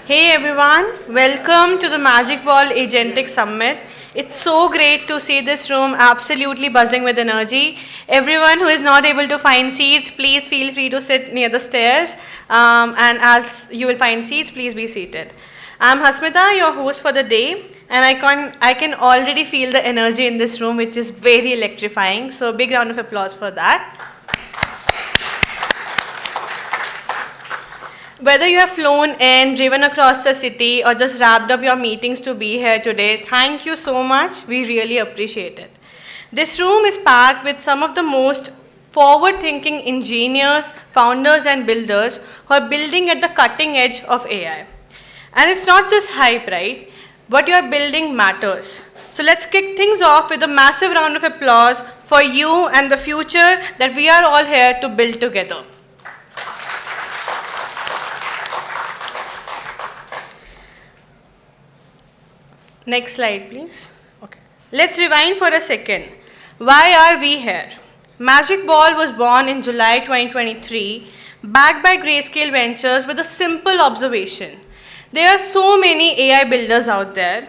Hey everyone, welcome to the Magicball Agentic Summit. It's so great to see this room absolutely buzzing with energy. Everyone who is not able to find seats, please feel free to sit near the stairs. And as you will find seats, please be seated. I'm Hasmita, your host for the day, and I can already feel the energy in this room, which is very electrifying. So big round of applause for that. Whether you have flown in, driven across the city, or just wrapped up your meetings to be here today, thank you so much. We really appreciate it. This room is packed with some of the most forward-thinking engineers, founders, and builders who are building at the cutting edge of AI. And it's not just hype, right? What you are building matters. So let's kick things off with a massive round of applause for you and the future that we are all here to build together. Next slide, please. Okay. Let's rewind for a second. Why are we here? Magicball was born in July 2023, backed by Grayscale Ventures with a simple observation. There are so many AI builders out there,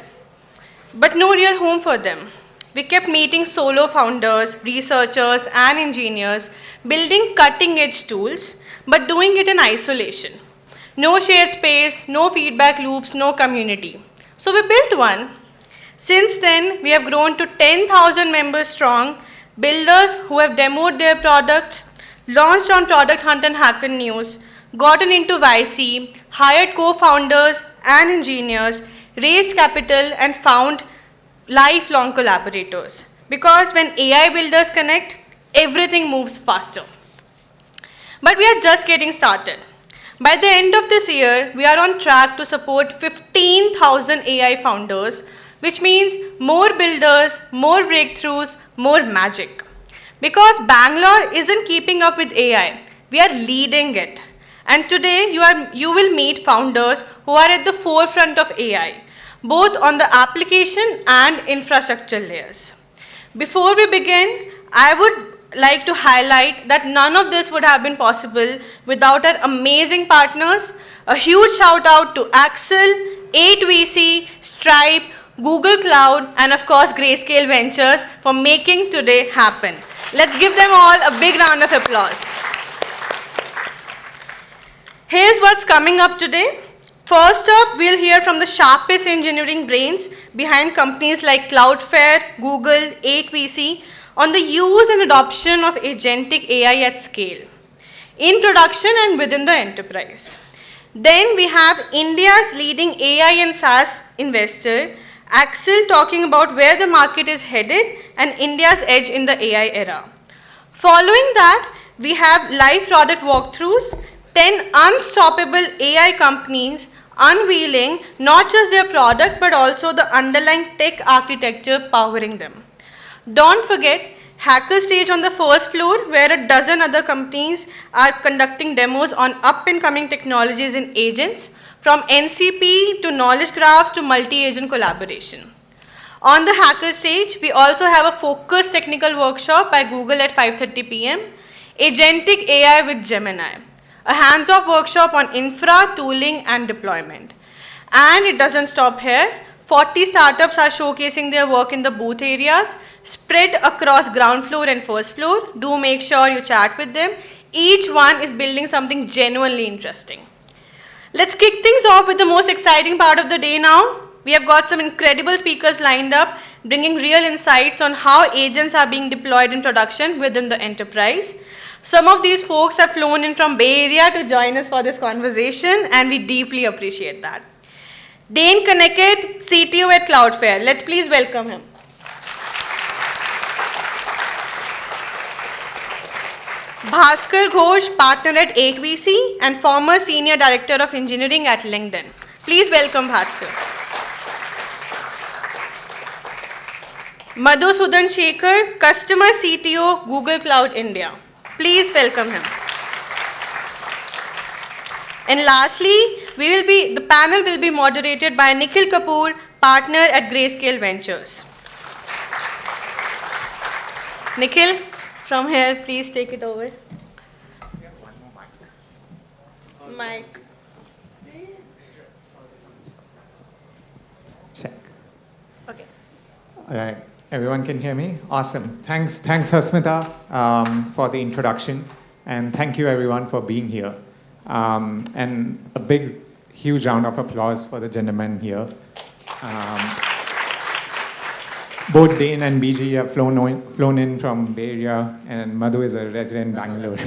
but no real home for them. We kept meeting solo founders, researchers, and engineers, building cutting-edge tools, but doing it in isolation. No shared space, no feedback loops, no community. So we built one. Since then, we have grown to 10,000 members strong, builders who have demoed their products, launched on Product Hunt and Hacker News, gotten into YC, hired co-founders and engineers, raised capital, and found lifelong collaborators. Because when AI builders connect, everything moves faster. But we are just getting started. By the end of this year, we are on track to support 15,000 AI founders, which means more builders, more breakthroughs, more magic. Because Bangalore isn't keeping up with AI, we are leading it. And today, you will meet founders who are at the forefront of AI, both on the application and infrastructure layers. Before we begin, I would like to highlight that none of this would have been possible without our amazing partners. A huge shout out to Accel, 8VC, Stripe, Google Cloud, and of course Grayscale Ventures for making today happen. Let's give them all a big round of applause. Here's what's coming up today. First up, we'll hear from the sharpest engineering brains behind companies like Cloudflare, Google, 8VC, on the use and adoption of agentic AI at scale, in production and within the enterprise. Then we have India's leading AI and SaaS investor, Accel, talking about where the market is headed and India's edge in the AI era. Following that, we have live product walkthroughs, 10 unstoppable AI companies unveiling not just their product but also the underlying tech architecture powering them. Don't forget Hacker Stage on the first floor, where a dozen other companies are conducting demos on up-and-coming technologies in agents, from NCP to knowledge graphs to multi-agent collaboration. On the Hacker Stage, we also have a focused technical workshop by Google at 5:30 p.m., Agentic AI with Gemini, a hands-off workshop on infra, tooling, and deployment. And it doesn't stop here. 40 startups are showcasing their work in the booth areas, spread across ground floor and first floor. Do make sure you chat with them. Each one is building something genuinely interesting. Let's kick things off with the most exciting part of the day now. We have got some incredible speakers lined up, bringing real insights on how agents are being deployed in production within the enterprise. Some of these folks have flown in from Bay Area to join us for this conversation, and we deeply appreciate that. Dane Knecht, CTO at Cloudflare. Let's please welcome him. Bhaskar, Ghosh, partner at 8VC and former senior director of engineering at LinkedIn. Please welcome Bhaskar. Madhusudan, Shekar, customer CTO, Google Cloud India. Please welcome him. And lastly, the panel will be moderated by Nikhil Kapur, partner at Grayscale Ventures. Nikhil, from here, please take it over. Mic. All right, everyone can hear me? Awesome. Thanks, Hasmita, for the introduction. And thank you, everyone, for being here. And a big, huge round of applause for the gentlemen here. Both Dane and BG have flown in from Bay Area, and Madhu is a resident Bangalore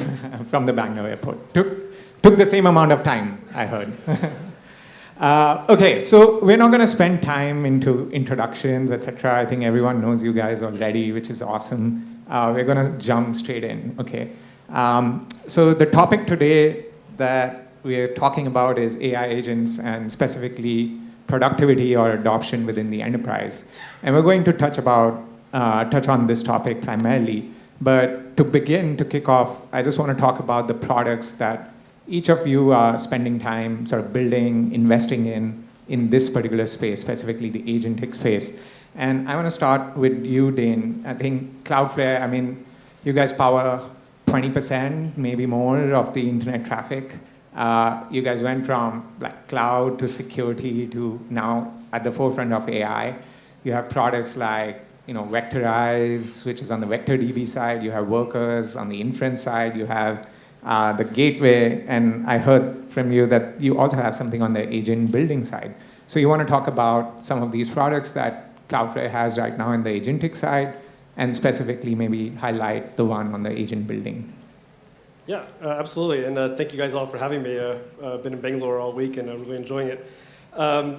from the Bangalore airport. Took the same amount of time, I heard. Okay, so we're not going to spend time into introductions, etc. I think everyone knows you guys already, which is awesome. We're going to jump straight in, okay? So the topic today that we're talking about is AI agents and specifically productivity or adoption within the enterprise. And we're going to touch on this topic primarily. But to begin, to kick off, I just want to talk about the products that each of you are spending time sort of building, investing in this particular space, specifically the agentic space. And I want to start with you, Dane. I think Cloudflare, I mean, you guys power 20%, maybe more, of the internet traffic. You guys went from like cloud to security to now at the forefront of AI. You have products like Vectorize, which is on the VectorDB side. You have Workers on the inference side. You have the gateway, and I heard from you that you also have something on the agent building side. So you want to talk about some of these products that Cloudflare has right now in the agentic side, and specifically maybe highlight the one on the agent building. Yeah, absolutely, and thank you guys all for having me. I've been in Bangalore all week, and I'm really enjoying it. Yeah,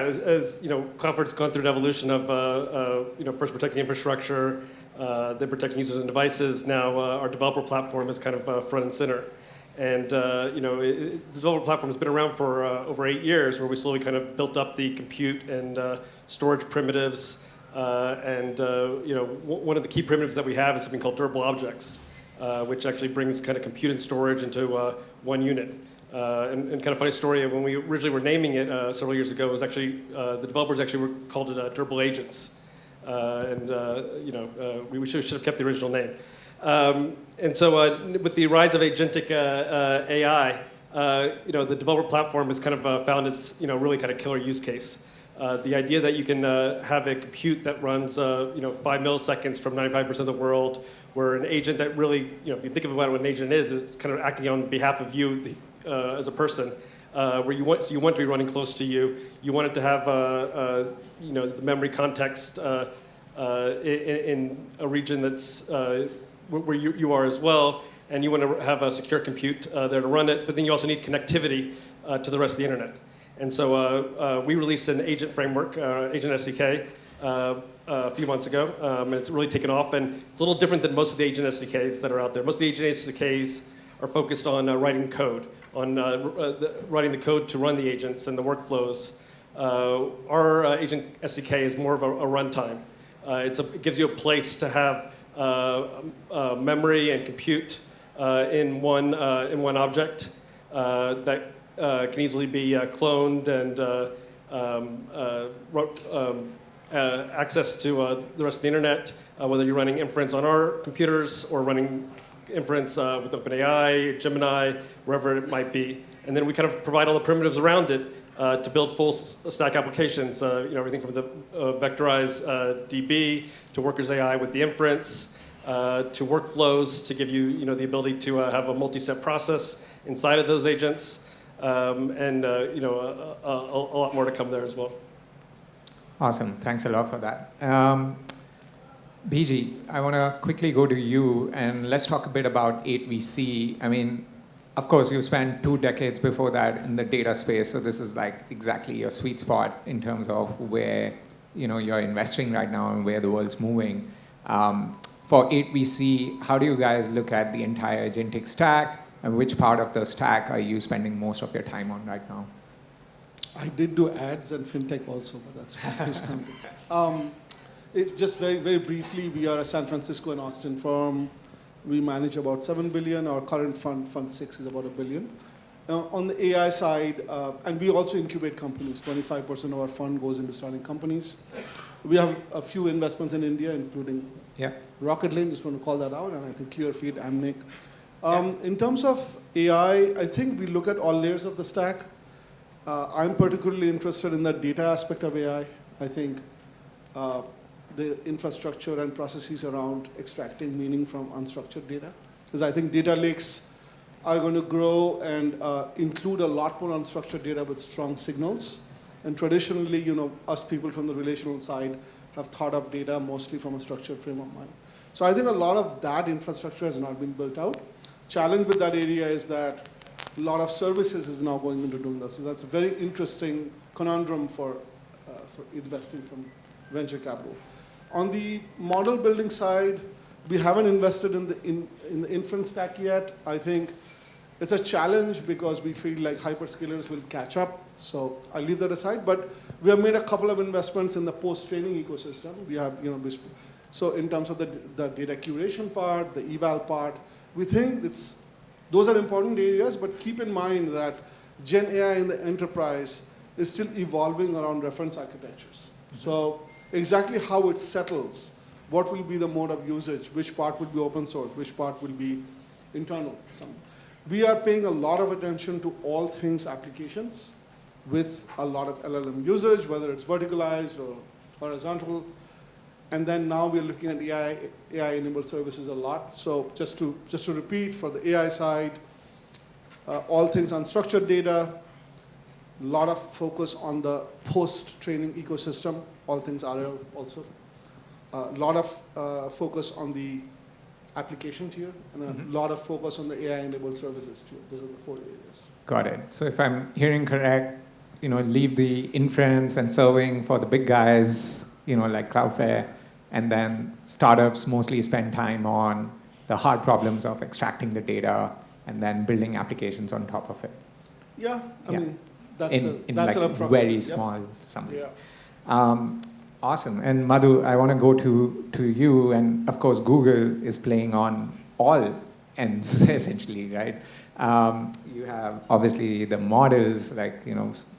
as you know, Cloudflare's gone through an evolution of first protecting infrastructure, then protecting users and devices. Now our developer platform is kind of front and center, and the developer platform has been around for over 8 years, where we slowly kind of built up the compute and storage primitives, and one of the key primitives that we have is something called durable objects, which actually brings kind of compute and storage into one unit. And kind of funny story, when we originally were naming it several years ago, it was actually, the developers actually called it durable agents. We should have kept the original name. And so with the rise of agentic AI, the developer platform has kind of found its really kind of killer use case. The idea that you can have a compute that runs 5 milliseconds from 95% of the world, where an agent that really, if you think about what an agent is, it's kind of acting on behalf of you as a person, where you want to be running close to you. You want it to have the memory context in a region that's where you are as well, and you want to have a secure compute there to run it. But then you also need connectivity to the rest of the internet. And so we released an agent framework, Agent SDK, a few months ago, and it's really taken off. And it's a little different than most of the agent SDKs that are out there. Most of the agent SDKs are focused on writing code, on writing the code to run the agents and the workflows. Our agent SDK is more of a runtime. It gives you a place to have memory and compute in one object that can easily be cloned and access to the rest of the internet, whether you're running inference on our computers or running inference with OpenAI, Gemini, wherever it might be. And then we kind of provide all the primitives around it to build full stack applications, everything from the Vectorize DB to Workers AI with the inference, to workflows to give you, the ability to have a multi-step process inside of those agents, and a lot more to come there as well. Awesome. Thanks a lot for that. BG, I want to quickly go to you, and let's talk a bit about 8VC. I mean, of course, you spent 2 decades before that in the data space, so this is like exactly your sweet spot in terms of where you're investing right now and where the world's moving. For 8VC, how do you guys look at the entire agentic stack, and which part of the stack are you spending most of your time on right now? I did do ads and fintech also, but that's not just very, very briefly, we are a San Francisco and Austin firm. We manage about $7 billion. Our current fund 6, is about $1 billion. On the AI side, and we also incubate companies. 25% of our fund goes into starting companies. We have a few investments in India, including Rocket Lane, just want to call that out, and I think ClearFeed, Amnic. In terms of AI, I think we look at all layers of the stack. I'm particularly interested in the data aspect of AI. I think the infrastructure and processes around extracting meaning from unstructured data. Because I think data lakes are going to grow and include a lot more unstructured data with strong signals. And traditionally, us people from the relational side have thought of data mostly from a structured frame of mind. So I think a lot of that infrastructure has not been built out. Challenge with that area is that a lot of services is now going into doing that. So that's a very interesting conundrum for investing from venture capital. On the model building side, we haven't invested in the inference stack yet. I think it's a challenge because we feel like hyperscalers will catch up. So I'll leave that aside. But we have made a couple of investments in the post-training ecosystem. We have, so in terms of the data curation part, the eval part, we think those are important areas, but keep in mind that Gen AI in the enterprise is still evolving around reference architectures. So exactly how it settles, what will be the mode of usage, which part will be open source, which part will be internal. We are paying a lot of attention to all things applications with a lot of LLM usage, whether it's verticalized or horizontal. And then now we're looking at AI-enabled services a lot. So just to repeat, for the AI side, all things unstructured data, a lot of focus on the post-training ecosystem, all things RL also. A lot of focus on the application tier, and a lot of focus on the AI-enabled services tier. Those are the 4 areas. Got it. So if I'm hearing correct, leave the inference and serving for the big guys, like Cloudflare, and then startups mostly spend time on the hard problems of extracting the data and then building applications on top of it. Yeah, I mean, that's in an like approximate. very small something. Yeah. Awesome. And Madhu, I want to go to you. And of course, Google is playing on all ends, essentially, right? You have obviously the models, like,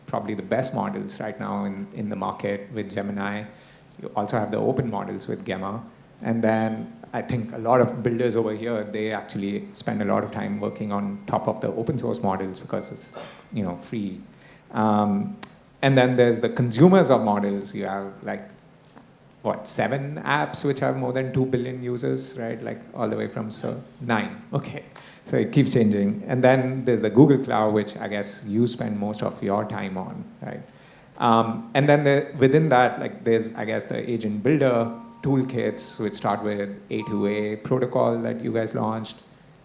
probably the best models right now in the market with Gemini. You also have the open models with Gemma. And then I think a lot of builders over here, they actually spend a lot of time working on top of the open source models because it's, free. And then there's the consumers of models. You have 7 apps which have more than 2 billion users, right? Like all the way from 9. Okay. So it keeps changing. And then there's the Google Cloud, which I guess you spend most of your time on, right? And then within that, there's, I guess, the agent builder toolkits, which start with A2A protocol that you guys launched.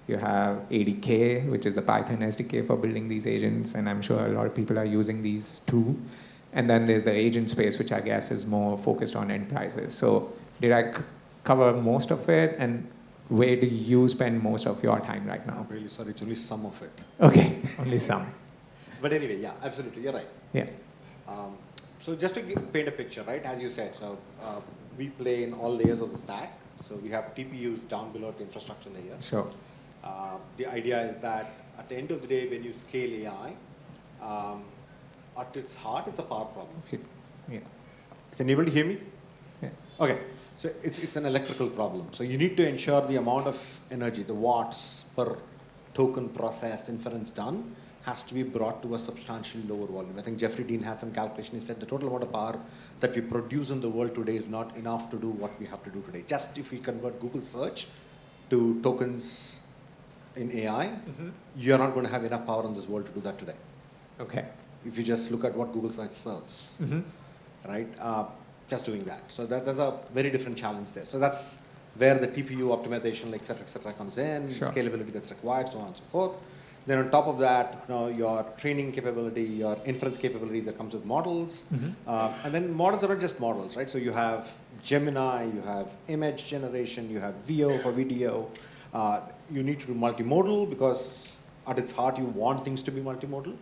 You have ADK, which is the Python SDK for building these agents, and I'm sure a lot of people are using these too. And then there's the agent space, which I guess is more focused on enterprises. So did I cover most of it? And where do you spend most of your time right now? I'm really sorry, it's only some of it. Okay, only some. But anyway, yeah, absolutely, you're right. Yeah. So just to paint a picture, right, as you said, so we play in all layers of the stack. So we have TPUs down below at the infrastructure layer. Sure. The idea is that at the end of the day, when you scale AI, at its heart, it's a power problem. Yeah. Can you able to hear me? Yeah. Okay. So it's an electrical problem. So you need to ensure the amount of energy, the watts per token processed, inference done, has to be brought to a substantially lower volume. I think Jeffrey Dean had some calculation. He said the total amount of power that we produce in the world today is not enough to do what we have to do today. Just if we convert Google search to tokens in AI, you're not going to have enough power in this world to do that today. Okay. If you just look at what Google search serves, right? Just doing that. So there's a very different challenge there. So that's where the TPU optimization, et cetera, comes in, Sure. Scalability that's required, so on and so forth. Then on top of that, your training capability, your inference capability that comes with models. And then models are not just models, right? So you have Gemini, you have image generation, you have VO for video. You need to do multimodal because at its heart, you want things to be multimodal.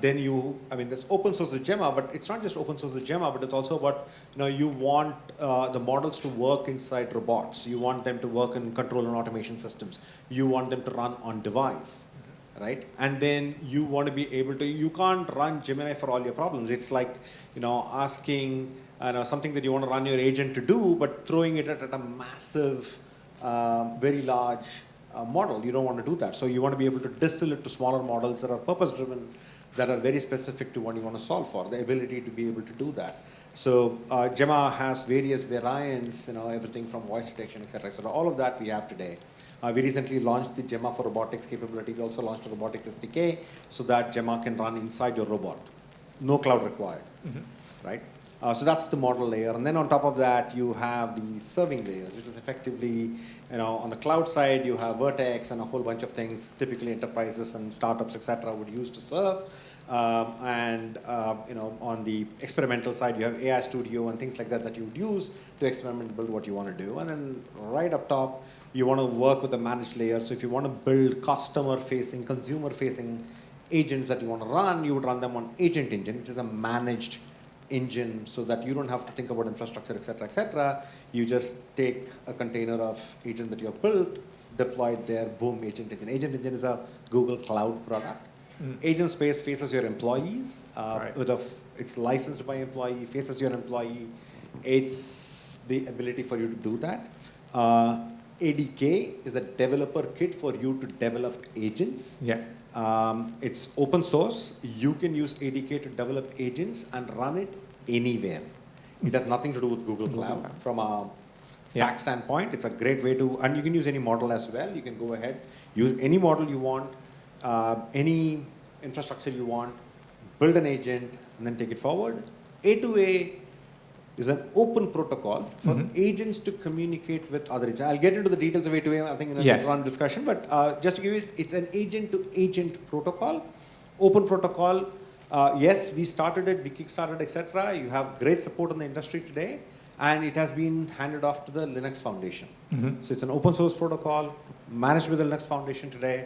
Then that's open source with Gemma, but it's not just open source with Gemma, but it's also about, you want the models to work inside robots. You want them to work in control and automation systems. You want them to run on device, right? And then you want to be able to, you can't run Gemini for all your problems. It's like, asking something that you want to run your agent to do, but throwing it at a massive, very large model. You don't want to do that. So you want to be able to distill it to smaller models that are purpose-driven, that are very specific to what you want to solve for, the ability to be able to do that. So Gemma has various variants, everything from voice detection, etc. So all of that we have today. We recently launched the Gemma for robotics capability. We also launched a robotics SDK so that Gemma can run inside your robot. No cloud required, right? So that's the model layer. And then on top of that, you have the serving layers, which is effectively, on the cloud side, you have Vertex and a whole bunch of things typically enterprises and startups, etc., would use to serve. On the experimental side, you have AI Studio and things like that you would use to experiment and build what you want to do. And then right up top, you want to work with the managed layer. So if you want to build customer-facing, consumer-facing agents that you want to run, you would run them on Agent Engine, which is a managed engine, so that you don't have to think about infrastructure, etc., etc. You just take a container of agent that you have built, deploy it there, boom, Agent Engine. Agent Engine is a Google Cloud product. Agent Space faces your employees. Right. It's licensed by employee, faces your employee. It's the ability for you to do that. ADK is a developer kit for you to develop agents. Yeah. It's open source. You can use ADK to develop agents and run it anywhere. It has nothing to do with Google Cloud. From a stack standpoint, it's a great way to, and you can use any model as well. You can go ahead, use any model you want, any infrastructure you want, build an agent, and then take it forward. A2A is an open protocol for agents to communicate with other agents. I'll get into the details of A2A, I think, in a later on discussion, but just to give you, it's an agent-to-agent protocol, open protocol. Yes, we started it, we kickstarted, etc. You have great support in the industry today, and it has been handed off to the Linux Foundation. So it's an open source protocol managed with the Linux Foundation today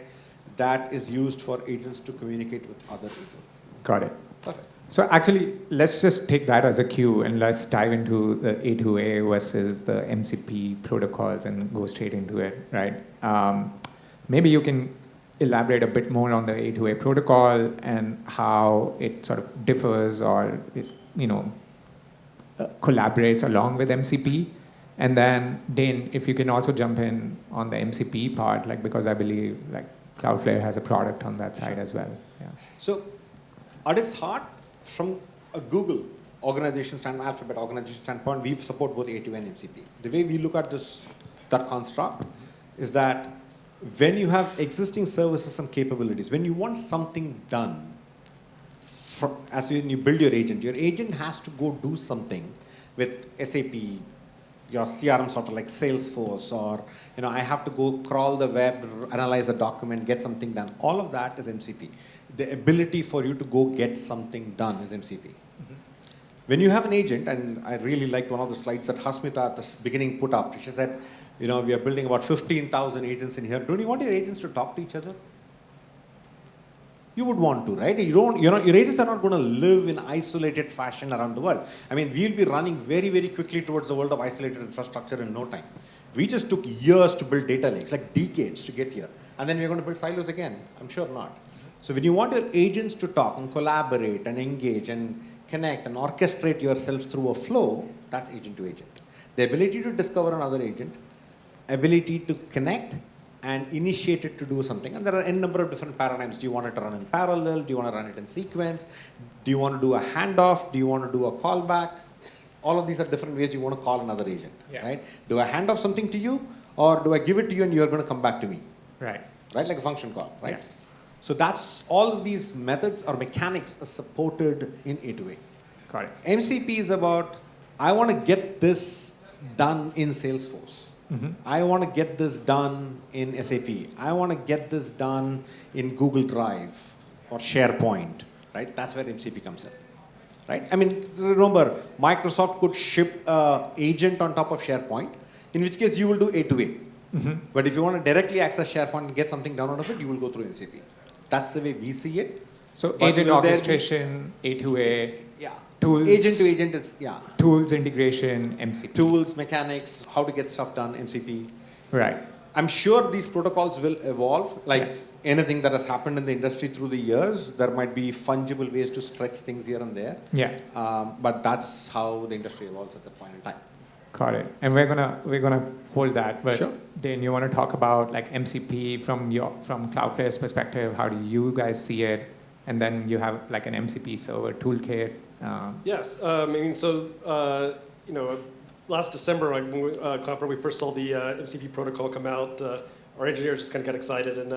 that is used for agents to communicate with other agents. Got it. Perfect. So actually, let's just take that as a cue and let's dive into the A2A versus the MCP protocols and go straight into it, right? Maybe you can elaborate a bit more on the A2A protocol and how it sort of differs or is, collaborates along with MCP. And then Dane, if you can also jump in on the MCP part, because I believe Cloudflare has a product on that side as well. Yeah. So at its heart, from a Google organization standpoint, Alphabet organization standpoint, we support both A2A and MCP. The way we look at that construct is that when you have existing services and capabilities, when you want something done, as you build your agent has to go do something with SAP, your CRM software like Salesforce, or I have to go crawl the web, analyze a document, get something done. All of that is MCP. The ability for you to go get something done is MCP. When you have an agent, and I really liked one of the slides that Hasmita at the beginning put up, she said, we are building about 15,000 agents in here. Don't you want your agents to talk to each other? You would want to, right? Your agents are not going to live in isolated fashion around the world. I mean, we'll be running very, very quickly towards the world of isolated infrastructure in no time. We just took years to build data lakes, like decades to get here. And then we're going to build silos again? I'm sure not. So when you want your agents to talk and collaborate and engage and connect and orchestrate yourselves through a flow, that's agent to agent. The ability to discover another agent, ability to connect and initiate it to do something. And there are n number of different paradigms. Do you want it to run in parallel? Do you want to run it in sequence? Do you want to do a handoff? Do you want to do a callback? All of these are different ways you want to call another agent, right? Do I hand off something to you, or do I give it to you and you're going to come back to me? Right. Right, like a function call, right? Yeah. So that's all of these methods or mechanics are supported in A2A. Got it. MCP is about, I want to get this done in Salesforce. I want to get this done in SAP. I want to get this done in Google Drive or SharePoint, right? That's where MCP comes in, right? I mean, remember, Microsoft could ship an agent on top of SharePoint, in which case you will do A2A. But if you want to directly access SharePoint and get something done out of it, you will go through MCP. That's the way we see it. So But agent will there orchestration, A2A, Yeah. tools, Agent to agent is, tools integration, MCP. tools, mechanics, how to get stuff done, MCP. Right. I'm sure these protocols will evolve. Like Yes. anything that has happened in the industry through the years, there might be fungible ways to stretch things here and there. Yeah. But that's how the industry evolves at that point in time. Got it. And we're gonna hold that. But Sure. Dane, you want to talk about MCP from Cloudflare's perspective? How do you guys see it? and then you have like an MCP server toolkit. Yes, I mean, so, last December, when we first saw the MCP protocol come out, our engineers just kind of got excited, and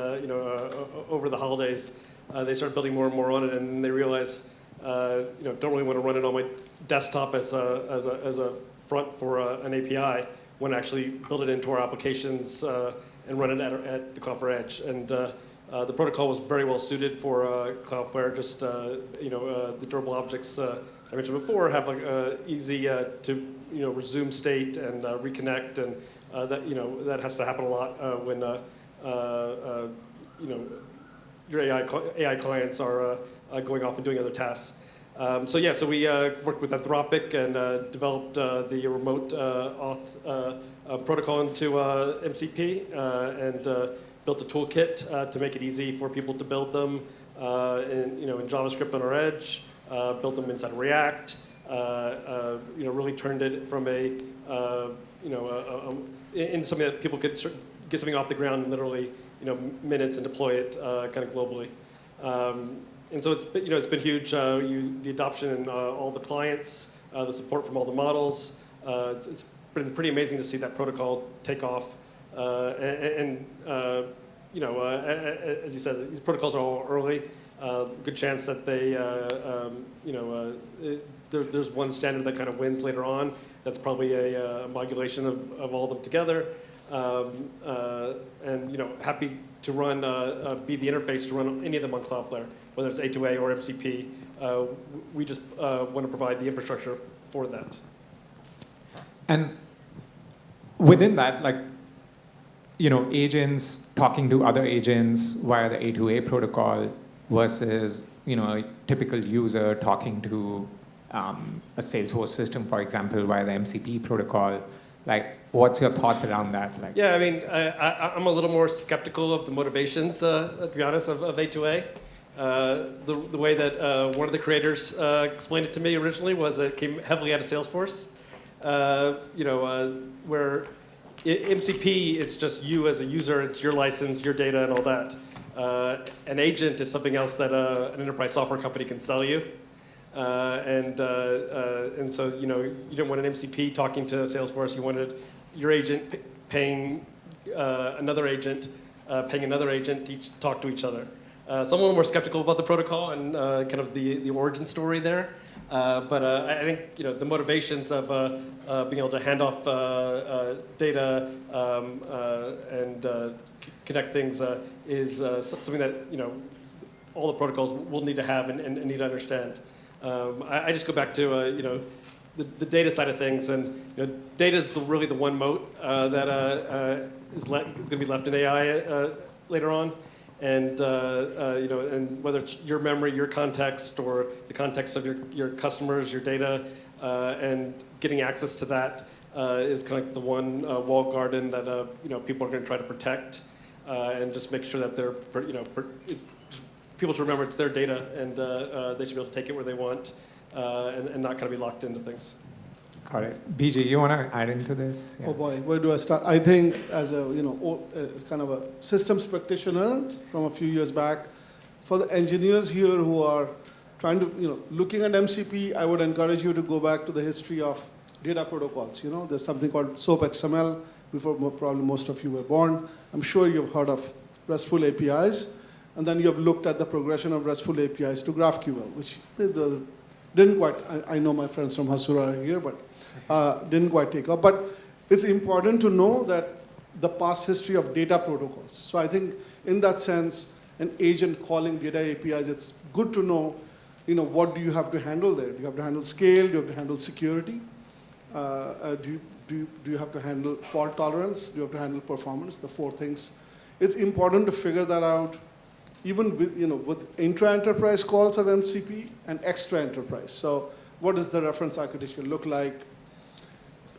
over the holidays, they started building more and more on it, and they realized, don't really want to run it on my desktop as a front for an API. Want to actually build it into our applications and run it at the Cloudflare edge. And the protocol was very well suited for Cloudflare. Just the durable objects I mentioned before have like easy to resume state and reconnect, and that has to happen a lot when your AI clients are going off and doing other tasks. So we worked with Anthropic and developed the remote auth protocol into MCP and built a toolkit to make it easy for people to build them in JavaScript on our edge, built them inside React, really turned it from in something that people could get something off the ground in literally minutes and deploy it kind of globally. And so it's been huge. The adoption in all the clients, the support from all the models. It's been pretty amazing to see that protocol take off. As you said, these protocols are all early. Good chance that they, there's one standard that kind of wins later on. That's probably a modulation of all of them together. Happy to run, be the interface to run any of them on Cloudflare, whether it's A2A or MCP. We just want to provide the infrastructure for that. And within that, agents talking to other agents via the A2A protocol versus, a typical user talking to a Salesforce system, for example, via the MCP protocol. What's your thoughts around that? Yeah, I mean, I'm a little more skeptical of the motivations, to be honest, of A2A. The way that one of the creators explained it to me originally was it came heavily out of Salesforce. Where MCP, it's just you as a user, it's your license, your data, and all that. An agent is something else that an enterprise software company can sell you. And so, you didn't want an MCP talking to Salesforce. You wanted your agent paying another agent, paying another agent to talk to each other. So I'm a little more skeptical about the protocol and kind of the origin story there. But I think the motivations of being able to hand off data and connect things is something that all the protocols will need to have and need to understand. I just go back to the data side of things, and data is really the one moat that is going to be left in AI later on. And and whether it's your memory, your context, or the context of your customers, your data, and getting access to that is kind of like the one walled garden that people are going to try to protect, and just make sure that they're people should remember it's their data, and they should be able to take it where they want, and not kind of be locked into things. Got it. BG, you want to add into this? Yeah. Oh boy, where do I start? I think as a kind of a systems practitioner from a few years back, for the engineers here who are trying to looking at MCP, I would encourage you to go back to the history of data protocols. There's something called SOAP XML before probably most of you were born. I'm sure you've heard of RESTful APIs, and then you've looked at the progression of RESTful APIs to GraphQL, which didn't quite. I know my friends from Hasura are here, but. Didn't quite take off. But it's important to know that the past history of data protocols. So I think in that sense, an agent calling data APIs, it's good to know, what do you have to handle there? Do you have to handle scale? Do you have to handle security? Do you have to handle fault tolerance? Do you have to handle performance? The four things. It's important to figure that out, even with intra-enterprise calls of MCP and extra-enterprise. So what does the reference architecture look like?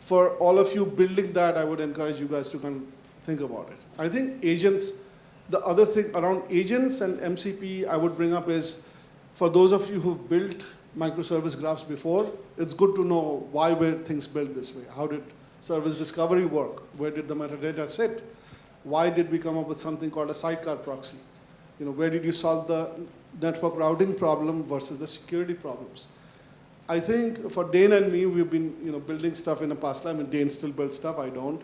For all of you building that, I would encourage you guys to kind of think about it. I think agents, the other thing around agents and MCP I would bring up is, for those of you who've built microservice graphs before, it's good to know why were things built this way. How did service discovery work? Where did the metadata sit? Why did we come up with something called a sidecar proxy? Where did you solve the network routing problem versus the security problems. I think for Dane and me, we've been building stuff in the past life, and Dane still builds stuff, I don't.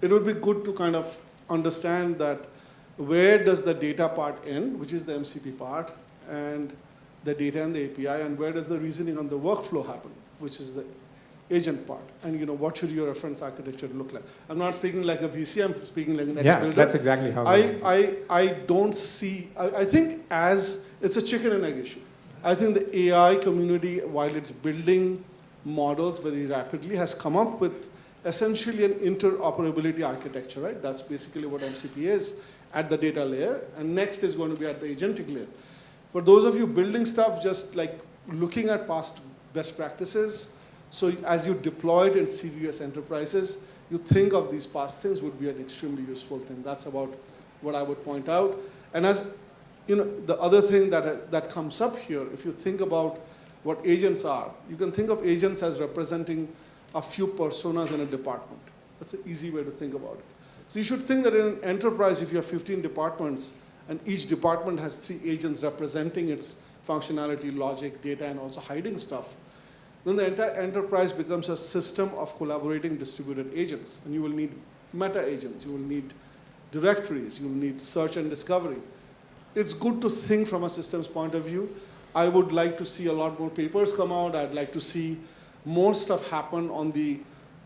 It would be good to kind of understand that where does the data part end, which is the MCP part, and the data and the API, and where does the reasoning on the workflow happen, which is the agent part, and Mm-hmm. what should your reference architecture look like? I'm not speaking like a VC, I'm speaking like an Yeah, ex-builder. that's exactly how I don't see, I think it's a chicken and egg issue. I think the AI community, while it's building models very rapidly, has come up with essentially an interoperability architecture, right? That's basically what MCP is at the data layer, and next is going to be at the agentic layer. For those of you building stuff, just like looking at past best practices, so as you deploy it in serious enterprises, you think of these past things would be an extremely useful thing. That's about what I would point out. And as the other thing that comes up here, if you think about what agents are, you can think of agents as representing a few personas in a department. That's an easy way to think about it. So you should think that in an enterprise, if you have 15 departments, and each department has 3 agents representing its functionality, logic, data, and also hiding stuff, then the entire enterprise becomes a system of collaborating distributed agents. And you will need meta agents, you will need directories, you will need search and discovery. It's good to think from a systems point of view. I would like to see a lot more papers come out. I'd like to see more stuff happen on the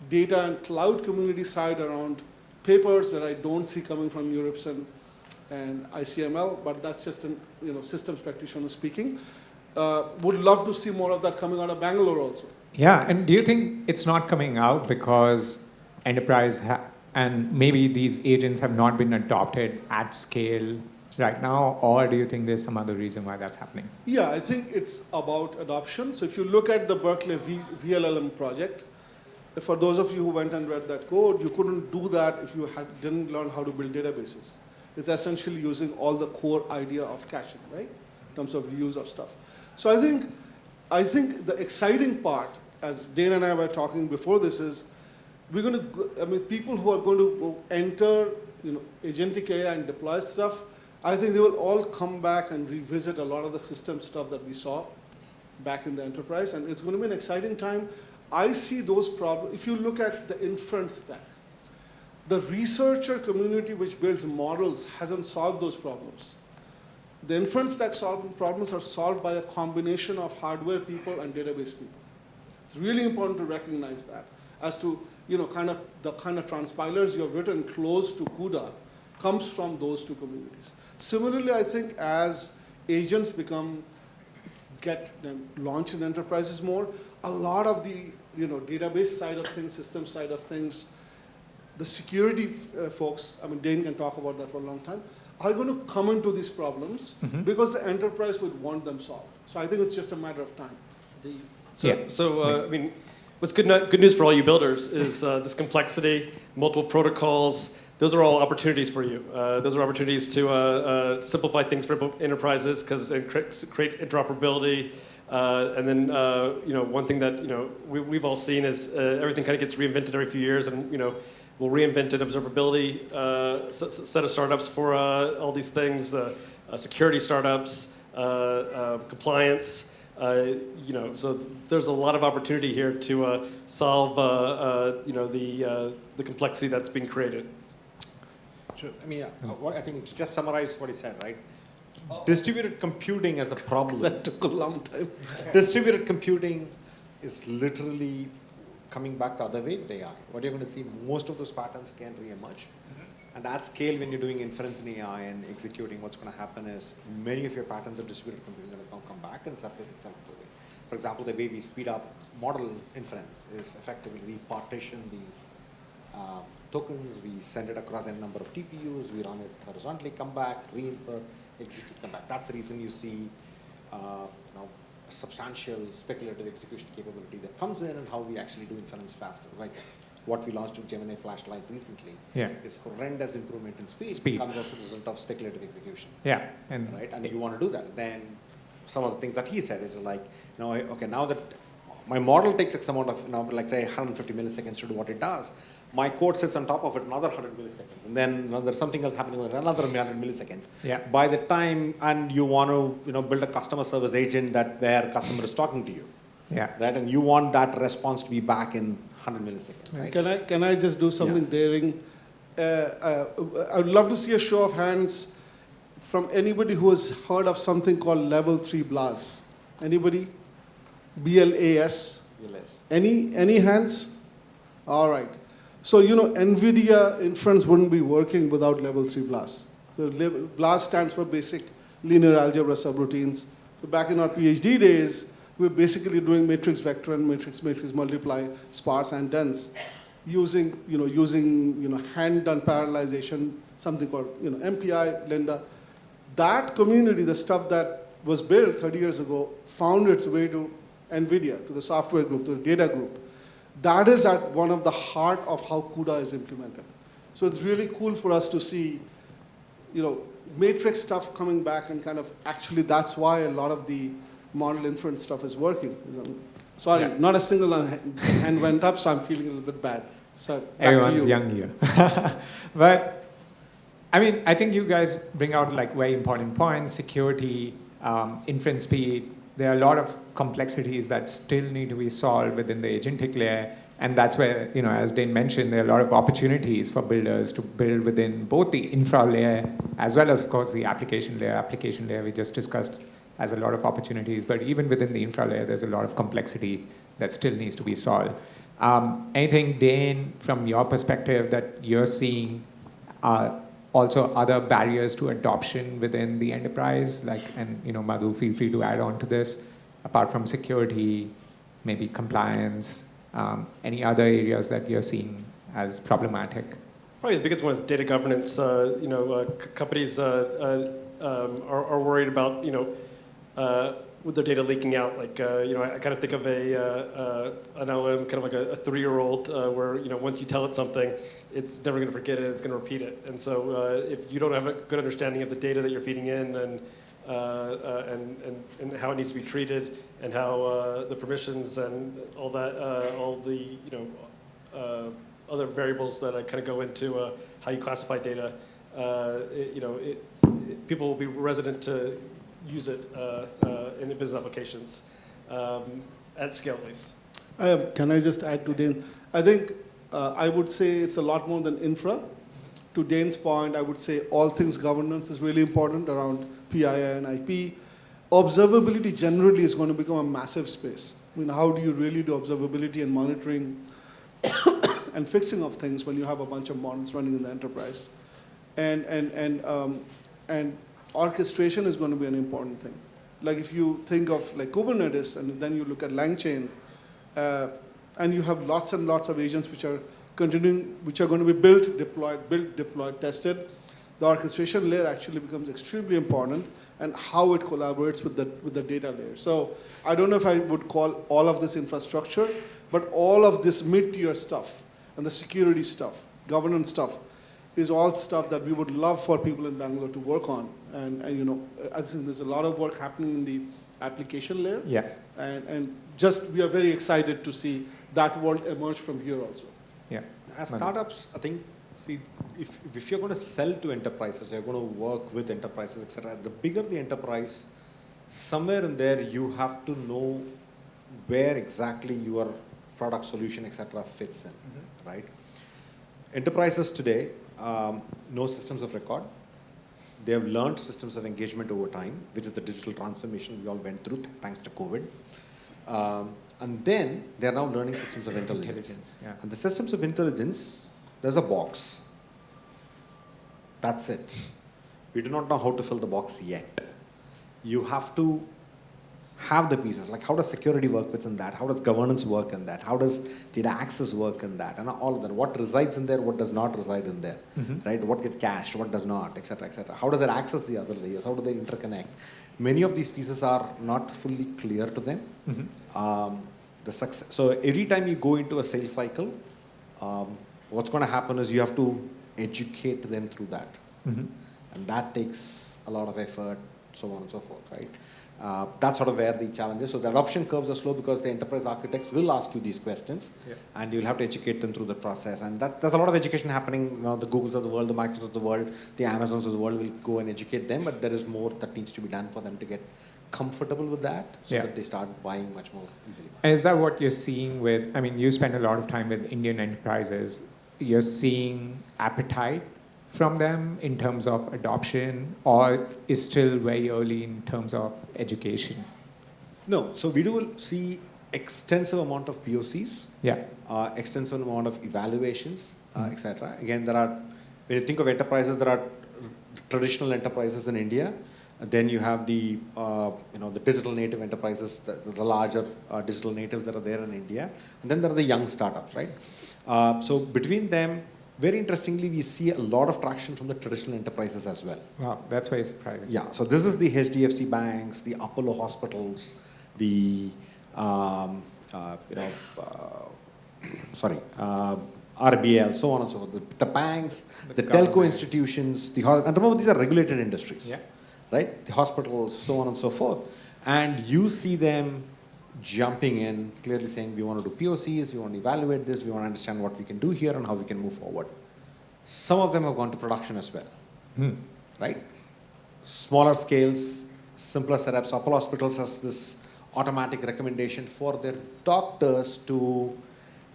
data and cloud community side around papers that I don't see coming from European and ICML, but that's just a systems practitioner speaking. Would love to see more of that coming out of Bangalore also. Yeah, and do you think it's not coming out because enterprise and maybe these agents have not been adopted at scale right now, or do you think there's some other reason why that's happening? Yeah, I think it's about adoption. So if you look at the Berkeley VLLM project, for those of you who went and read that code, you couldn't do that if you didn't learn how to build databases. It's essentially using all the core idea of caching, right? In terms of reuse of stuff. So I think the exciting part, as Dane and I were talking before this, is we're going to, people who are going to enter, agentic AI and deploy stuff, I think they will all come back and revisit a lot of the system stuff that we saw back in the enterprise, and it's going to be an exciting time. I see those problems. If you look at the inference stack, the researcher community which builds models hasn't solved those problems. The inference stack problems are solved by a combination of hardware people and database people. It's really important to recognize that as to the kind of transpilers you have written close to CUDA comes from those two communities. Similarly, I think as agents get launched in enterprises more, a lot of the database side of things, system side of things, the security folks, Dane can talk about that for a long time, are going to come into these problems because the enterprise would want them solved. So I think it's just a matter of time. What's good news for all you builders is this complexity, multiple protocols. Those are all opportunities for you. Those are opportunities to simplify things for enterprises because they create interoperability. And then one thing that we've all seen is everything kind of gets reinvented every few years, and we'll reinvent an observability set of startups for all these things, security startups, compliance. So there's a lot of opportunity here to solve the complexity that's being created. Sure. I think to just summarize what he said, right? Distributed computing as a problem. That took a long time. Distributed computing is literally coming back the other way with AI. What you're going to see, most of those patterns can re-emerge. And at scale, when you're doing inference in AI and executing, what's going to happen is many of your patterns of distributed computing are going to come back and surface itself the way. For example, the way we speed up model inference is effectively we partition the tokens, we send it across n number of TPUs, we run it horizontally, come back, re-infer, execute, come back. That's the reason you see substantial speculative execution capability that comes in and how we actually do inference faster. Like what we launched with Gemini Flashlight recently is horrendous improvement in speed comes as a result of speculative execution. Yeah. And you want to do that. Then some of the things that he said is like, okay, now that my model takes X amount of, like say 150 milliseconds to do what it does, my code sits on top of it another 100 milliseconds, and then there's something else happening with another 100 milliseconds. Yeah. By the time, and you want to build a customer service agent where customer is talking to you, Yeah. right? And you want that response to be back in 100 milliseconds. Right? Can I just do something daring? I would love to see a show of hands from anybody who has heard of something called level 3 BLAS. Anybody? BLAS? Yes. Any hands? All right. So, NVIDIA inference wouldn't be working without level 3 BLAS. So BLAS stands for basic linear algebra subroutines. So back in our PhD days, we were basically doing matrix vector and matrix multiply, sparse and dense, using hand-done parallelization, something called MPI, Lambda. That community, the stuff that was built 30 years ago, found its way to NVIDIA, to the software group, to the data group. That is at one of the heart of how CUDA is implemented. So it's really cool for us to see, matrix stuff coming back and kind of actually that's why a lot of the model inference stuff is working. Sorry, not a single hand went up, so I'm feeling a little bit bad. So back Everyone's to you. young here. But, I think you guys bring out very important points, security, inference speed. There are a lot of complexities that still need to be solved within the agentic layer. And that's where, as Dane mentioned, there are a lot of opportunities for builders to build within both the infra layer as well as, of course, the application layer. Application layer we just discussed has a lot of opportunities. But even within the infra layer, there's a lot of complexity that still needs to be solved. Anything, Dane, from your perspective that you're seeing also other barriers to adoption within the enterprise, Madhu, feel free to add on to this, apart from security, maybe compliance, any other areas that you're seeing as problematic? Probably the biggest one is data governance. Companies are worried about, with their data leaking out. I kind of think of an LM, kind of like a 3-year-old, where once you tell it something, it's never going to forget it. It's going to repeat it. And so, if you don't have a good understanding of the data that you're feeding in and how it needs to be treated and how the permissions and all that, all the other variables that kind of go into how you classify data, people will be resident to use it in business applications at scale, at least. Can I just add to Dane? I think I would say it's a lot more than infra. To Dane's point, I would say all things governance is really important around PII and IP. Observability generally is going to become a massive space. How do you really do observability and monitoring and fixing of things when you have a bunch of models running in the enterprise? And orchestration is going to be an important thing. Like if you think of Kubernetes and then you look at LangChain, and you have lots and lots of agents which are going to be built, deployed, tested. The orchestration layer actually becomes extremely important and how it collaborates with the data layer. So I don't know if I would call all of this infrastructure, but all of this mid-tier stuff and the security stuff, governance stuff, is all stuff that we would love for people in Bangalore to work on. And I think there's a lot of work happening in the application layer. Yeah. And just we are very excited to see that world emerge from here also. Yeah. As startups, I think, if you're going to sell to enterprises, you're going to work with enterprises, etc. The bigger the enterprise, somewhere in there you have to know where exactly your product solution, etc. fits in, right? Enterprises today know systems of record. They have learned systems of engagement over time, which is the digital transformation we all went through thanks to COVID. And then they're now learning systems of intelligence. Yeah. And the systems of intelligence, there's a box. That's it. We do not know how to fill the box yet. You have to have the pieces, like how does security work within that? How does governance work in that? How does data access work in that? And all of that. What resides in there, what does not reside in there, right? What gets cached, what does not, etc., etc. How does it access the other layers? How do they interconnect? Many of these pieces are not fully clear to them. So every time you go into a sales cycle, what's going to happen is you have to educate them through that. And that takes a lot of effort, so on and so forth, right? That's sort of where the challenge is. So the adoption curves are slow because the enterprise architects will ask you these questions, and you'll have to educate them through the process. And there's a lot of education happening. You know, the Googles of the world, the Microsofts of the world, the Amazons of the world will go and educate them, but there is more that needs to be done for them to get comfortable with that, so that they start buying much more easily. And is that what you're seeing with, I mean, you spend a lot of time with Indian enterprises. You're seeing appetite from them in terms of adoption, or is still very early in terms of education? No, so we do see extensive amount of POCs, extensive amount of evaluations, etc. Again, there are, when you think of enterprises, there are traditional enterprises in India. Then you have the the digital native enterprises, the larger digital natives that are there in India. And then there are the young startups, right? So between them, very interestingly, we see a lot of traction from the traditional enterprises as well. Wow, that's very surprising. Yeah, so this is the HDFC banks, the Apollo hospitals, the RBL, so on and so forth. The banks, the telco institutions, and remember these are regulated industries, right? The hospitals, so on and so forth. And you see them jumping in, clearly saying, we want to do POCs, we want to evaluate this, we want to understand what we can do here and how we can move forward. Some of them have gone to production as well, right? Smaller scales, simpler setups. Apollo Hospitals has this automatic recommendation for their doctors to,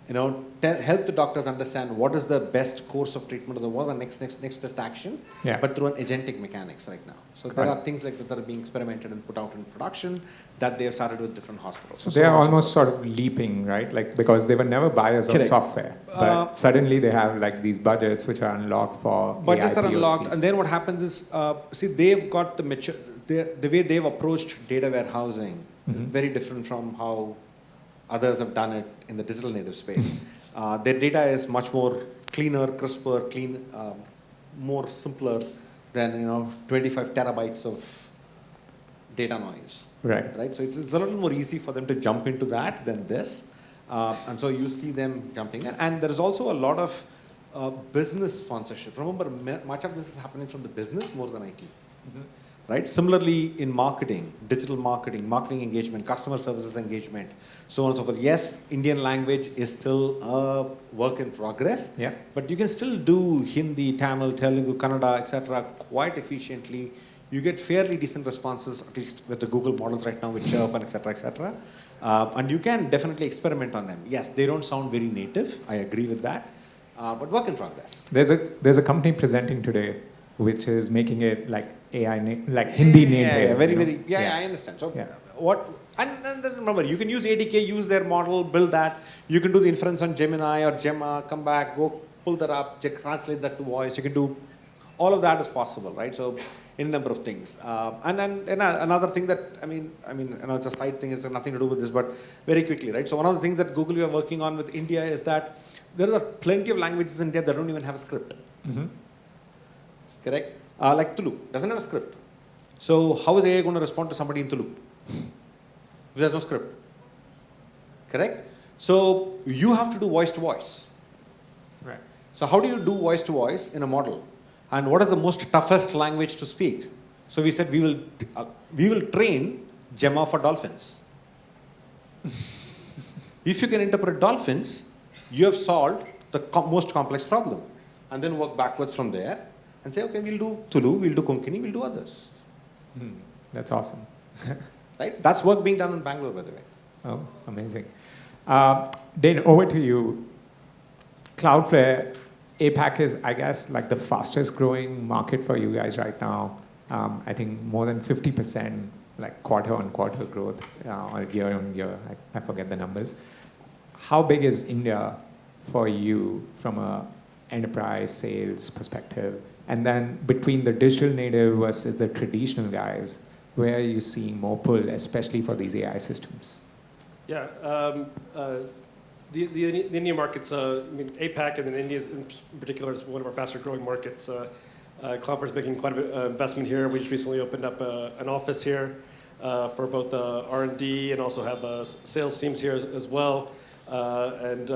help the doctors understand what is the best course of treatment or what the next best action, but through an agentic mechanics right now. So there are things like that are being experimented and put out in production that they have started with different hospitals. So they are almost sort of leaping, right? Like, because they were never buyers of software, but suddenly they have like these budgets which are unlocked for budgets AI are unlocked, POCs. and then what happens is, they've got the way they've approached data warehousing is very different from how others have done it in the digital native space. Their data is much more cleaner, crisper, more simpler than 25 terabytes of data noise. Right. So it's a little more easy for them to jump into that than this, and so you see them jumping in. And there is also a lot of business sponsorship. Remember, much of this is happening from the business more than IT. Right? Similarly, in marketing, digital marketing, marketing engagement, customer services engagement, so on and so forth. Yes, Indian language is still a work in progress, but you can still do Hindi, Tamil, Telugu, Kannada, etc. quite efficiently. You get fairly decent responses, at least with the Google models right now, with Chirp and etc. And you can definitely experiment on them. Yes, they don't sound very native. I agree with that, but work in progress. There's a company presenting today which is making it like AI, like Hindi native. I understand. So and then remember, you can use ADK, use their model, build that. You can do the inference on Gemini or Gemma, come back, go pull that up, translate that to voice. You can do, all of that is possible, right? So in a number of things. And then another thing that, it's a side thing, it's nothing to do with this, but very quickly, right? So one of the things that Google we are working on with India is that there are plenty of languages in India that don't even have a script. Correct? Like Tulu doesn't have a script. So how is AI going to respond to somebody in Tulu if there's no script? Correct? So you have to do voice to voice. Right. So how do you do voice to voice in a model? And what is the most toughest language to speak? So we said we will train Gemma for dolphins. If you can interpret dolphins, you have solved the most complex problem, and then work backwards from there. And say, okay, we'll do Tulu, we'll do Konkani, we'll do others. That's awesome. Right? That's work being done in Bangalore, by the way. Oh, amazing. Dane, over to you. Cloudflare, APAC is, I guess, like the fastest growing market for you guys right now. I think more than 50%, like quarter-on-quarter growth, or year-on-year. I forget the numbers. How big is India for you from a enterprise sales perspective? And then between the digital native versus the traditional guys, where are you seeing more pull, especially for these AI systems? Yeah, the Indian markets, APAC and then India in particular is one of our faster growing markets. Cloudflare is making quite a bit of investment here. We just recently opened up an office here for both R&D and also have sales teams here as well. And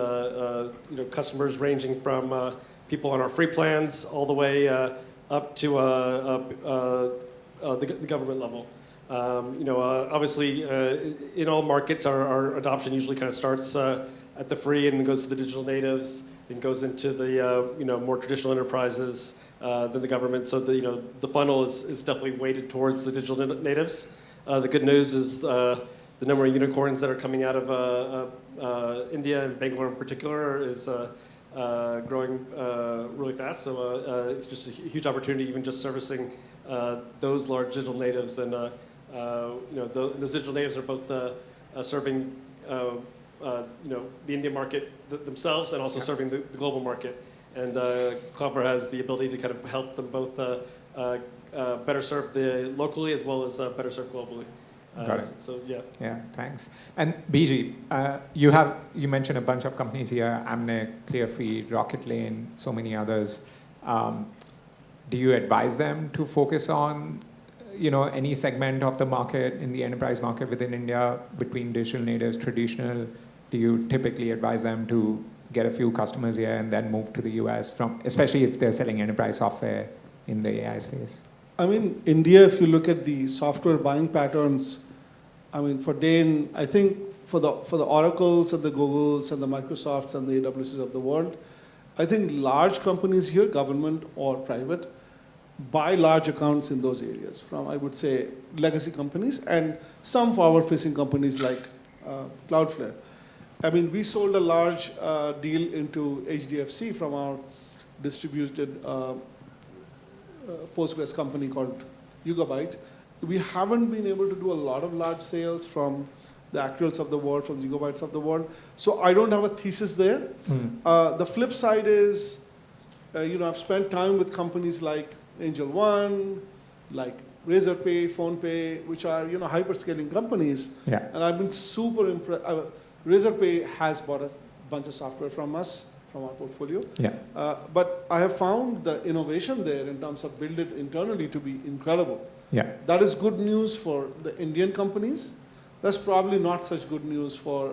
customers ranging from people on our free plans all the way up to the government level. Obviously, in all markets, our adoption usually kind of starts at the free and then goes to the digital natives, and goes into the more traditional enterprises than the government. So the funnel is definitely weighted towards the digital natives. The good news is the number of unicorns that are coming out of India and Bangalore in particular is growing really fast. So it's just a huge opportunity, even just servicing those large digital natives. And those digital natives are both serving the Indian market themselves and also serving the global market. And Cloudflare has the ability to kind of help them both better serve the locally as well as better serve globally. Got it. So yeah. Yeah, thanks. And BG, you mentioned a bunch of companies here: Amnic, ClearFeed, Rocket Lane, so many others. Do you advise them to focus on any segment of the market in the enterprise market within India between digital natives, traditional? Do you typically advise them to get a few customers here and then move to the US, especially if they're selling enterprise software in the AI space? I mean, India, if you look at the software buying patterns, I mean, for Dane, I think for the Oracles and the Googles and the Microsofts and the AWSs of the world, I think large companies here, government or private, buy large accounts in those areas from, I would say, legacy companies and some forward-facing companies like Cloudflare. I mean, we sold a large deal into HDFC from our distributed Postgres company called Yugabyte. We haven't been able to do a lot of large sales from the Accels of the world, from the Yugabytes of the world. So I don't have a thesis there. The flip side is, I've spent time with companies like Angel One, like Razorpay, PhonePe, which are hyperscaling companies. Yeah. And I've been super impressed. Razorpay has bought a bunch of software from us, from our portfolio. Yeah. But I have found the innovation there in terms of build it internally to be incredible. Yeah. That is good news for the Indian companies. That's probably not such good news for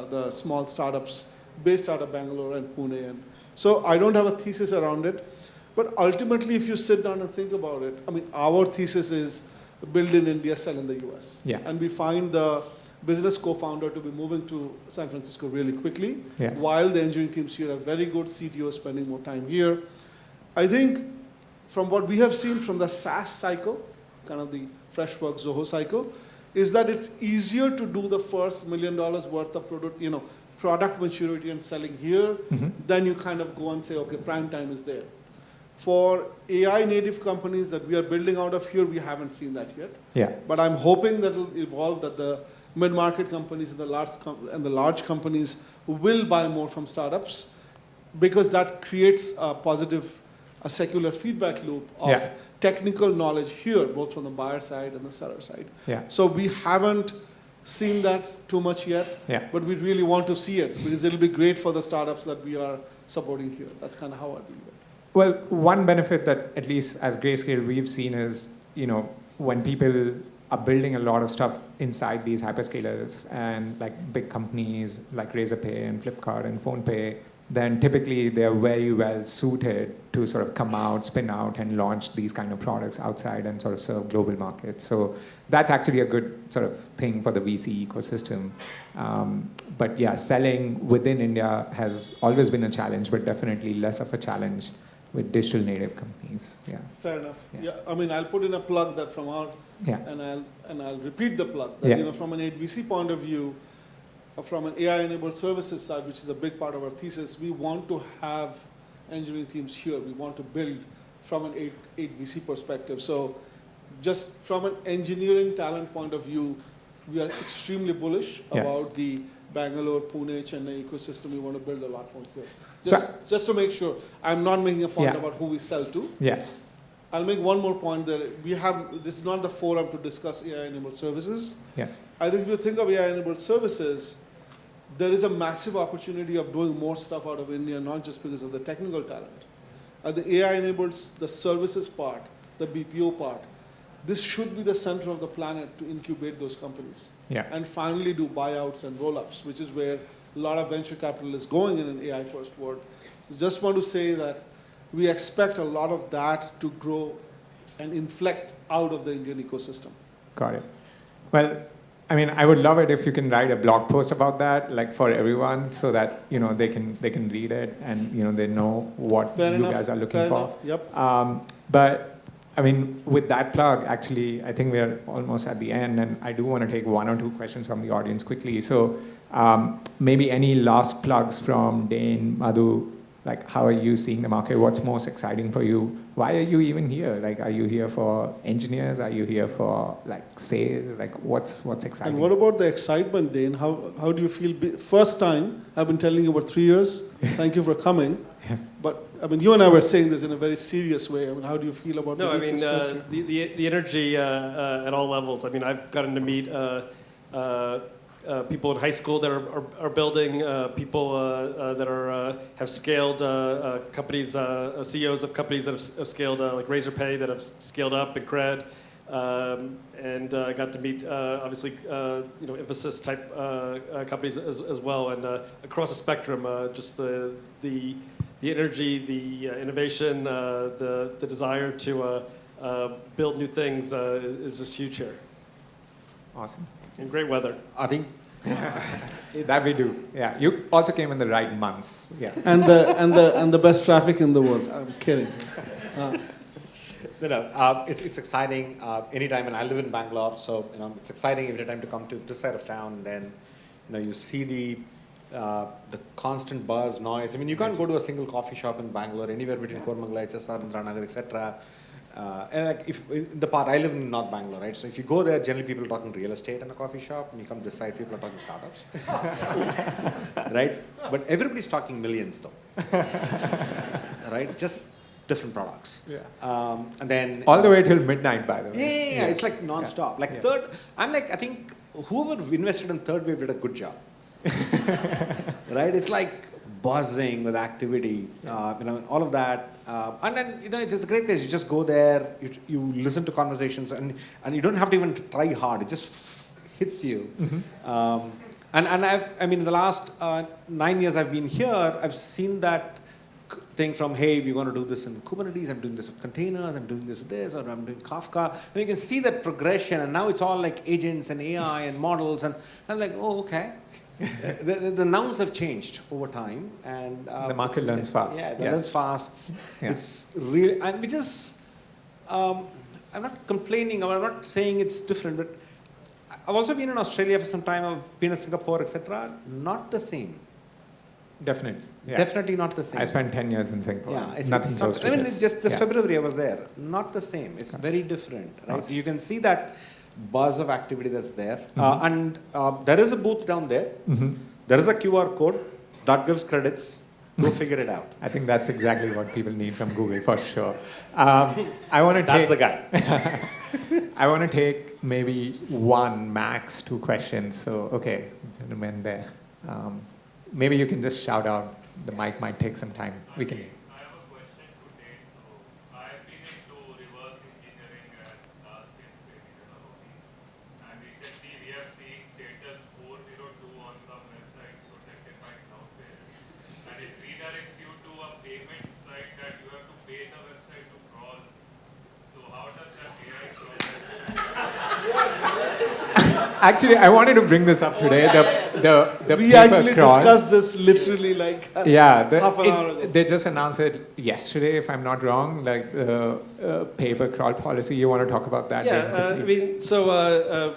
the small startups based out of Bangalore and Pune. And so I don't have a thesis around it. But ultimately, if you sit down and think about it, I mean, our thesis is build in India, sell in the US. Yeah. And we find the business co-founder to be moving to San Francisco really quickly, Yes. while the engineering teams here are very good, CTO spending more time here. I think from what we have seen from the SaaS cycle, kind of the Freshworks Zoho cycle, is that it's easier to do the first $1 million worth of product maturity and selling here, then you kind of go and say, okay, prime time is there. For AI native companies that we are building out of here, we haven't seen that yet. Yeah. But I'm hoping that it'll evolve, that the mid-market companies and the large companies will buy more from startups, because that creates a secular feedback loop of technical knowledge here, both from the buyer side and the seller side. Yeah. So we haven't seen that too much yet, but we really want to see it, because it'll be great for the startups that we are supporting here. That's kind of how I believe it. Well, one benefit that at least as Grayscale we've seen is, when people are building a lot of stuff inside these hyperscalers and like big companies like Razorpay and Flipkart and PhonePe, then typically they're very well suited to sort of come out, spin out, and launch these kind of products outside and sort of serve global markets. So that's actually a good sort of thing for the VC ecosystem. But yeah, selling within India has always been a challenge, but definitely less of a challenge with digital native companies. Yeah. Fair enough. Yeah. I mean, I'll put in a plug that from our, and I'll repeat the plug that from an 8VC point of view, from an AI-enabled services side, which is a big part of our thesis, we want to have engineering teams here. We want to build from an 8VC perspective. So just from an engineering talent point of view, we are extremely bullish about the Bangalore, Pune, Chennai ecosystem. We want to build a lot more here. Just to make sure, I'm not making a point about who we sell to. Yes. I'll make one more point that this is not the forum to discuss AI-enabled services. Yes. I think if you think of AI-enabled services, there is a massive opportunity of doing more stuff out of India, not just because of the technical talent. The AI-enabled, the services part, the BPO part, this should be the center of the planet to incubate those companies. Yeah. And finally do buyouts and roll-ups, which is where a lot of venture capital is going in an AI-first world. So just want to say that we expect a lot of that to grow and inflect out of the Indian ecosystem. Got it. Well, I mean, I would love it if you can write a blog post about that, like for everyone, so that they can read it and they know what Fair you enough. guys are looking Fair for. enough. Yep. But I mean, with that plug, actually, I think we're almost at the end, and I do want to take one or two questions from the audience quickly. So maybe any last plugs from Dane, Madhu, like how are you seeing the market? What's most exciting for you? Why are you even here? Like, are you here for engineers? Are you here for like sales? Like, what's exciting? And what about the excitement, Dane? How do you feel? First time, I've been telling you about 3 years. Thank you for coming. But I mean, you and I were saying this in a very serious way. I mean, how do you feel about No, the I mean, the energy at all levels. I mean, I've gotten to meet people in high school that are building, people that have scaled companies, CEOs of companies that have scaled, like Razorpay, that have scaled up in cred, and I got to meet obviously emphasis type companies as well, and across the spectrum, just the energy, the innovation, the desire to build new things is just huge here. Awesome. And great weather. I think That we do. Yeah. You also came in the right months. Yeah. and the best traffic in the world. I'm kidding. It's exciting anytime, and I live in Bangalore, so it's exciting every time to come to this side of town. And then you see the constant buzz, noise. I mean, you can't go to a single coffee shop in Bangalore, anywhere between Kormangala, HSR, Indranagar, etc. And like if in the part I live in North Bangalore, right? So if you go there, generally people are talking real estate in a coffee shop, and you come this side, people are talking startups, right? But everybody's talking millions, though, right? Just different products. Yeah. And then all the way till midnight, by the way. Yeah. It's like non-stop. Like third, I think whoever invested in third wave did a good job, right? It's like buzzing with activity, all of that. And then, it's a great place. You just go there, you listen to conversations, and you don't have to even try hard. It just hits you. Mm-hmm. And in the last 9 years I've been here, I've seen that thing from, hey, we're going to do this in Kubernetes, I'm doing this with containers, I'm doing this with this, or I'm doing Kafka. And you can see that progression, and now it's all like agents and AI and models, and I'm like, oh, okay. the nouns have changed over time, and the market learns fast. Yeah, it learns fast. It's really, and we just, I'm not complaining, or I'm not saying it's different, but I've also been in Australia for some time, I've been in Singapore, etc. Not the same. Definitely. Yeah. Definitely not the same. I spent 10 years in Singapore. Yeah, it's nothing not, close to this. just this February I was there. Not the same. It's very different, right? Awesome. You can see that buzz of activity that's there. And there is a booth down there. Mm-hmm. There is a QR code that gives credits. Go figure it out. I think that's exactly what people need from Google, for sure. I want to That's the guy. I want to take maybe one, max 2 questions. So, okay, gentlemen there. Maybe you can just shout out. The mic might take some time. We can. I have a question to Dane. So I've been into reverse engineering and large-scale scalability, and recently we have seen status 402 on some websites protected by Cloudflare, and it redirects you to a payment site that you have to pay the website to crawl. So how does that AI crawl? Actually, I wanted to bring this up today. The we paper actually crawl. discussed this literally like half an hour ago. They just announced it yesterday, if I'm not wrong, like the paper crawl policy. You want to talk about that? Yeah, so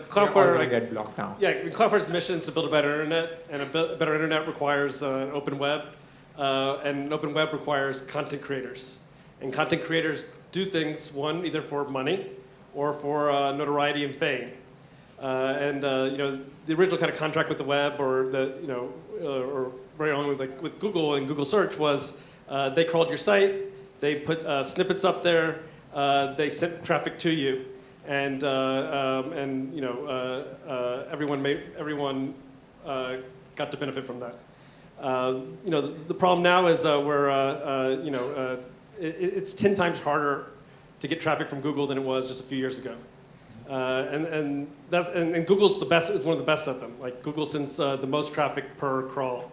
Cloudflare get blocked now. Yeah, Cloudflare's mission is to build a better internet, and a better internet requires an open web, and an open web requires content creators. And content creators do things, one, either for money or for notoriety and fame. The original kind of contract with the web, or or very long with Google and Google Search was they crawled your site, they put snippets up there, they sent traffic to you, and everyone got to benefit from that. The problem now is it's 10 times harder to get traffic from Google than it was just a few years ago. And Google's the best. Is one of the best of them. Like Google sends the most traffic per crawl,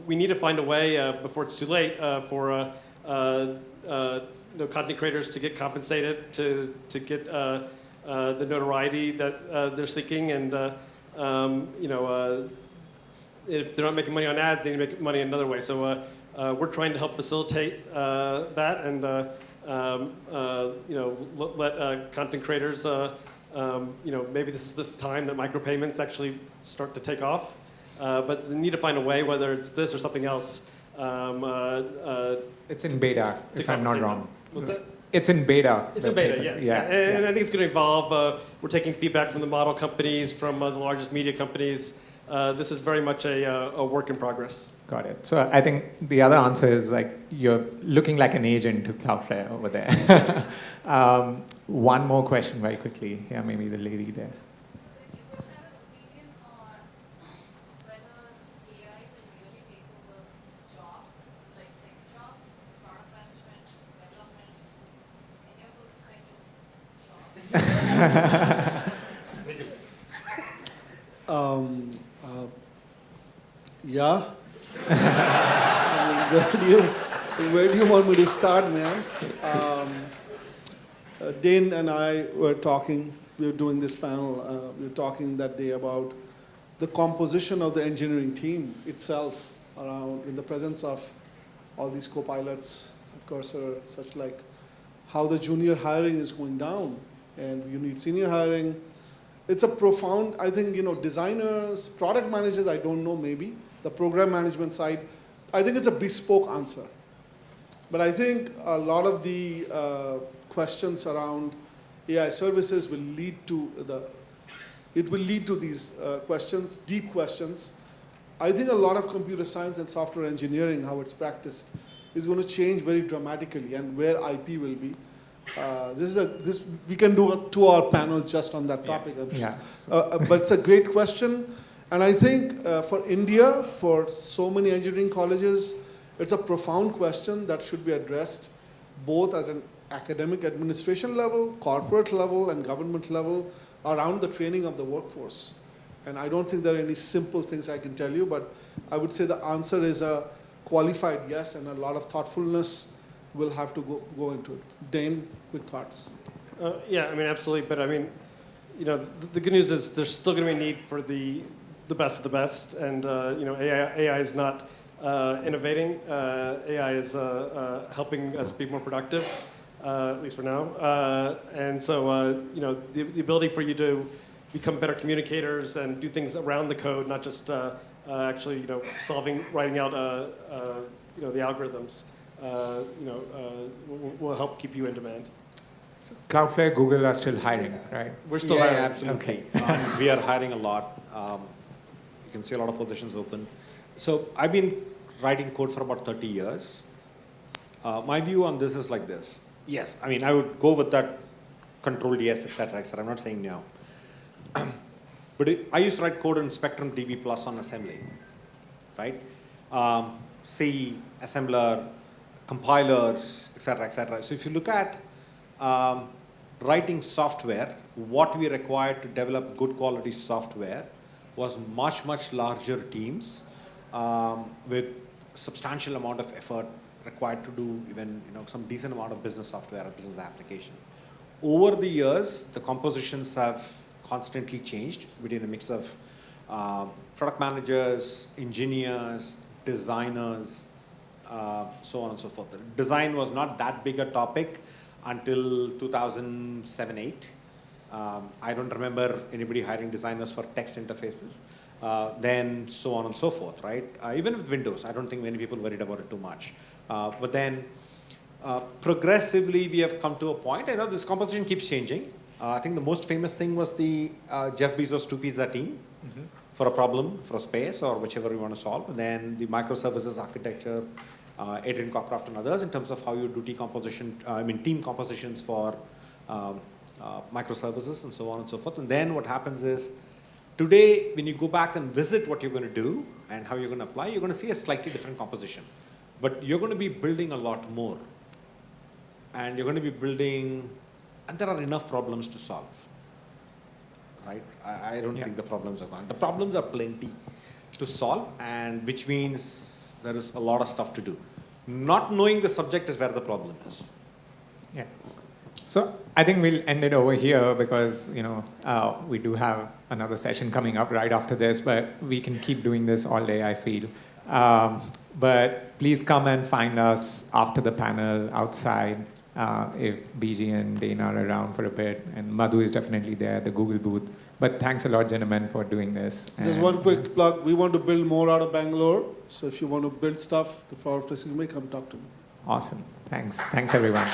we need to find a way before it's too late for content creators to get compensated to get the notoriety that they're seeking, and if they're not making money on ads, they need to make money another way. So we're trying to help facilitate that, and let content creators. Maybe this is the time that micropayments actually start to take off. But they need to find a way, whether it's this or something else. It's in beta, if I'm not wrong. What's that? It's in beta. It's in beta, yeah. And I think it's going to evolve. We're taking feedback from the model companies, from the largest media companies. This is very much a work in progress. Got it. So I think the other answer is like you're looking like an agent to Cloudflare over there. One more question very quickly. Yeah, maybe the lady there. Yeah. Where do you want me to start, man? Dane and I were talking, we were doing this panel, we were talking that day about the composition of the engineering team itself around, in the presence of all these co-pilots, Cursor, such like, how the junior hiring is going down, and you need senior hiring. It's a profound, I think, designers, product managers, I don't know, maybe. The program management side, I think it's a bespoke answer. But I think a lot of the questions around AI services will lead to these questions, deep questions. I think a lot of computer science and software engineering, how it's practiced, is going to change very dramatically, and where IP will be. We can do a 2-hour panel just on that topic. But it's a great question, and I think for India, for so many engineering colleges, it's a profound question that should be addressed both at an academic administration level, corporate level, and government level around the training of the workforce. And I don't think there are any simple things I can tell you, but I would say the answer is a qualified yes, and a lot of thoughtfulness will have to go into it. Dane, quick thoughts. Absolutely. But the good news is there's still going to be a need for the best of the best, and AI is not innovating. AI is helping us be more productive, at least for now. And so the ability for you to become better communicators and do things around the code, not just actually writing out the algorithms, will help keep you in demand. So Cloudflare, Google are still hiring, right? We're still hiring. Absolutely. We are hiring a lot. You can see a lot of positions open. So I've been writing code for about 30 years. My view on this is like this. Yes, I would go with that controlled yes, etc., etc. I'm not saying no. But I used to write code in Spectrum DB Plus on assembly, right? C, assembler, compilers, etc., etc. So if you look at writing software, what we required to develop good quality software was much, much larger teams with substantial amount of effort required to do even some decent amount of business software or business application. Over the years, the compositions have constantly changed between a mix of product managers, engineers, designers, so on and so forth. Design was not that big a topic until 2007-8. I don't remember anybody hiring designers for text interfaces. Then so on and so forth, right? Even with Windows, I don't think many people worried about it too much. But then progressively we have come to a point, this composition keeps changing. I think the most famous thing was the Jeff Bezos 2-pizza team for a problem, for a space, or whichever you want to solve. And then the microservices architecture, Adrian Cockcroft and others in terms of how you do team compositions for microservices and so on and so forth. And then what happens is, today, when you go back and visit what you're going to do and how you're going to apply, you're going to see a slightly different composition. But you're going to be building a lot more. And you're going to be building, and there are enough problems to solve. Right? I don't think the problems are gone. The problems are plenty to solve, and which means there is a lot of stuff to do. Not knowing the subject is where the problem is. Yeah. So I think we'll end it over here because we do have another session coming up right after this, but we can keep doing this all day, I feel. But please come and find us after the panel outside if BG and Dane are around for a bit, and Madhu is definitely there at the Google booth. But thanks a lot, gentlemen, for doing this. Just one quick plug. We want to build more out of Bangalore. So if you want to build stuff, the flower of may come talk to me. Awesome. Thanks. Thanks, everyone.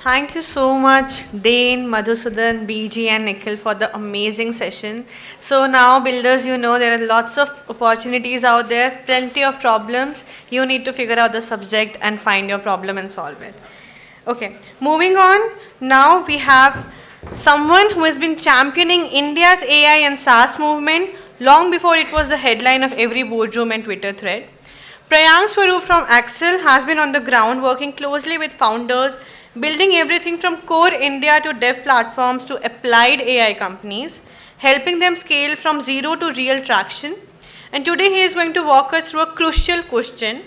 Thank you so much, Dane, Madhusudan, BG, and Nikhil for the amazing session. So now, builders, there are lots of opportunities out there, plenty of problems. You need to figure out the subject and find your problem and solve it. Okay, moving on. Now we have someone who has been championing India's AI and SaaS movement long before it was the headline of every boardroom and Twitter thread. Prayank Swaroop from Accel has been on the ground working closely with founders, building everything from core India to dev platforms to applied AI companies, helping them scale from zero to real traction. And today he is going to walk us through a crucial question: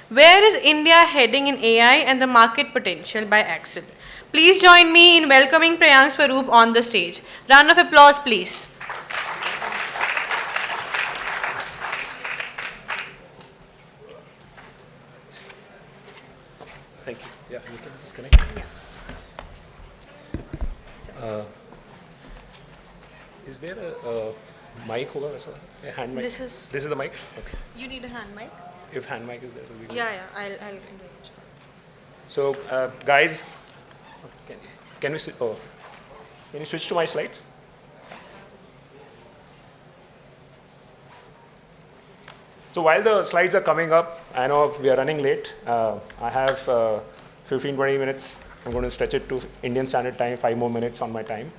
where is India heading in AI and the market potential by Accel? Please join me in welcoming Prayank Swaroop on the stage. Round of applause, please. Thank you. Yeah, you can disconnect. Yeah. Is there a mic hoga वैसा? A hand mic? This is the mic? Okay. You need a hand mic? If hand mic is there, so we Yeah, I'll do it. So, guys, can we can you switch to my slides? So while the slides are coming up, I know we are running late. I have 15-20 minutes. I'm going to stretch it to Indian Standard Time, 5 more minutes on my time.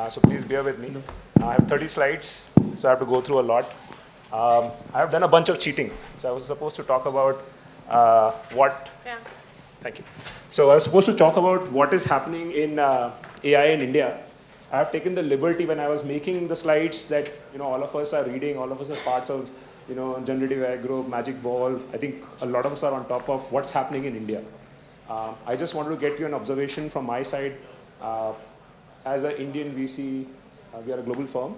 So please bear with me. I have 30 slides, so I have to go through a lot. I have done a bunch of cheating. So I was supposed to talk about what... Yeah. Thank you. So I was supposed to talk about what is happening in AI in India. I have taken the liberty when I was making the slides that all of us are reading, all of us are parts of generative AI group, Magicball. I think a lot of us are on top of what's happening in India. I just wanted to get you an observation from my side. As an Indian VC, we are a global firm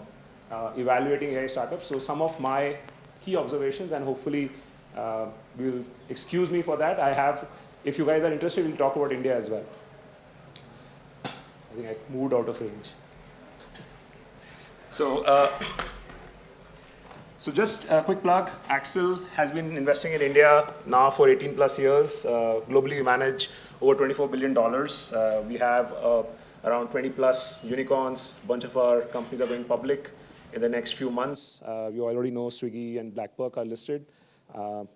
evaluating AI startups. So some of my key observations, and hopefully you'll excuse me for that. If you guys are interested, we'll talk about India as well. I think I moved out of range. So just a quick plug, Accel has been investing in India now for 18 plus years. Globally, we manage over $24 billion. We have around 20 plus unicorns. A bunch of our companies are going public in the next few months. You already know Swiggy and Blackbuck are listed.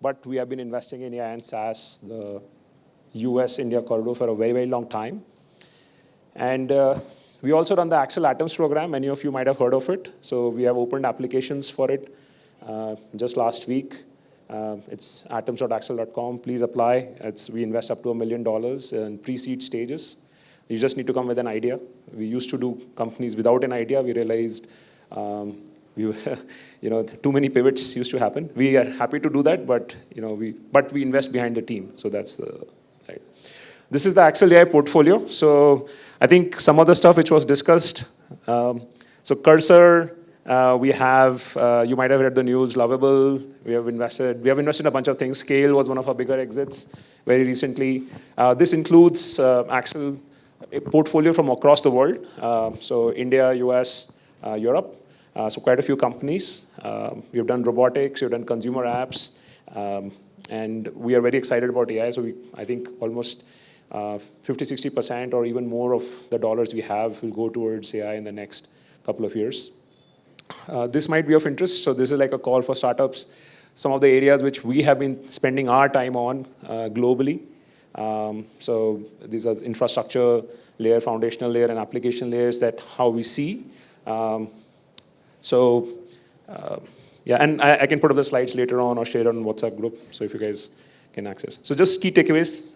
But we have been investing in AI and SaaS, the US-India corridor for a very, very long time. And we also run the Accel Atoms program. Many of you might have heard of it. So we have opened applications for it just last week. It's atoms.accel.com. Please apply. We invest up to $1 million in pre-seed stages. You just need to come with an idea. We used to do companies without an idea. We realized too many pivots used to happen. We are happy to do that, but we invest behind the team. So that's the right. This is the Accel AI portfolio. So I think some of the stuff which was discussed. So Cursor, we have, you might have read the news, Lovable. We have invested in a bunch of things. Scale was one of our bigger exits very recently. This includes Accel a portfolio from across the world. So India, US, Europe. So quite a few companies. We have done robotics, we have done consumer apps, and we are very excited about AI. So I think almost 50-60% or even more of the dollars we have will go towards AI in the next couple of years. This might be of interest. So this is like a call for startups. Some of the areas which we have been spending our time on globally. So these are infrastructure layer, foundational layer, and application layers that how we see. Yeah, and I can put up the slides later on or share on WhatsApp group, so if you guys can access. So just key takeaways.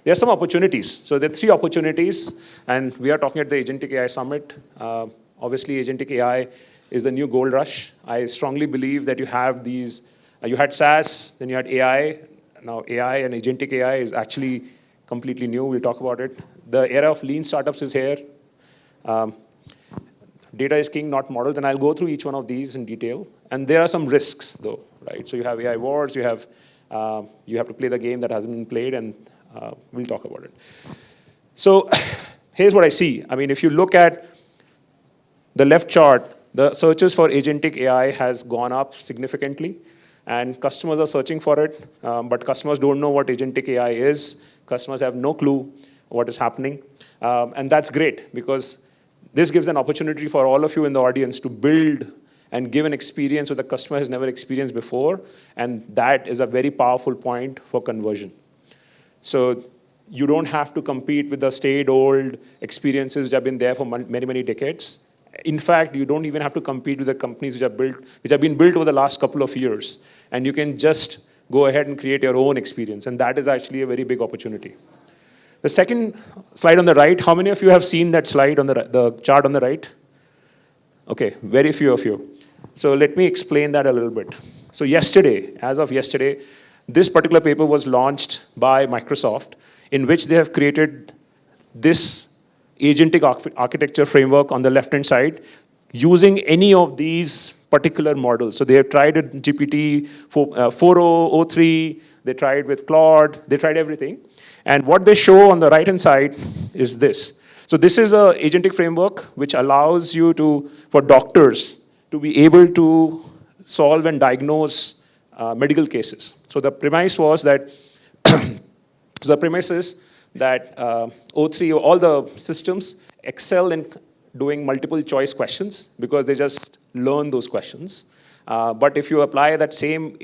There are some opportunities. So there are 3 opportunities, and we are talking at the Agentic AI Summit. Obviously, Agentic AI is the new gold rush. I strongly believe that you have these, you had SaaS, then you had AI. Now AI and Agentic AI is actually completely new. We'll talk about it. The era of lean startups is here. Data is king, not models, and I'll go through each one of these in detail. And there are some risks, though, right? So you have AI wars, you have to play the game that hasn't been played, and we'll talk about it. So here's what I see. I mean, if you look at the left chart, the searches for Agentic AI has gone up significantly, and customers are searching for it, but customers don't know what Agentic AI is. Customers have no clue what is happening, and that's great, because this gives an opportunity for all of you in the audience to build and give an experience that the customer has never experienced before, and that is a very powerful point for conversion. So you don't have to compete with the staid old experiences which have been there for many, many decades. In fact, you don't even have to compete with the companies which have been built over the last couple of years, and you can just go ahead and create your own experience, and that is actually a very big opportunity. The second slide on the right, how many of you have seen that slide on the chart on the right? Okay, very few of you. So let me explain that a little bit. So yesterday, as of yesterday, this particular paper was launched by Microsoft, in which they have created this agentic architecture framework on the left-hand side using any of these particular models. So they have tried it GPT 4.0, 03, they tried with Claude, they tried everything. And what they show on the right-hand side is this. So this is an agentic framework which allows you for doctors to be able to solve and diagnose medical cases. So the premise was that, O3, all the systems excel in doing multiple choice questions because they just learn those questions. But if you apply that same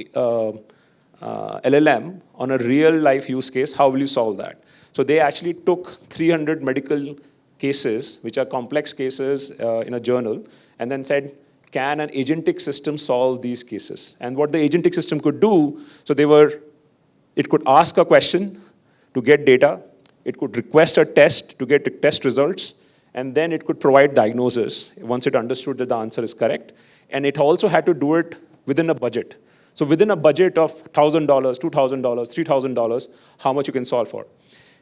LLM on a real life use case, how will you solve that? So they actually took 300 medical cases, which are complex cases in a journal, and then said, can an agentic system solve these cases? And what the agentic system could do, it could ask a question to get data, it could request a test to get test results, and then it could provide diagnosis once it understood that the answer is correct. And it also had to do it within a budget. So within a budget of $1,000, $2,000, $3,000, how much you can solve for.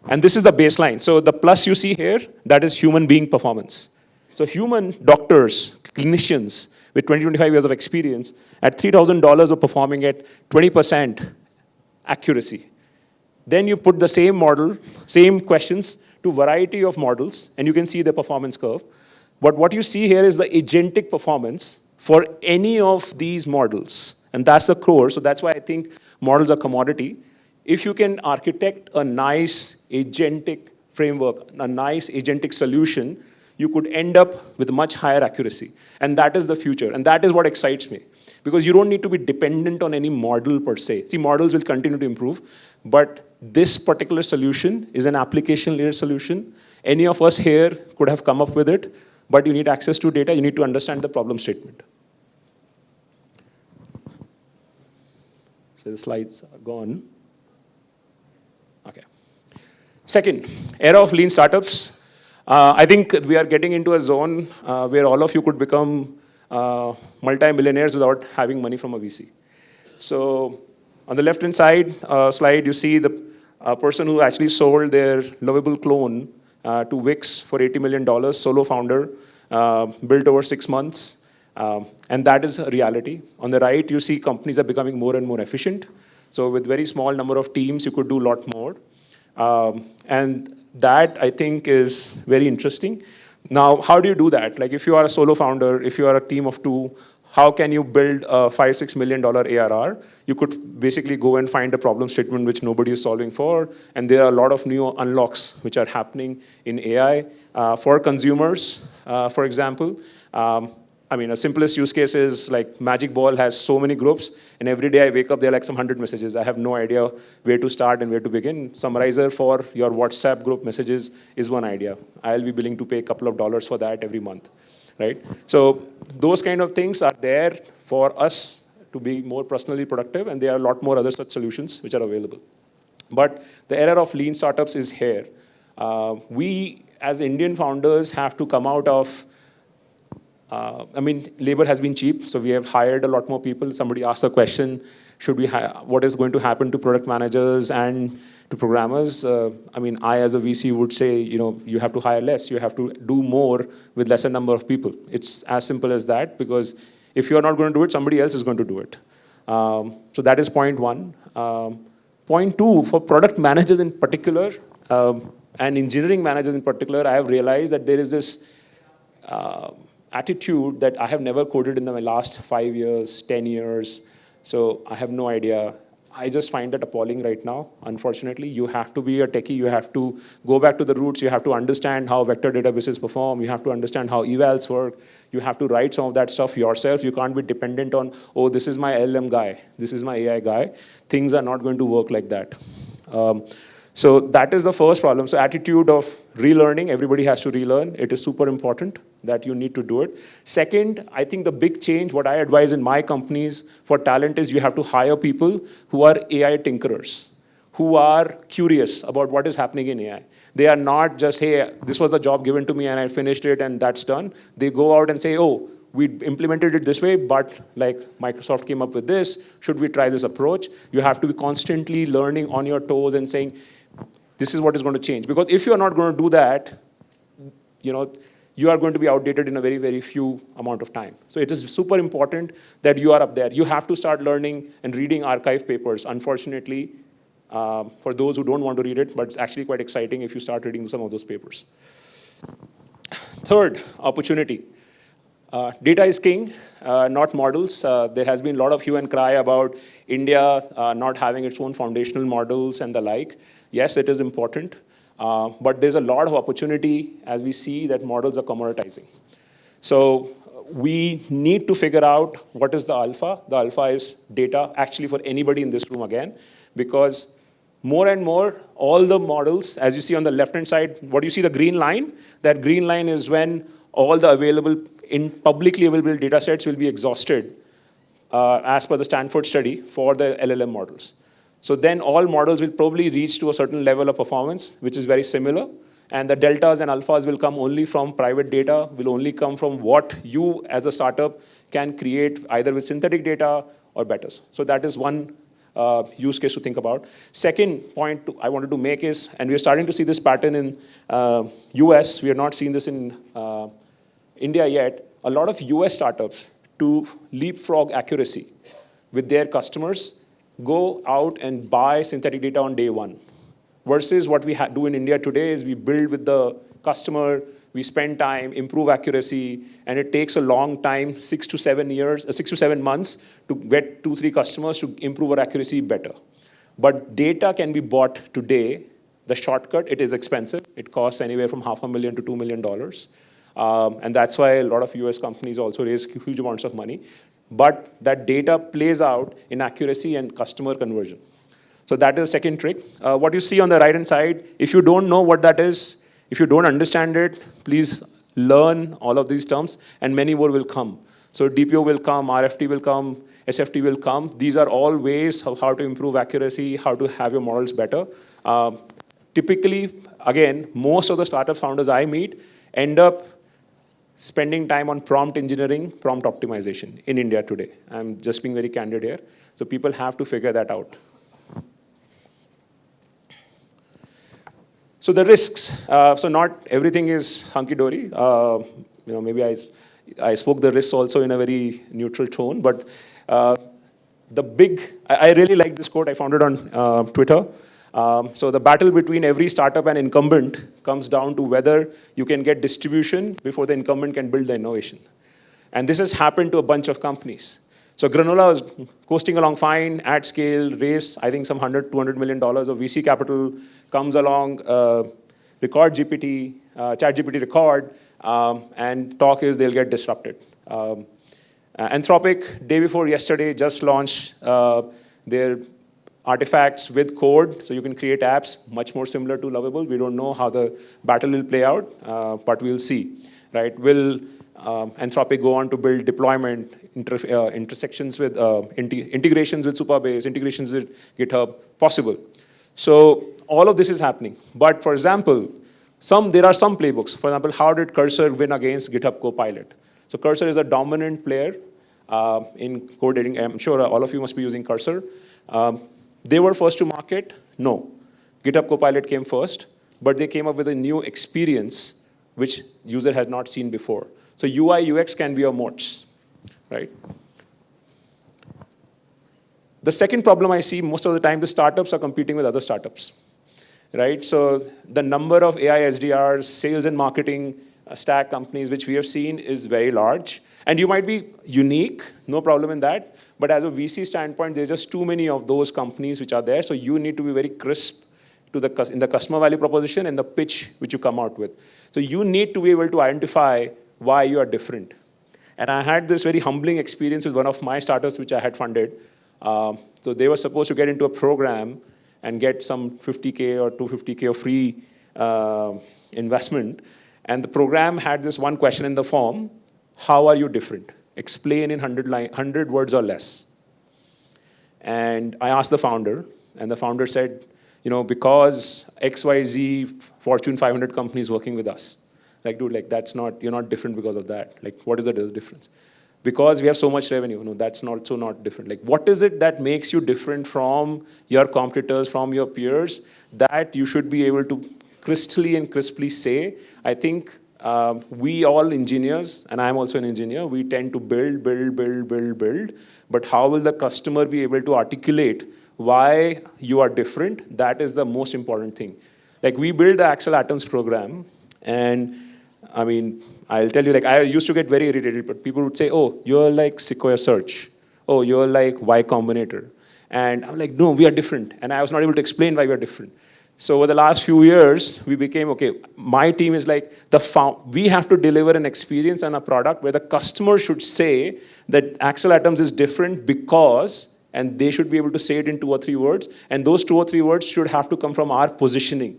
And this is the baseline. So the plus you see here, that is human being performance. So human doctors, clinicians with 20, 25 years of experience at $3,000 are performing at 20% accuracy. Then you put the same model, same questions to variety of models, and you can see the performance curve. But what you see here is the agentic performance for any of these models. And that's the core, so that's why I think models are commodity. If you can architect a nice agentic framework, a nice agentic solution, you could end up with much higher accuracy. And that is the future, and that is what excites me. Because you don't need to be dependent on any model per se. See, models will continue to improve, but this particular solution is an application layer solution. Any of us here could have come up with it, but you need access to data, you need to understand the problem statement. So the slides are gone. Okay. Second, era of lean startups. I think we are getting into a zone where all of you could become multi-millionaires without having money from a VC. So on the left-hand side slide, you see the person who actually sold their lovable clone to Wix for $80 million, solo founder, built over 6 months. And that is a reality. On the right, you see companies are becoming more and more efficient. So with very small number of teams, you could do a lot more. And that, I think, is very interesting. Now, how do you do that? Like if you are a solo founder, if you are a team of 2, how can you build a $5-6 million ARR? You could basically go and find a problem statement which nobody is solving for. And there are a lot of new unlocks which are happening in AI. For consumers, for example, I mean, a simplest use case is like Magicball has so many groups, and every day I wake up, there are like some 100 messages. I have no idea where to start and where to begin. Summarizer for your WhatsApp group messages is one idea. I'll be willing to pay a couple of dollars for that every month, right? So those kind of things are there for us to be more personally productive, and there are a lot more other such solutions which are available. But the era of lean startups is here. We, as Indian founders, have to come out of I mean, labor has been cheap, so we have hired a lot more people. Somebody asked the question, what is going to happen to product managers and to programmers? I mean, I as a VC would say, you have to hire less. You have to do more with lesser number of people. It's as simple as that, because if you're not going to do it, somebody else is going to do it. So that is point one. Point two, for product managers in particular, and engineering managers in particular, I have realized that there is this attitude that I have never coded in my last 5 years, 10 years, so I have no idea. I just find that appalling right now, unfortunately. You have to be a techie, you have to go back to the roots, you have to understand how vector databases perform, you have to understand how evals work, you have to write some of that stuff yourself. You can't be dependent on, oh, this is my LLM guy, this is my AI guy. Things are not going to work like that. So that is the first problem. So attitude of relearning, everybody has to relearn. It is super important that you need to do it. Second, I think the big change, what I advise in my companies for talent is you have to hire people who are AI tinkerers, who are curious about what is happening in AI. They are not just, hey, this was the job given to me and I finished it and that's done. They go out and say, oh, we implemented it this way, but like Microsoft came up with this, should we try this approach? You have to be constantly learning on your toes and saying, this is what is going to change. Because if you are not going to do that, you are going to be outdated in a very, very few amount of time. So it is super important that you are up there. You have to start learning and reading archive papers. Unfortunately, for those who don't want to read it, but it's actually quite exciting if you start reading some of those papers. Third, opportunity. Data is king, not models. There has been a lot of hue and cry about India not having its own foundational models and the like. Yes, it is important, but there's a lot of opportunity as we see that models are commoditizing. So we need to figure out what is the alpha. The alpha is data, actually for anybody in this room again, because more and more, all the models, as you see on the left-hand side, what you see the green line, that green line is when all the publicly available data sets will be exhausted as per the Stanford study for the LLM models. So then all models will probably reach to a certain level of performance, which is very similar. And the deltas and alphas will come only from private data, will only come from what you as a startup can create either with synthetic data or better. So that is one use case to think about. Second point I wanted to make is, and we're starting to see this pattern in US, we are not seeing this in India yet, a lot of US startups to leapfrog accuracy with their customers go out and buy synthetic data on day one. Versus what we do in India today is we build with the customer, we spend time, improve accuracy, and it takes a long time, 6 to 7 months to get 2-3 customers to improve our accuracy better. But data can be bought today. The shortcut, it is expensive. It costs anywhere from $500,000 to $2 million. And that's why a lot of US companies also raise huge amounts of money. But that data plays out in accuracy and customer conversion. So that is the second trick. What you see on the right-hand side, if you don't know what that is, if you don't understand it, please learn all of these terms, and many more will come. So DPO will come, RFT will come, SFT will come. These are all ways of how to improve accuracy, how to have your models better. Typically, again, most of the startup founders I meet end up spending time on prompt engineering, prompt optimization in India today. I'm just being very candid here. So people have to figure that out. So the risks. So not everything is hunky-dory. Maybe I spoke the risks also in a very neutral tone, but I really like this quote. I found it on Twitter. So the battle between every startup and incumbent comes down to whether you can get distribution before the incumbent can build the innovation. And this has happened to a bunch of companies. So Granola was coasting along fine, at scale, raised, I think, some $200 million of VC capital, comes along, Record GPT, Chat GPT Record, And talk is they'll get disrupted. Anthropic, day before yesterday, just launched their artifacts with code, so you can create apps much more similar to Lovable. We don't know how the battle will play out, but we'll see, right? Will Anthropic go on to build deployment, intersections with, integrations with Supabase, integrations with GitHub? Possible. So all of this is happening. But for example, there are some playbooks. For example, how did Cursor win against GitHub Copilot? So Cursor is a dominant player in code editing. I'm sure all of you must be using Cursor. They were first to market? No. GitHub Copilot came first, but they came up with a new experience which user had not seen before. So UI, UX can be a moats, right? The second problem I see most of the time, the startups are competing with other startups, right? So the number of AI SDRs, sales and marketing stack companies which we have seen is very large. And you might be unique, no problem in that. But as a VC standpoint, there's just too many of those companies which are there. So you need to be very crisp in the customer value proposition and the pitch which you come out with. So you need to be able to identify why you are different. And I had this very humbling experience with one of my startups which I had funded. So they were supposed to get into a program and get some 50K or 250K of free investment. And the program had this one question in the form, how are you different? Explain in 100 words or less. And I asked the founder, and the founder said, because XYZ Fortune 500 companies working with us. Like, dude, like that's not, you're not different because of that. Like, what is the difference? Because we have so much revenue. No, that's also not different. Like, what is it that makes you different from your competitors, from your peers, that you should be able to crisply say? I think we all engineers, and I'm also an engineer, we tend to build. But how will the customer be able to articulate why you are different? That is the most important thing. Like, we build the Accel Atoms program, and I mean, I'll tell you, like, I used to get very irritated, but people would say, oh, you're like Sequoia Search. Oh, you're like Y Combinator. And I'm like, no, we are different. And I was not able to explain why we are different. So over the last few years, we became, okay, my team is like, we have to deliver an experience and a product where the customer should say that Accel Atoms is different because, and they should be able to say it in 2 or 3 words, and those 2 or 3 words should have to come from our positioning.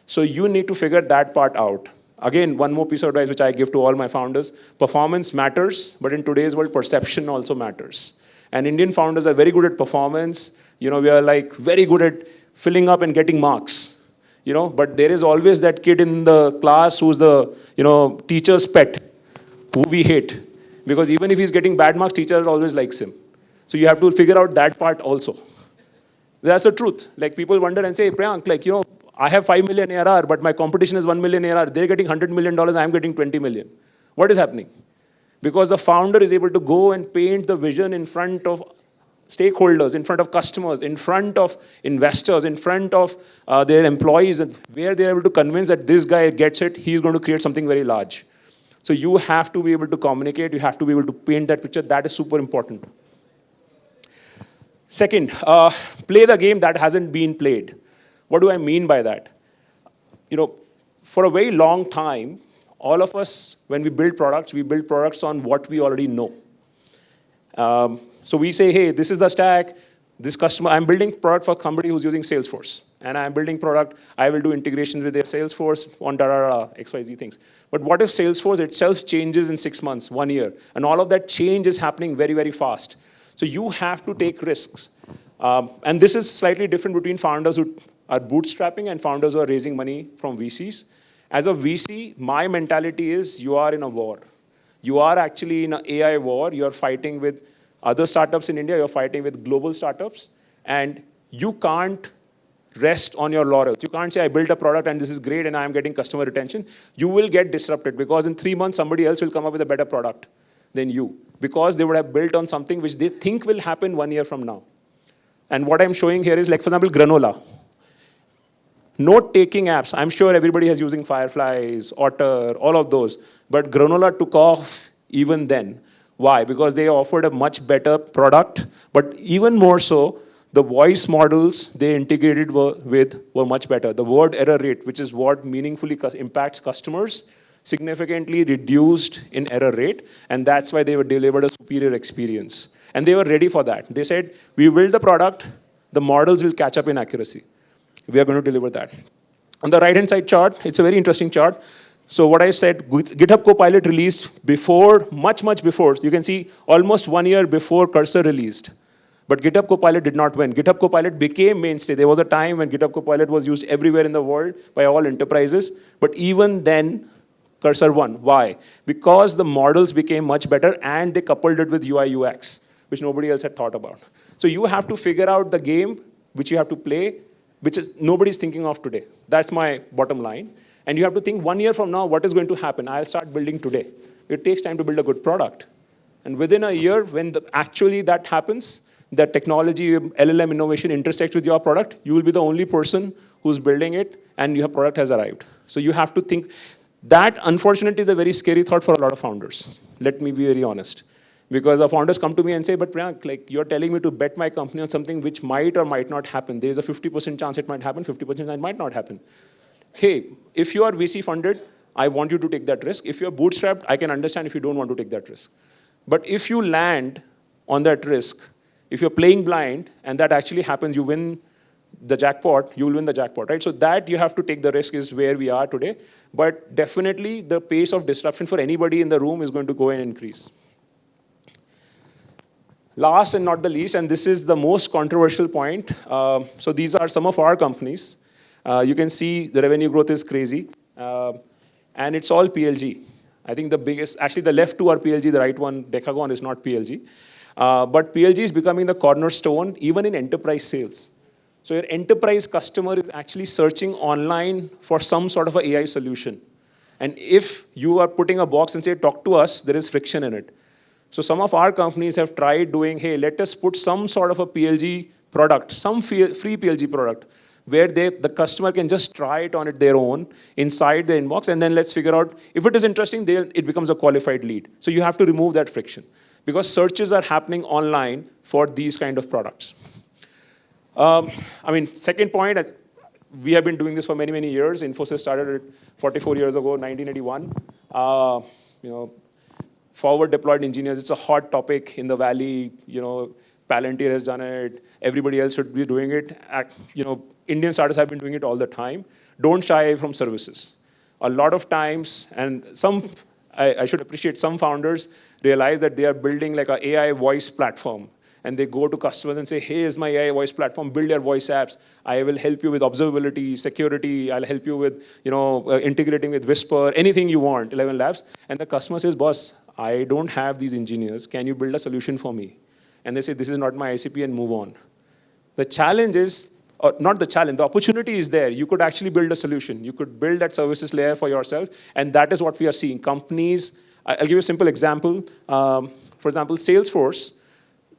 So you need to figure that part out. Again, one more piece of advice which I give to all my founders, performance matters, but in today's world, perception also matters. And Indian founders are very good at performance. We are like very good at filling up and getting marks, but there is always that kid in the class who's the, teacher's pet, who we hate. Because even if he's getting bad marks, teacher always likes him. So you have to figure out that part also. That's the truth. Like, people wonder and say, Prayank, like, I have 5 million ARR, but my competition is 1 million ARR. They're getting $100 million, I'm getting 20 million. What is happening? Because the founder is able to go and paint the vision in front of stakeholders, in front of customers, in front of investors, in front of their employees, and where they're able to convince that this guy gets it, he's going to create something very large. So you have to be able to communicate, you have to be able to paint that picture. That is super important. Second, play the game that hasn't been played. What do I mean by that? For a very long time, all of us, when we build products on what we already know. So we say, hey, this is the stack, this customer, I'm building product for somebody who's using Salesforce. And I'm building product, I will do integrations with their Salesforce on XYZ things. But what if Salesforce itself changes in 6 months, 1 year? And all of that change is happening very, very fast. So you have to take risks. And this is slightly different between founders who are bootstrapping and founders who are raising money from VCs. As a VC, my mentality is you are in a war. You are actually in an AI war. You are fighting with other startups in India. You're fighting with global startups. And you can't rest on your laurels. You can't say, I built a product and this is great and I'm getting customer retention. You will get disrupted because in 3 months, somebody else will come up with a better product than you because they would have built on something which they think will happen 1 year from now. And what I'm showing here is, like, for example, Granola. Note-taking apps. I'm sure everybody is using Fireflies, Otter, all of those. But Granola took off even then. Why? Because they offered a much better product. But even more so, the voice models they integrated with were much better. The word error rate, which is what meaningfully impacts customers, significantly reduced in error rate, and that's why they were delivered a superior experience. And they were ready for that. They said, we build the product, the models will catch up in accuracy. We are going to deliver that. On the right-hand side chart, it's a very interesting chart. So what I said, GitHub Copilot released before, much before. You can see almost 1 year before Cursor released. But GitHub Copilot did not win. GitHub Copilot became mainstay. There was a time when GitHub Copilot was used everywhere in the world by all enterprises. But even then, Cursor won. Why? Because the models became much better and they coupled it with UI UX, which nobody else had thought about. So you have to figure out the game which you have to play, which is nobody's thinking of today. That's my bottom line. And you have to think 1 year from now, what is going to happen? I'll start building today. It takes time to build a good product. And within a year, when actually that happens, that technology, LLM innovation intersects with your product, you will be the only person who's building it, and your product has arrived. So you have to think. That, unfortunately, is a very scary thought for a lot of founders. Let me be very honest. Because our founders come to me and say, but Prayank, like, you're telling me to bet my company on something which might or might not happen. There's a 50% chance it might happen, 50% chance it might not happen. Hey, if you are VC funded, I want you to take that risk. If you're bootstrapped, I can understand if you don't want to take that risk. But if you land on that risk, if you're playing blind and that actually happens, you win the jackpot, you will win the jackpot, right? So that you have to take the risk is where we are today. But definitely the pace of disruption for anybody in the room is going to go and increase. Last and not the least, and this is the most controversial point. So these are some of our companies. You can see the revenue growth is crazy. And it's all PLG. I think the biggest, actually the left two are PLG, the right one, Decagon, is not PLG. But PLG is becoming the cornerstone even in enterprise sales. So your enterprise customer is actually searching online for some sort of an AI solution. And if you are putting a box and say, talk to us, there is friction in it. So some of our companies have tried doing, hey, let us put some sort of a PLG product, some free PLG product, where the customer can just try it on their own inside the inbox, and then let's figure out, if it is interesting, it becomes a qualified lead. So you have to remove that friction, because searches are happening online for these kind of products. Second point, we have been doing this for many years. Infosys started 44 years ago, 1981. Forward deployed engineers, it's a hot topic in the Valley. Palantir has done it. Everybody else should be doing it. Indian startups have been doing it all the time. Don't shy from services. A lot of times, and I should appreciate some founders realize that they are building like an AI voice platform. And they go to customers and say, hey, here's my AI voice platform, build your voice apps. I will help you with observability, security. I'll help you with integrating with Whisper, anything you want, 11 Labs. And the customer says, boss, I don't have these engineers. Can you build a solution for me? And they say, this is not my ICP, and move on. The challenge is, not the challenge, the opportunity is there. You could actually build a solution. You could build that services layer for yourself. And that is what we are seeing. Companies, I'll give you a simple example. For example, Salesforce.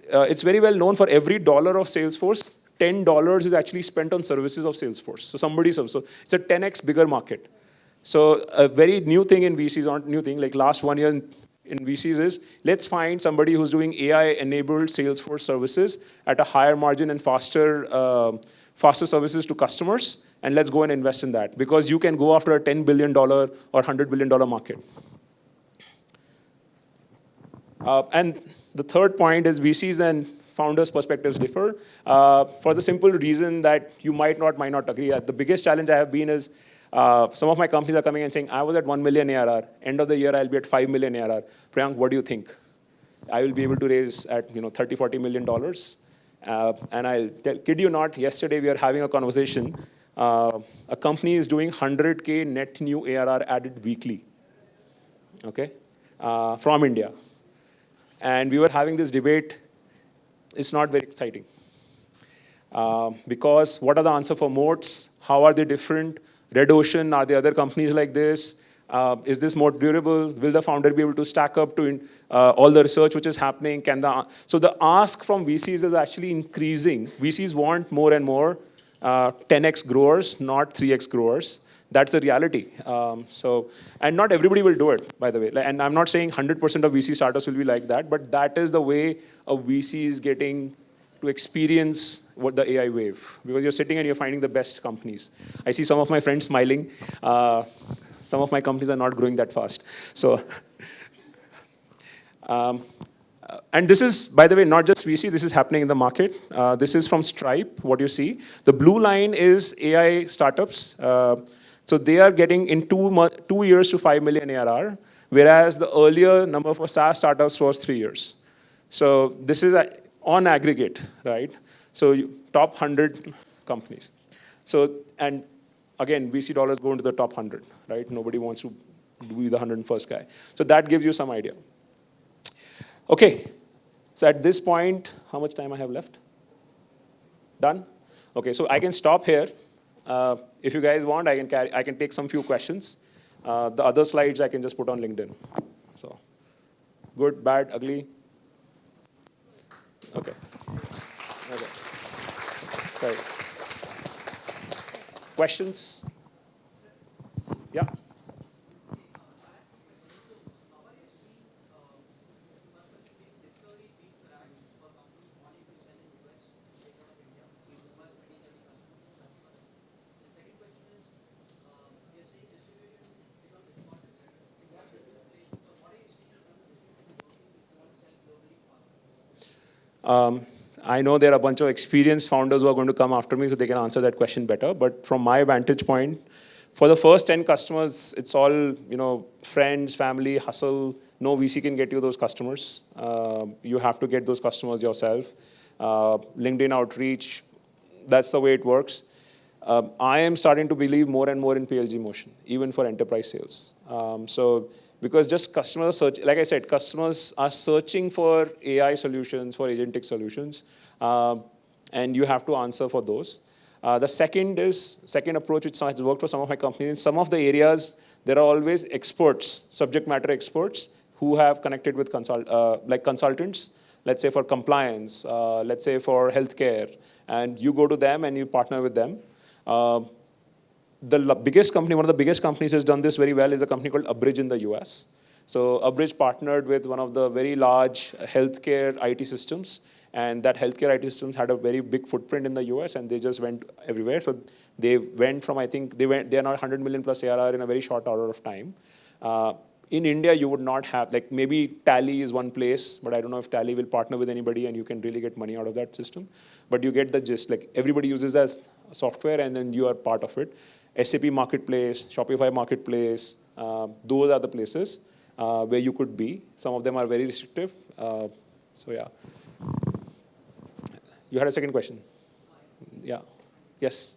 It's very well known for every dollar of Salesforce, $10 is actually spent on services of Salesforce. So it's a 10x bigger market. So a very new thing in VCs, not new thing, like last 1 year in VCs is, let's find somebody who's doing AI-enabled Salesforce services at a higher margin and faster services to customers, and let's go and invest in that, because you can go after a $10 billion or $100 billion market. And the third point is VCs and founders' perspectives differ for the simple reason that you might not agree. The biggest challenge I have been is some of my companies are coming and saying, I was at 1 million ARR. End of the year, I'll be at 5 million ARR. Priyank, what do you think? I will be able to raise at $30, $40 million. And I'll kid you not, yesterday we are having a conversation. A company is doing 100K net new ARR added weekly, okay, from India. And we were having this debate. It's not very exciting. Because what are the answer for moats? How are they different? Red Ocean, are there other companies like this? Is this more durable? Will the founder be able to stack up to all the research which is happening? So the ask from VCs is actually increasing. VCs want more and more 10x growers, not 3x growers. That's the reality. And not everybody will do it, by the way. And I'm not saying 100% of VC startups will be like that, but that is the way a VC is getting to experience what the AI wave. Because you're sitting and you're finding the best companies. I see some of my friends smiling. some of my companies are not growing that fast. So, and this is, by the way, not just VC, this is happening in the market. This is from Stripe, what you see. The blue line is AI startups. So they are getting in 2 years to 5 million ARR, whereas the earlier number for SaaS startups was 3 years. So this is on aggregate, right? So top 100 companies. So, and again, VC dollars go into the top 100, right? Nobody wants to be the 101st guy. So that gives you some idea. Okay, so at this point, how much time I have left? Done? Okay, so I can stop here. If you guys want, I can take some few questions. The other slides I can just put on LinkedIn. So, good, bad, ugly? Okay. Okay. Sorry. Questions? Yeah. I know there are a bunch of experienced founders who are going to come after me, so they can answer that question better. But from my vantage point, for the first 10 customers, it's all friends, family, hustle. No VC can get you those customers. You have to get those customers yourself. LinkedIn outreach, that's the way it works. I am starting to believe more and more in PLG motion, even for enterprise sales. Because just customers are searching, like I said, customers are searching for AI solutions, for agentic solutions, and you have to answer for those. The second approach, which has worked for some of my companies. In some of the areas, there are always experts, subject matter experts, who have connected with consultants, let's say for compliance, let's say for healthcare, and you go to them and you partner with them. The biggest company, one of the biggest companies has done this very well is a company called Abridge in the US. So Abridge partnered with one of the very large healthcare IT systems, and that healthcare IT systems had a very big footprint in the US, and they just went everywhere. So they went from, I think, they are now 100 million plus ARR in a very short order of time. In India, you would not have, like maybe Tally is one place, but I don't know if Tally will partner with anybody and you can really get money out of that system. But you get the gist, like everybody uses as software and then you are part of it. SAP Marketplace, Shopify Marketplace, those are the places where you could be. Some of them are very restrictive. So yeah. You had a second question? Yeah. Yes.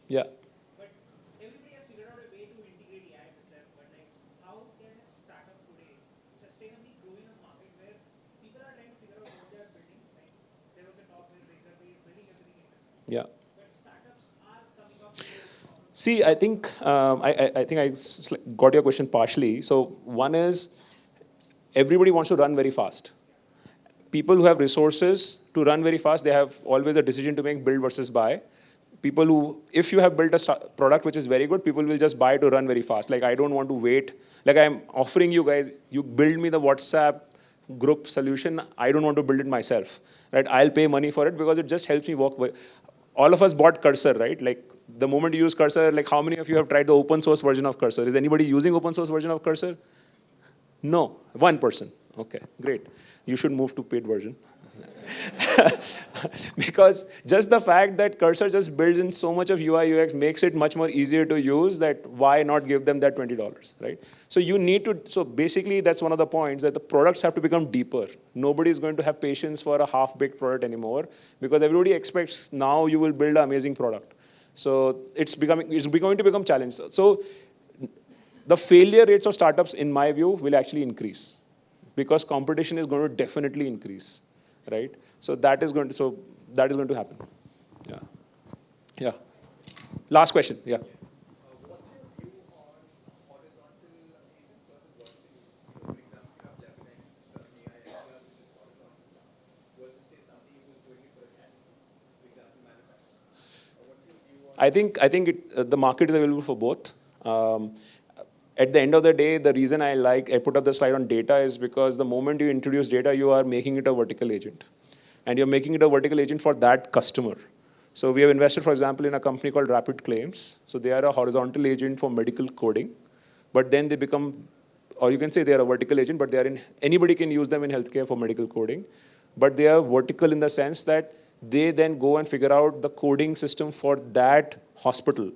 Yeah. But everybody has figured out a way to integrate AI with them. But like, how can a startup today sustainably grow in a market where people are trying to figure out what they are building? Like, there was a talk where Razor is building everything in it. Yeah. But startups are coming up with problems. See, I think I got your question partially. So one is everybody wants to run very fast. People who have resources to run very fast, they have always a decision to make, build versus buy. People who, if you have built a product which is very good, people will just buy to run very fast. Like, I don't want to wait. Like, I'm offering you guys, you build me the WhatsApp group solution. I don't want to build it myself, right? I'll pay money for it because it just helps me work. All of us bought Cursor, right? Like, the moment you use Cursor, like, how many of you have tried the open source version of Cursor? Is anybody using open source version of Cursor? No, one person. Okay, great. You should move to paid version. Because just the fact that Cursor just builds in so much of UI UX makes it much more easier to use, that why not give them that $20, right? So you need to, so basically that's one of the points, that the products have to become deeper. Nobody is going to have patience for a half-baked product anymore, because everybody expects now you will build an amazing product. So it's going to become challenged. So the failure rates of startups, in my view, will actually increase, because competition is going to definitely increase, right? So that is going to happen. Yeah. Yeah. Last question. Yeah. What's your view on horizontal agents versus vertical agents? So, for example, you have Lemonade, which does AI, which is horizontal, versus say somebody who's doing I think the market is available for both. At the end of the day, the reason I put up the slide on data is because the moment you introduce data, you are making it a vertical agent. And you're making it a vertical agent for that customer. So we have invested, for example, in a company called Rapid Claims. So they are a horizontal agent for medical coding. But then they become, or you can say they are a vertical agent, but anybody can use them in healthcare for medical coding. But they are vertical in the sense that they then go and figure out the coding system for that hospital.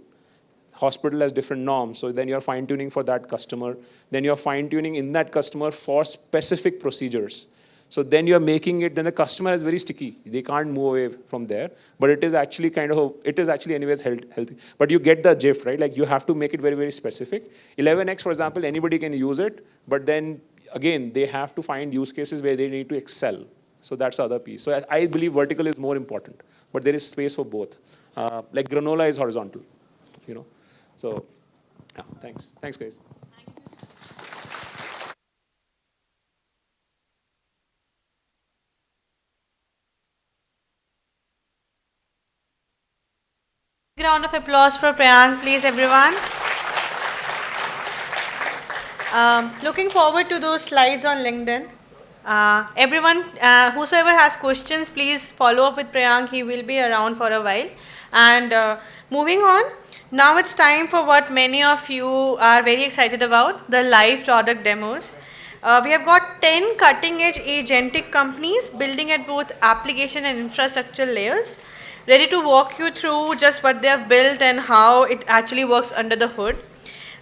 Hospital has different norms, so then you're fine-tuning for that customer. Then you're fine-tuning in that customer for specific procedures. So then you're making it, then the customer is very sticky. They can't move away from there. But it is actually anyways healthy. But you get the gist, right? Like you have to make it very, very specific. 11x, for example, anybody can use it. But then, again, they have to find use cases where they need to excel. So that's the other piece. So I believe vertical is more important. But there is space for both. Like granola is horizontal, you know. So, yeah, thanks. Thanks, guys. Round of applause for Prayank, please, everyone. Looking forward to those slides on LinkedIn. Everyone, whosoever has questions, please follow up with Prayank. He will be around for a while. And moving on, now it's time for what many of you are very excited about, the live product demos. We have got 10 cutting-edge agentic companies building at both application and infrastructure layers, ready to walk you through just what they have built and how it actually works under the hood.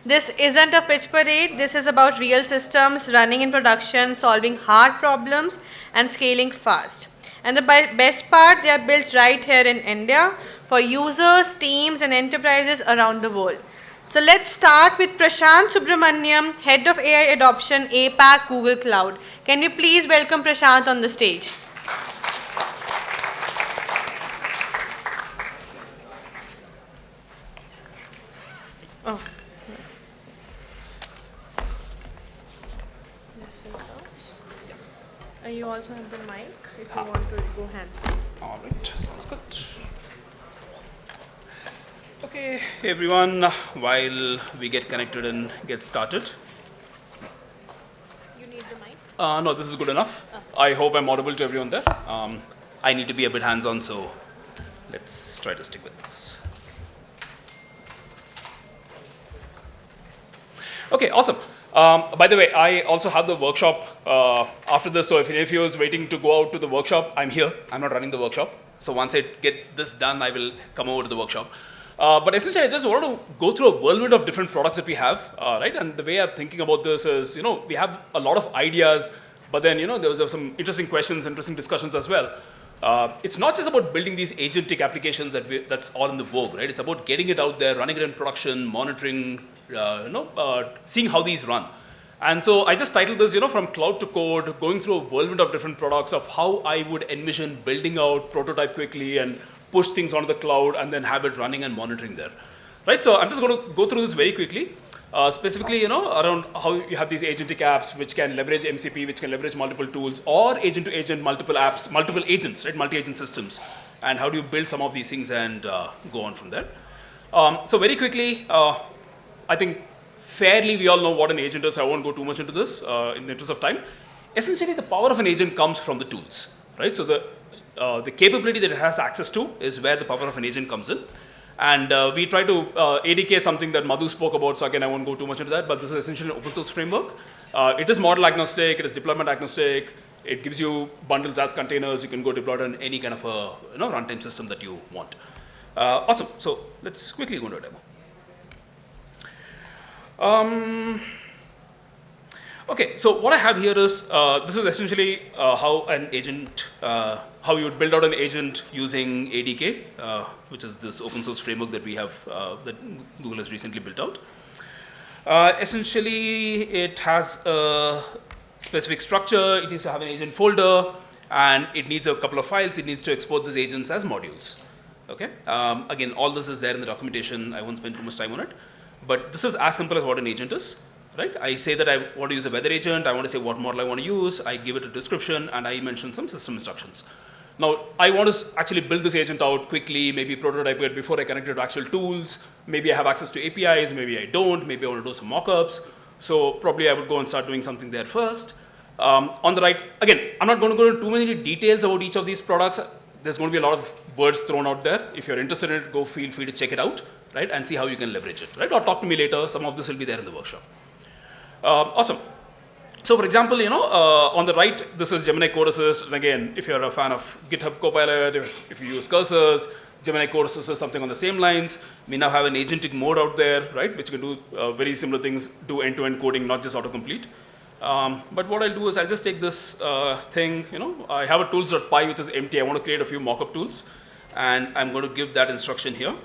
This isn't a pitch parade. This is about real systems running in production, solving hard problems, and scaling fast. And the best part, they are built right here in India for users, teams, and enterprises around the world. So let's start with Prashant Subramaniam, Head of AI Adoption, APAC, Google Cloud. Can we please welcome Prashant on the stage? Oh. This is yours. You also have the mic if you want to go hands-free. All right, sounds good. Okay, everyone, while we get connected and get started. You need the mic? No, this is good enough. Okay. I hope I'm audible to everyone there. I need to be a bit hands-on, so let's try to stick with this. Okay, awesome. By the way, I also have the workshop after this, so if you was waiting to go out to the workshop, I'm here. I'm not running the workshop. So once I get this done, I will come over to the workshop. But essentially, I just want to go through a whirlwind of different products that we have, right? And the way I'm thinking about this is, we have a lot of ideas, but then, there was some interesting questions, interesting discussions as well. It's not just about building these agentic applications that's all in the vogue, right? It's about getting it out there, running it in production, monitoring, seeing how these run. And so I just titled this, from cloud to code, going through a whirlwind of different products of how I would envision building out, prototype quickly, and push things onto the cloud, and then have it running and monitoring there. Right, so I'm just going to go through this very quickly. Specifically, around how you have these agentic apps which can leverage MCP, which can leverage multiple tools, or agent-to-agent, multiple apps, multiple agents, right, multi-agent systems. And how do you build some of these things and go on from there. So very quickly, I think fairly we all know what an agent is. I won't go too much into this in the interest of time. Essentially, the power of an agent comes from the tools, right? So the capability that it has access to is where the power of an agent comes in. And we try to, ADK is something that Madhu spoke about, so again, I won't go too much into that, but this is essentially an open source framework. It is model agnostic, it is deployment agnostic, it gives you bundles as containers, you can go deploy it on any kind of a runtime system that you want. Awesome, so let's quickly go into a demo. Okay, so what I have here is, this is essentially how an agent, how you would build out an agent using ADK, which is this open source framework that we have, that Google has recently built out. Essentially, it has a specific structure, it needs to have an agent folder, and it needs a couple of files, it needs to export these agents as modules. Okay, again, all this is there in the documentation, I won't spend too much time on it, but this is as simple as what an agent is. Right? I say that I want to use a weather agent, I want to say what model I want to use, I give it a description, and I mention some system instructions. Now, I want to actually build this agent out quickly, maybe prototype it before I connect it to actual tools. Maybe I have access to APIs, maybe I don't, maybe I want to do some mockups. So probably I would go and start doing something there first. On the right, again, I'm not going to go into too many details about each of these products. There's going to be a lot of words thrown out there. If you're interested in it, go feel free to check it out, right? And see how you can leverage it, right? Or talk to me later. Some of this will be there in the workshop. Awesome. So for example, on the right, this is Gemini Code Assist. And again, if you're a fan of GitHub Copilot, if you use cursors, Gemini Code Assist is something on the same lines. We now have an agentic mode out there, right? Which can do very similar things, do end-to-end coding, not just autocomplete. But what I'll do is I'll just take this thing, I have a tools.py which is empty. I want to create a few mockup tools. And I'm going to give that instruction here.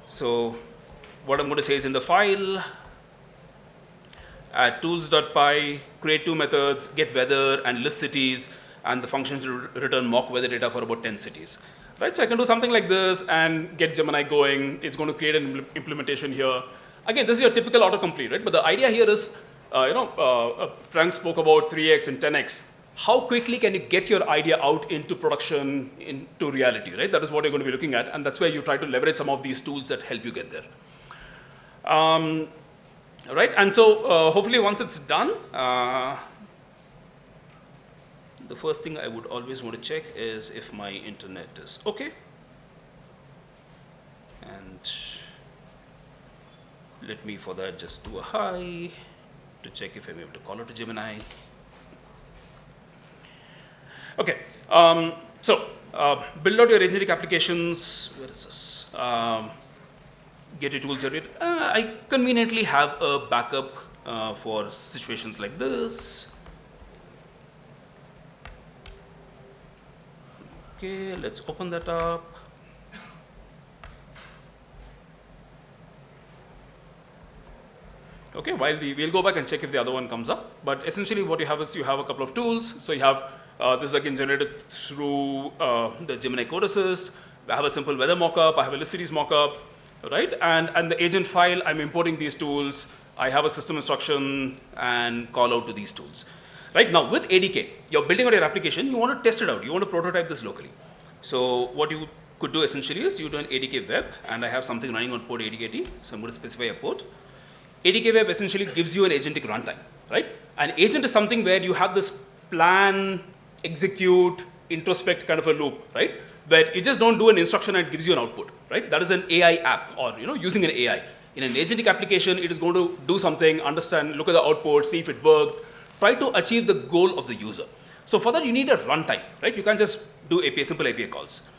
So what I'm going to say is in the file, add tools.py, create 2 methods, get weather and list cities, and the functions will return mock weather data for about 10 cities. Right, so I can do something like this and get Gemini going. It's going to create an implementation here. Again, this is your typical autocomplete, right? But the idea here is, Prayank spoke about 3x and 10x. How quickly can you get your idea out into production, into reality, right? That is what you're going to be looking at, and that's where you try to leverage some of these tools that help you get there. Right, and so hopefully once it's done, the first thing I would always want to check is if my internet is okay. And let me for that just do a hi to check if I'm able to call it to Gemini. Okay, so build out your agentic applications. Where is this? Get your tools generated. I conveniently have a backup for situations like this. Okay, let's open that up. Okay, we'll go back and check if the other one comes up. But essentially what you have is you have a couple of tools. So you have, this is again generated through the Gemini Code Assist. I have a simple weather mockup. I have a list cities mockup, right? And the agent file, I'm importing these tools. I have a system instruction and call out to these tools. Right now with ADK, you're building out your application. You want to test it out. You want to prototype this locally. So what you could do essentially is you do an ADK web, and I have something running on port ADKT. So I'm going to specify a port. ADK web essentially gives you an agentic runtime, right? An agent is something where you have this plan, execute, introspect kind of a loop, right? Where you just don't do an instruction and it gives you an output, right? That is an AI app, or using an AI. In an agentic application, it is going to do something, understand, look at the output, see if it worked, try to achieve the goal of the user. So for that, you need a runtime, right? You can't just do simple API calls.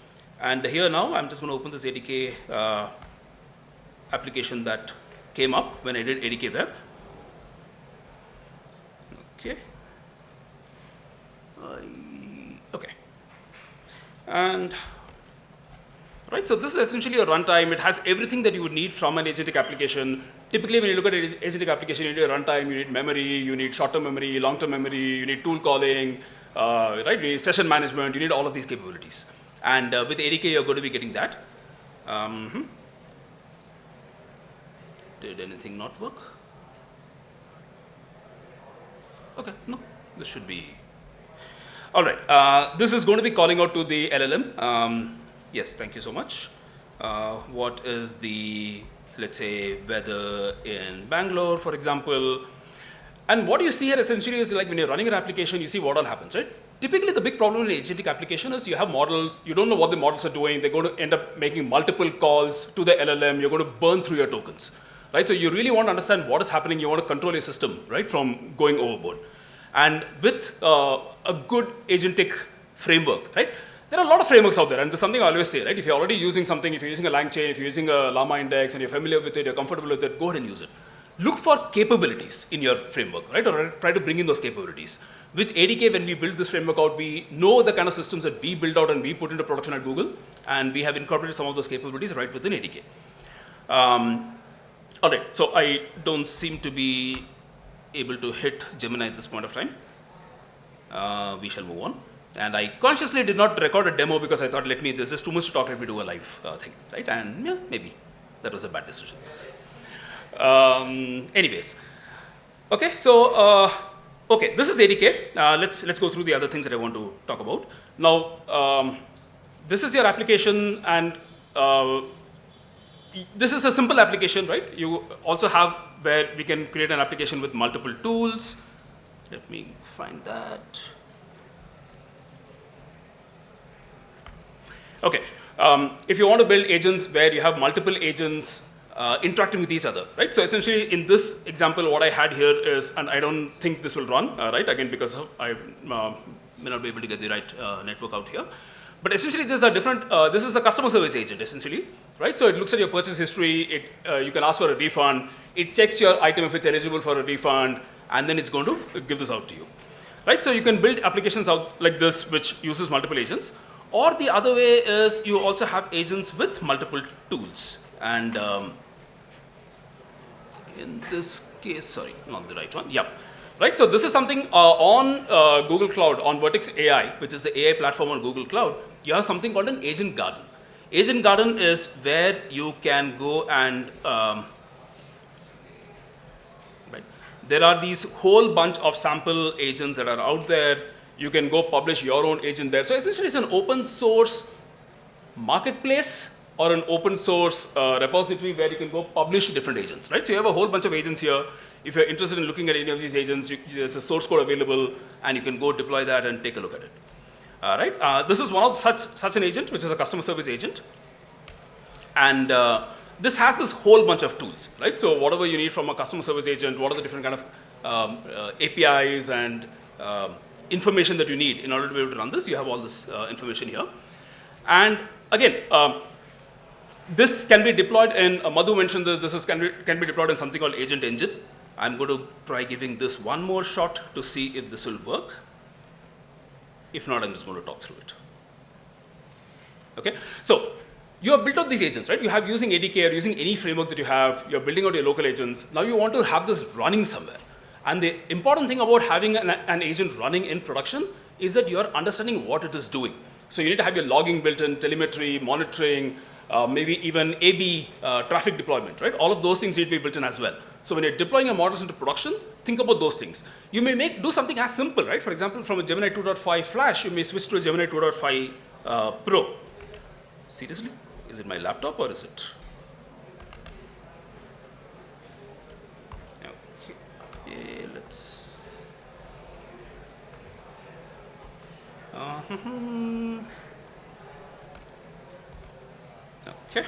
And here now, I'm just going to open this ADK application that came up when I did ADK web. Okay. Okay. And right, so this is essentially a runtime. It has everything that you would need from an agentic application. Typically, when you look at an agentic application, you need a runtime, you need memory, you need short-term memory, long-term memory, you need tool calling, right? You need session management, you need all of these capabilities. And with ADK, you're going to be getting that. Did anything not work? Okay, no, this should be. All right, this is going to be calling out to the LLM. Yes, thank you so much. What is the, let's say, weather in Bangalore, for example? And what you see here essentially is like when you're running an application, you see what all happens, right? Typically, the big problem in an agentic application is you have models, you don't know what the models are doing, they're going to end up making multiple calls to the LLM, you're going to burn through your tokens, right? So you really want to understand what is happening, you want to control your system, right, from going overboard. And with a good agentic framework, right, there are a lot of frameworks out there, and there's something I always say, right, if you're already using something, if you're using a LangChain, if you're using a Llama index, and you're familiar with it, you're comfortable with it, go ahead and use it. Look for capabilities in your framework, right, or try to bring in those capabilities. With ADK, when we build this framework out, we know the kind of systems that we build out and we put into production at Google, and we have incorporated some of those capabilities right within ADK. All right, so I don't seem to be able to hit Gemini at this point of time. We shall move on. And I consciously did not record a demo because I thought, this is too much to talk, let me do a live thing, right? And yeah, maybe that was a bad decision. Anyways, okay, so okay, this is ADK. Let's go through the other things that I want to talk about. Now, this is your application, and this is a simple application, right? You also have where we can create an application with multiple tools. Let me find that. Okay, if you want to build agents where you have multiple agents interacting with each other, right? So essentially, in this example, what I had here is, and I don't think this will run, right? Again, because I may not be able to get the right network out here. But essentially, these are different. This is a customer service agent, essentially, right? So it looks at your purchase history. You can ask for a refund. It checks your item if it's eligible for a refund, and then it's going to give this out to you, right? So you can build applications out like this, which uses multiple agents. Or the other way is you also have agents with multiple tools. And in this case, sorry, not the right one. Yeah. Right, so this is something on Google Cloud, on Vertex AI, which is the AI platform on Google Cloud. You have something called an agent garden. Agent garden is where you can go and right, there are these whole bunch of sample agents that are out there. You can go publish your own agent there. So essentially, it's an open source marketplace or an open source repository where you can go publish different agents, right? So you have a whole bunch of agents here. If you're interested in looking at any of these agents, there's a source code available, and you can go deploy that and take a look at it. Right? This is one of such an agent, which is a customer service agent. And this has this whole bunch of tools, right? So whatever you need from a customer service agent, what are the different kind of APIs and information that you need in order to be able to run this, you have all this information here. And again, this can be deployed in, Madhu mentioned this can be deployed in something called Agent Engine. I'm going to try giving this one more shot to see if this will work. If not, I'm just going to talk through it. Okay, so you have built out these agents, right? You have using ADK or using any framework that you have, you're building out your local agents. Now you want to have this running somewhere. And the important thing about having an agent running in production is that you're understanding what it is doing. So you need to have your logging built in, telemetry, monitoring, maybe even A/B traffic deployment, right? All of those things need to be built in as well. So when you're deploying your models into production, think about those things. You may do something as simple, right? For example, from a Gemini 2.5 Flash, you may switch to a Gemini 2.5 Pro. Seriously? Is it my laptop or is it? Okay, let's. Okay.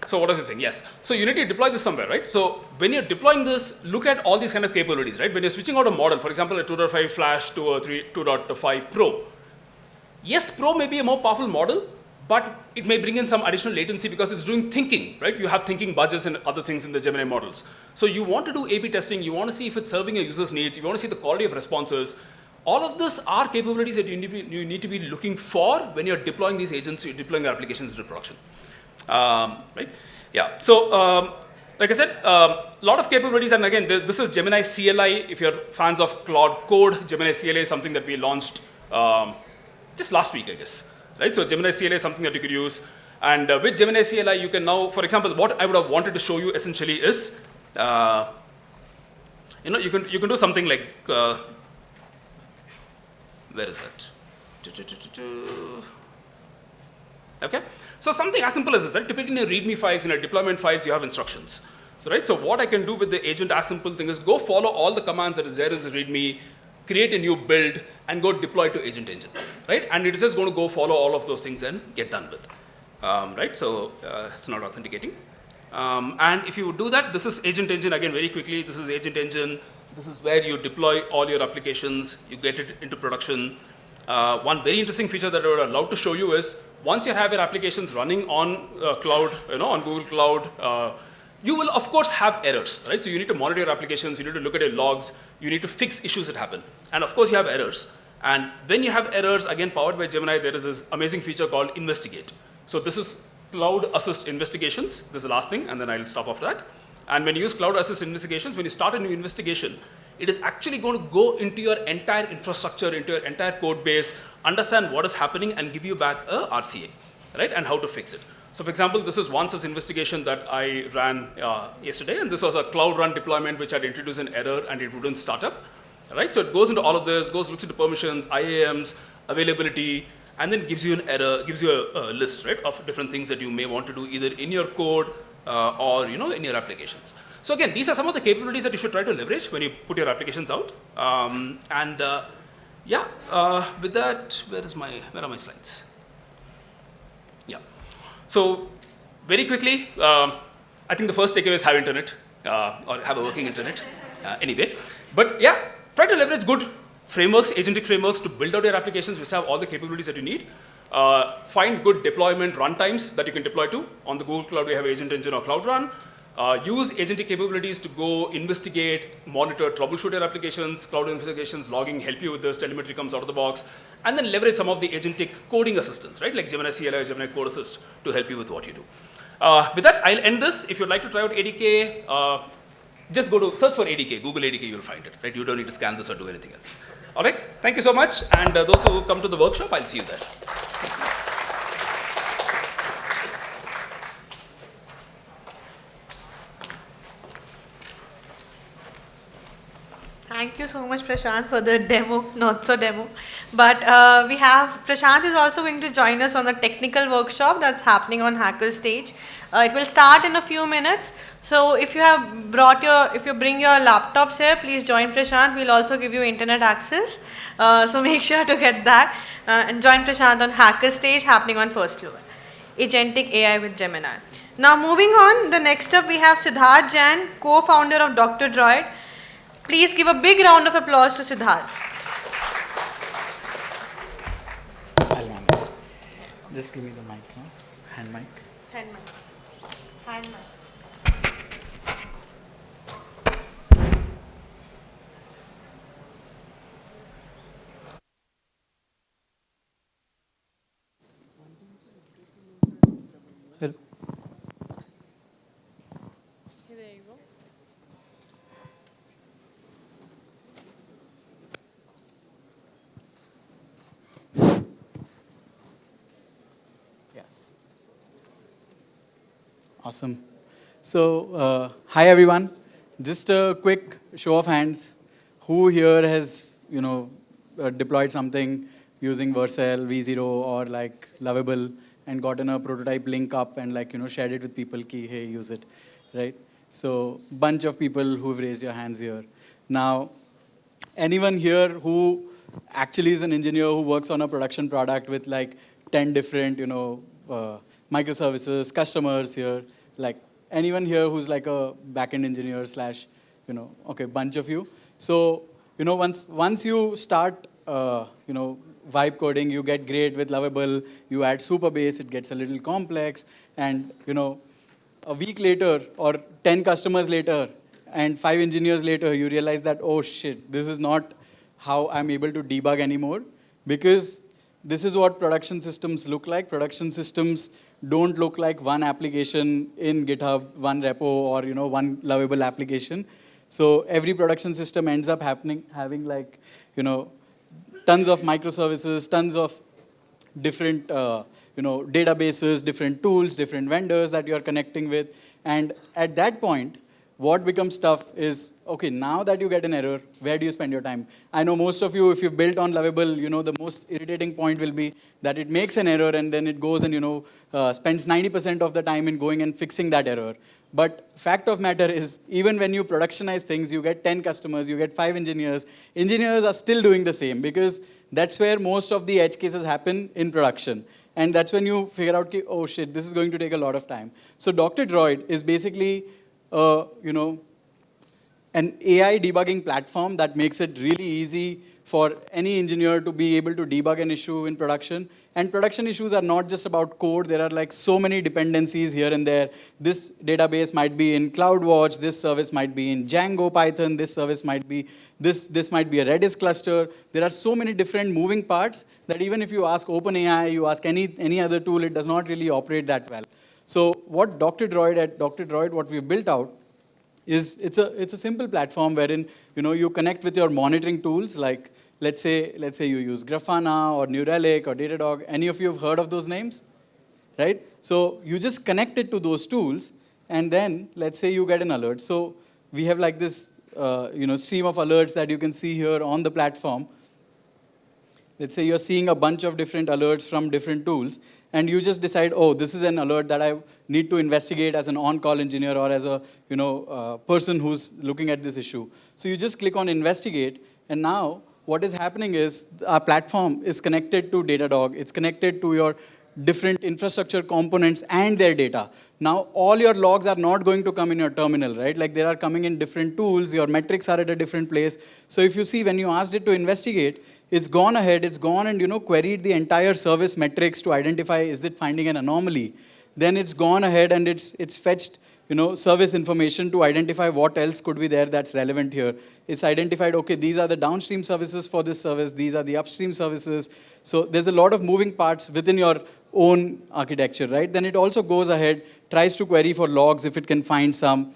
So what was I saying? Yes. So you need to deploy this somewhere, right? So when you're deploying this, look at all these kind of capabilities, right? When you're switching out a model, for example, a 2.5 Flash to a 2.5 Pro. Yes, Pro may be a more powerful model, but it may bring in some additional latency because it's doing thinking, right? You have thinking budgets and other things in the Gemini models. So you want to do A/B testing. You want to see if it's serving your users' needs. You want to see the quality of responses. All of this are capabilities that you need to be looking for when you're deploying these agents, you're deploying your applications into production. Right? Yeah. So, like I said, a lot of capabilities, and again, this is Gemini CLI. If you're fans of Claude Code, Gemini CLI is something that we launched just last week, I guess. Right? So Gemini CLI is something that you could use, and with Gemini CLI, you can now, for example, what I would have wanted to show you essentially is, you can do something like, where is it? Okay. So something as simple as this, right? Typically in your README files, in your deployment files, you have instructions. So, right? So what I can do with the agent, as simple thing is go follow all the commands that is there as a README, create a new build, and go deploy to Agent Engine, right? And it is just going to go follow all of those things and get done with, right? So it's not authenticating. And if you do that, this is Agent Engine again very quickly. This is Agent Engine. This is where you deploy all your applications. You get it into production. One very interesting feature that I would love to show you is once you have your applications running on cloud, on Google Cloud, you will of course have errors, right? So you need to monitor your applications, you need to look at your logs, you need to fix issues that happen. And of course you have errors. And when you have errors, again powered by Gemini, there is this amazing feature called Investigate. So this is Cloud Assist Investigations. This is the last thing, and then I'll stop after that. And when you use Cloud Assist Investigations, when you start a new investigation, it is actually going to go into your entire infrastructure, into your entire code base, understand what is happening, and give you back a RCA, right? And how to fix it. So for example, this is one such investigation that I ran yesterday, and this was a cloud run deployment which had introduced an error and it wouldn't start up. Right? So it goes into all of this, looks into permissions, IAMs, availability, and then gives you an error, gives you a list, right, of different things that you may want to do either in your code or in your applications. So again, these are some of the capabilities that you should try to leverage when you put your applications out. With that, where are my slides? Yeah. So very quickly, I think the first takeaway is have internet or have a working internet anyway. But yeah, try to leverage good frameworks, agentic frameworks to build out your applications which have all the capabilities that you need. Find good deployment runtimes that you can deploy to. On the Google Cloud, we have Agent Engine or Cloud Run. Use agentic capabilities to go investigate, monitor, troubleshoot your applications, cloud investigations, logging, help you with this, telemetry comes out of the box, and then leverage some of the agentic coding assistants, right, like Gemini CLI or Gemini Code Assist to help you with what you do. With that, I'll end this. If you'd like to try out ADK, just go to search for ADK, Google ADK, you'll find it, right? You don't need to scan this or do anything else. All right, thank you so much, and those who come to the workshop, I'll see you there. Thank you so much, Prashant, for the demo, not so demo. But Prashant is also going to join us on the technical workshop that's happening on Hacker Stage. It will start in a few minutes. So if you bring your laptops here, please join Prashant. We'll also give you internet access. So make sure to get that and join Prashant on Hacker Stage happening on first floor. Agentic AI with Gemini. Now moving on, the next up we have Siddarth Jain, co-founder of DrDroid. Please give a big round of applause to Siddarth. I'll manage. Just give me the mic now. Hand mic. Hand mic. Hand mic. Hello. There you go. Yes. Awesome. So, hi everyone. Just a quick show of hands. Who here has, deployed something using Vercel, V0, or like Lovable, and gotten a prototype link up and shared it with people, ki, hey, use it, right? So, bunch of people who've raised your hands here. Now, anyone here who actually is an engineer who works on a production product with 10 different, microservices, customers here, anyone here who's a backend engineer / bunch of you. So, once you start, vibe coding, you get great with Lovable, you add Superbase, it gets a little complex, and, a week later or 10 customers later and 5 engineers later, you realize that, oh shit, this is not how I'm able to debug anymore, because this is what production systems look like. Production systems don't look like one application in GitHub, one repo, or one Lovable application. So every production system ends up having tons of microservices, tons of different databases, different tools, different vendors that you're connecting with. And at that point, what becomes tough is, okay, now that you get an error, where do you spend your time? I know most of you, if you've built on Lovable, the most irritating point will be that it makes an error and then it goes and, spends 90% of the time in going and fixing that error. But fact of matter is, even when you productionize things, you get 10 customers, you get 5 engineers. Engineers are still doing the same, because that's where most of the edge cases happen in production. And that's when you figure out, oh shit, this is going to take a lot of time. So DrDroid is basically an AI debugging platform that makes it really easy for any engineer to be able to debug an issue in production. And production issues are not just about code. There are so many dependencies here and there. This database might be in CloudWatch. This service might be in Django Python. This service might be, this might be a Redis cluster. There are so many different moving parts that even if you ask OpenAI, you ask any other tool, it does not really operate that well. So what DrDroid, what we've built out, is it's a simple platform wherein you connect with your monitoring tools, like let's say you use Grafana or New Relic or Datadog. Any of you have heard of those names? right? So you just connect it to those tools, and then let's say you get an alert. So we have like this stream of alerts that you can see here on the platform. Let's say you're seeing a bunch of different alerts from different tools, and you just decide, oh, this is an alert that I need to investigate as an on-call engineer or as a person who's looking at this issue. So you just click on investigate, and now what is happening is our platform is connected to Datadog. It's connected to your different infrastructure components and their data. Now, all your logs are not going to come in your terminal, right? Like they are coming in different tools. Your metrics are at a different place. So if you see, when you asked it to investigate, it's gone ahead, it's gone and queried the entire service metrics to identify, is it finding an anomaly? Then it's gone ahead and it's fetched service information to identify what else could be there that's relevant here. It's identified, okay, these are the downstream services for this service, these are the upstream services. So there's a lot of moving parts within your own architecture, right? Then it also goes ahead, tries to query for logs if it can find some,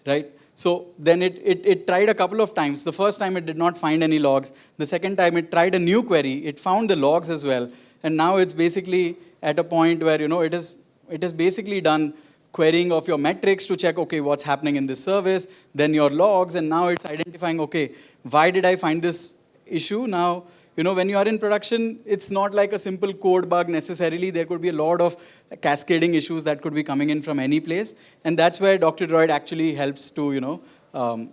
right? So then it tried a couple of times. The first time it did not find any logs. The second time it tried a new query. It found the logs as well. And now it's basically at a point where it has basically done querying of your metrics to check, okay, what's happening in this service, then your logs, and now it's identifying, okay, why did I find this issue? Now, when you are in production, it's not like a simple code bug necessarily. There could be a lot of cascading issues that could be coming in from any place. And that's where DrDroid actually helps to, help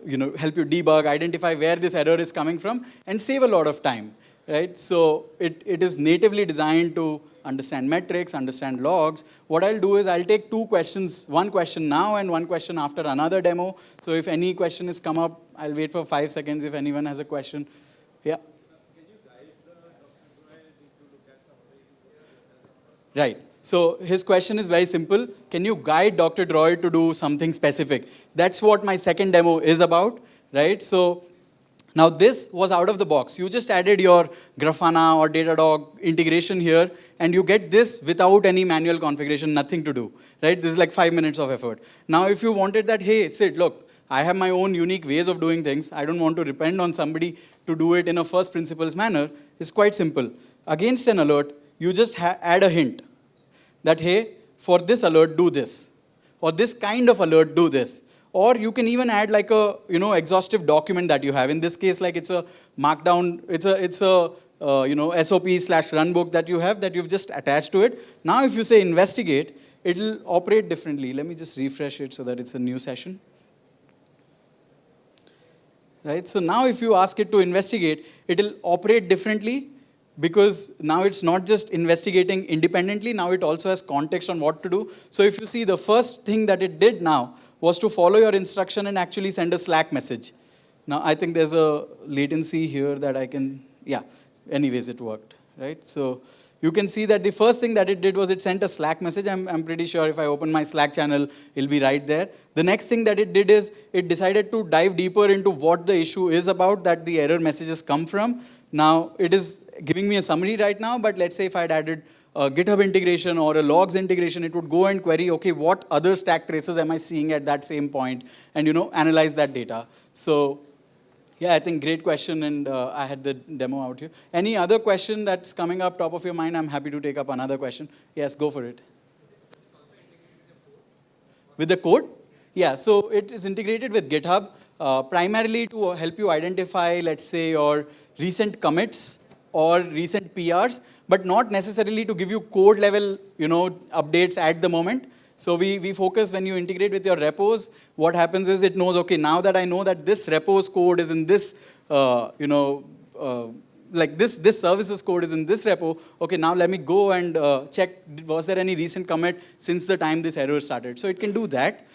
you debug, identify where this error is coming from, and save a lot of time, right? So it is natively designed to understand metrics, understand logs. What I'll do is I'll take two questions, one question now and one question after another demo. So if any question has come up, I'll wait for 5 seconds if anyone has a question. Yeah. Can you guide the DrDroid to look at some of the Right. So his question is very simple. Can you guide DrDroid to do something specific? That's what my second demo is about, right? So now this was out of the box. You just added your Grafana or Datadog integration here, and you get this without any manual configuration, nothing to do, right? This is like 5 minutes of effort. Now if you wanted that, hey, Sid, look, I have my own unique ways of doing things. I don't want to depend on somebody to do it in a first principles manner. It's quite simple. Against an alert, you just add a hint that, hey, for this alert, do this. Or this kind of alert, do this. Or you can even add like a exhaustive document that you have. In this case, like it's a markdown, it's a SOP/run book that you have that you've just attached to it. Now if you say investigate, it'll operate differently. Let me just refresh it so that it's a new session. Right? So now if you ask it to investigate, it'll operate differently because now it's not just investigating independently, now it also has context on what to do. So if you see, the first thing that it did now was to follow your instruction and actually send a Slack message. Now I think there's a latency here that I can, anyways it worked, right? So you can see that the first thing that it did was it sent a Slack message. I'm pretty sure if I open my Slack channel, it'll be right there. The next thing that it did is it decided to dive deeper into what the issue is about that the error messages come from. Now it is giving me a summary right now, but let's say if I'd added a GitHub integration or a logs integration, it would go and query, okay, what other stack traces am I seeing at that same point, and analyze that data. So yeah, I think great question, and I had the demo out here. Any other question that's coming up top of your mind? I'm happy to take up another question. Yes, go for it. With the code? Yeah, so it is integrated with GitHub, primarily to help you identify, let's say, your recent commits or recent PRs, but not necessarily to give you code level, updates at the moment. So we focus when you integrate with your repos, what happens is it knows, okay, now that I know that this repos code is in this, like this services code is in this repo, okay, now let me go and check, was there any recent commit since the time this error started? So it can do that,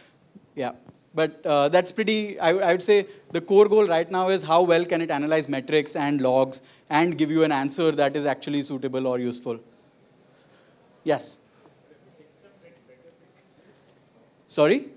yeah. But that's pretty, I would say the core goal right now is how well can it analyze metrics and logs and give you an answer that is actually suitable or useful. Yes? Sorry?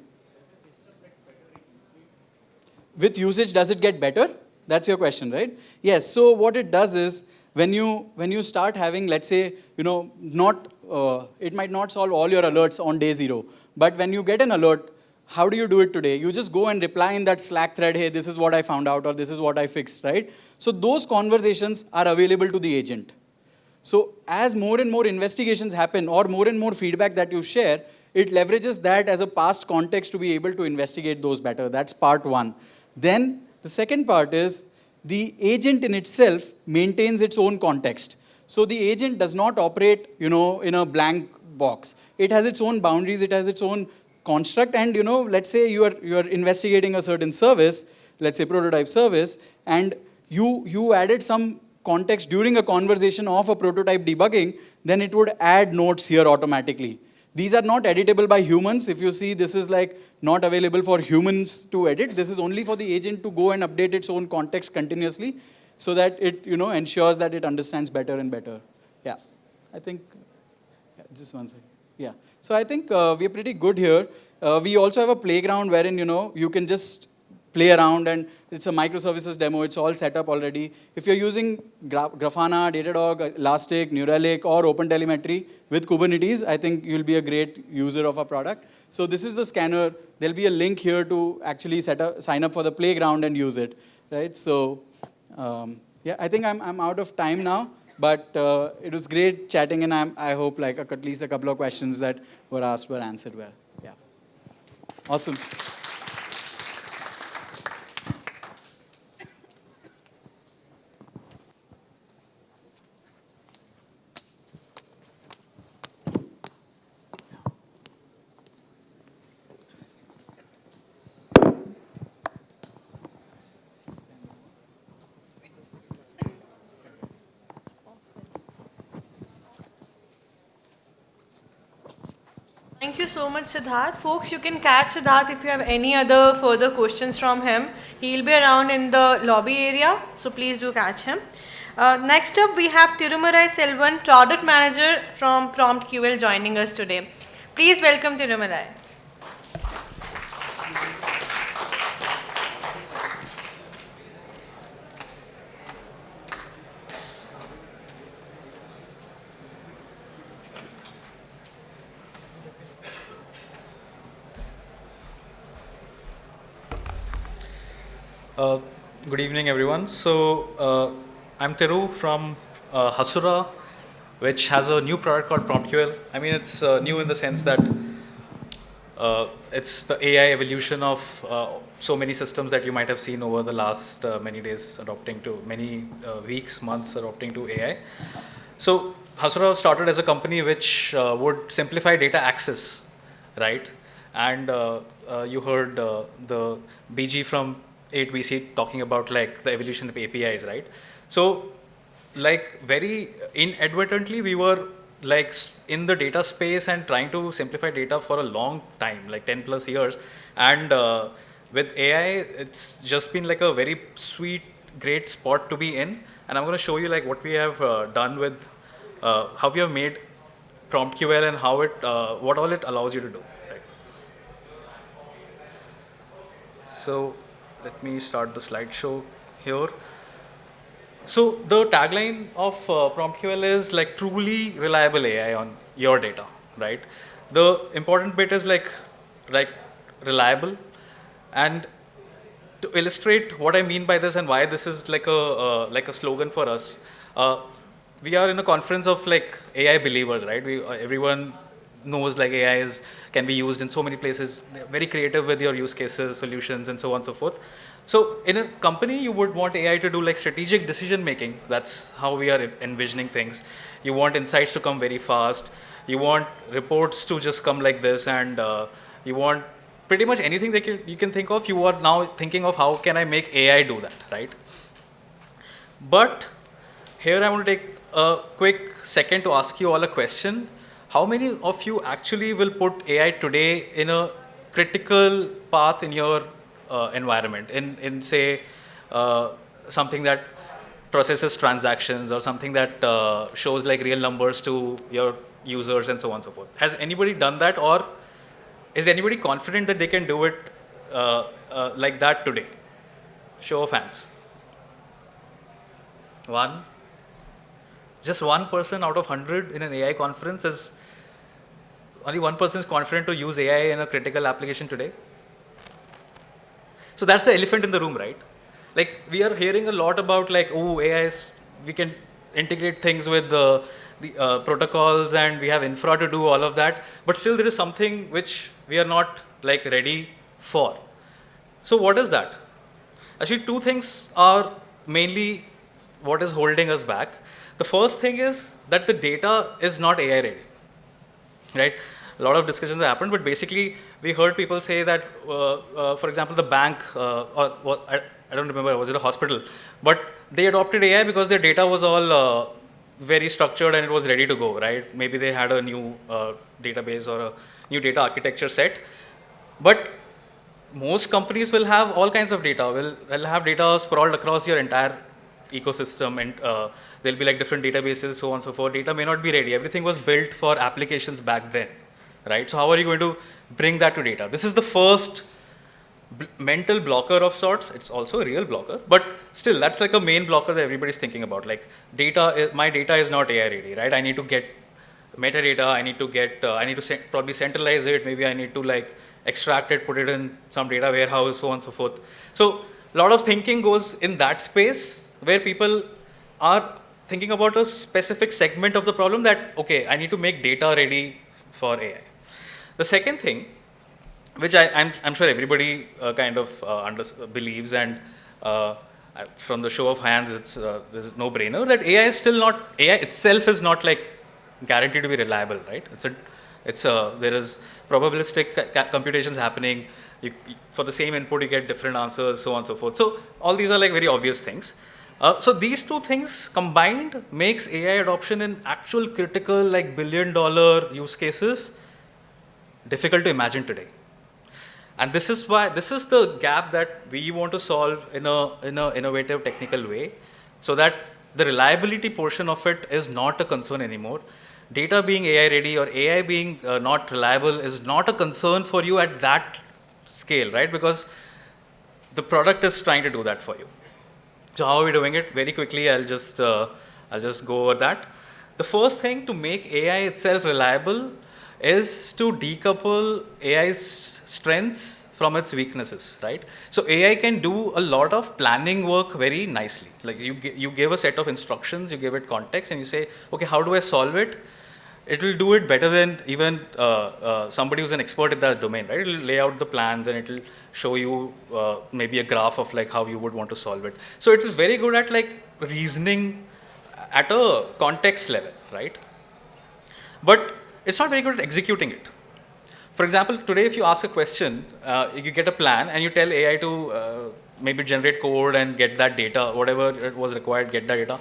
With usage, does it get better? That's your question, right? Yes, so what it does is, when you start having, let's say, it might not solve all your alerts on day 0, but when you get an alert, how do you do it today? You just go and reply in that Slack thread, hey, this is what I found out, or this is what I fixed, right? So those conversations are available to the agent. So as more and more investigations happen or more and more feedback that you share, it leverages that as a past context to be able to investigate those better. That's part one. Then the second part is the agent in itself maintains its own context. So the agent does not operate, in a blank box. It has its own boundaries, it has its own construct, and let's say you are investigating a certain service, let's say prototype service, and you added some context during a conversation of a prototype debugging, then it would add notes here automatically. These are not editable by humans. If you see, this is like not available for humans to edit. This is only for the agent to go and update its own context continuously so that it ensures that it understands better and better. Yeah, I think, just one second. Yeah, so I think we're pretty good here. We also have a playground wherein, you can just play around, and it's a microservices demo. It's all set up already. If you're using Grafana, Datadog, Elastic, New Relic, or OpenTelemetry with Kubernetes, I think you'll be a great user of our product. So this is the scanner. There'll be a link here to actually sign up for the playground and use it, right? So yeah, I think I'm out of time now, but it was great chatting, and I hope like at least a couple of questions that were asked were answered well. Yeah, awesome. Thank you so much, Siddarth. Folks, you can catch Siddarth if you have any other further questions from him. He'll be around in the lobby area, so please do catch him. Next up, we have Tirumarai Selvan, Product Manager from PromptQL, joining us today. Please welcome Tirumarai. Good evening, everyone. So I'm Thiru from Hasura, which has a new product called PromptQL. I mean, it's new in the sense that it's the AI evolution of so many systems that you might have seen over the last many days adopting to, many weeks, months adopting to AI. So Hasura started as a company which would simplify data access, right? And you heard the BG from 8VC talking about like the evolution of APIs, right? So like very inadvertently, we were like in the data space and trying to simplify data for a long time, like 10 plus years. And with AI, it's just been like a very sweet, great spot to be in. And I'm going to show you like what we have done with, how we have made PromptQL and how it, what all it allows you to do. Right? So let me start the slideshow here. So the tagline of PromptQL is like truly reliable AI on your data, right? The important bit is like reliable. And to illustrate what I mean by this and why this is like a slogan for us, we are in a conference of like AI believers, right? Everyone knows like AI can be used in so many places, very creative with your use cases, solutions, and so on and so forth. So in a company, you would want AI to do like strategic decision making. That's how we are envisioning things. You want insights to come very fast. You want reports to just come like this, and you want pretty much anything that you can think of. You are now thinking of how can I make AI do that, right? But here I want to take a quick second to ask you all a question. How many of you actually will put AI today in a critical path in your environment, in say something that processes transactions or something that shows like real numbers to your users and so on and so forth? Has anybody done that, or is anybody confident that they can do it like that today? Show of hands. One. Just one person out of 100 in an AI conference is, only one person is confident to use AI in a critical application today. So that's the elephant in the room, right? Like we are hearing a lot about like, oh, AI is, we can integrate things with the protocols, and we have infra to do all of that. But still, there is something which we are not like ready for. So what is that? Actually, two things are mainly what is holding us back. The first thing is that the data is not AI ready, right? A lot of discussions have happened, but basically we heard people say that, for example, the bank, or what, I don't remember, was it a hospital? But they adopted AI because their data was all very structured and it was ready to go, right? Maybe they had a new database or a new data architecture set. But most companies will have all kinds of data. Will have data sprawled across your entire ecosystem, and there'll be like different databases, so on and so forth. Data may not be ready. Everything was built for applications back then, right? So how are you going to bring that to data? This is the first mental blocker of sorts. It's also a real blocker, but still, that's like a main blocker that everybody's thinking about. Like my data is not AI ready, right? I need to get metadata. I need to probably centralize it. Maybe I need to like extract it, put it in some data warehouse, so on and so forth. So a lot of thinking goes in that space where people are thinking about a specific segment of the problem that, okay, I need to make data ready for AI. The second thing, which I'm sure everybody kind of believes, and from the show of hands, it's there's no brainer that AI itself is not like guaranteed to be reliable, right? There is probabilistic computations happening. For the same input, you get different answers, so on and so forth. So all these are like very obvious things. So these two things combined makes AI adoption in actual critical like billion-dollar use cases difficult to imagine today. And this is the gap that we want to solve in a innovative technical way, so that the reliability portion of it is not a concern anymore. Data being AI ready or AI being not reliable is not a concern for you at that scale, right? Because the product is trying to do that for you. So how are we doing it? Very quickly, I'll just go over that. The first thing to make AI itself reliable is to decouple AI's strengths from its weaknesses, right? So AI can do a lot of planning work very nicely. Like you give a set of instructions, you give it context, and you say, okay, how do I solve it? It will do it better than even somebody who's an expert in that domain, right? It will lay out the plans and it will show you maybe a graph of like how you would want to solve it. So it is very good at like reasoning at a context level, right? But it's not very good at executing it. For example, today if you ask a question, you get a plan and you tell AI to maybe generate code and get that data, whatever it was required, get that data.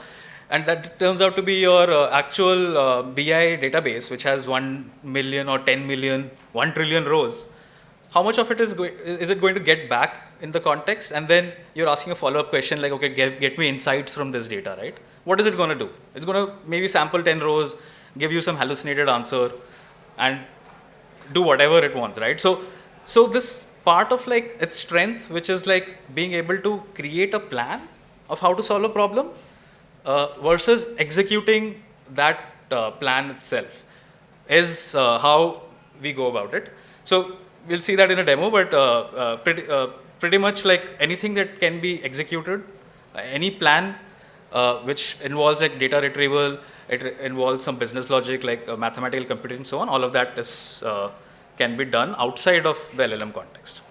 And that turns out to be your actual BI database, which has 1 million or 10 million, 1 trillion rows. How much of it is it going to get back in the context? And then you're asking a follow-up question like, okay, get me insights from this data, right? What is it going to do? It's going to maybe sample 10 rows, give you some hallucinated answer, and do whatever it wants, right? So this part of like its strength, which is like being able to create a plan of how to solve a problem, versus executing that plan itself, is how we go about it. So we'll see that in a demo, but pretty much like anything that can be executed, any plan which involves like data retrieval, it involves some business logic like mathematical computation and so on, all of that is can be done outside of the LLM context.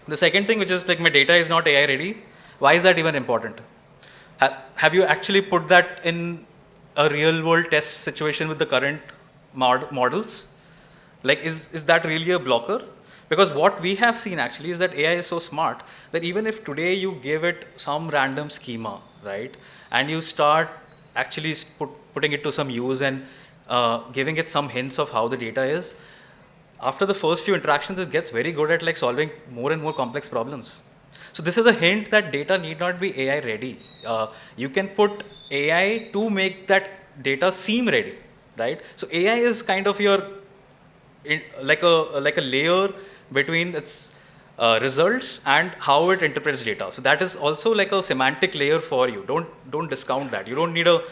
The second thing, which is like my data is not AI ready, why is that even important? Have you actually put that in a real world test situation with the current models? Like is that really a blocker? Because what we have seen actually is that AI is so smart that even if today you give it some random schema, right, and you start actually putting it to some use and giving it some hints of how the data is, after the first few interactions, it gets very good at like solving more and more complex problems. So this is a hint that data need not be AI ready. You can put AI to make that data seem ready, right? So AI is kind of your like a layer between its results and how it interprets data. So that is also like a semantic layer for you. Don't discount that. You don't need a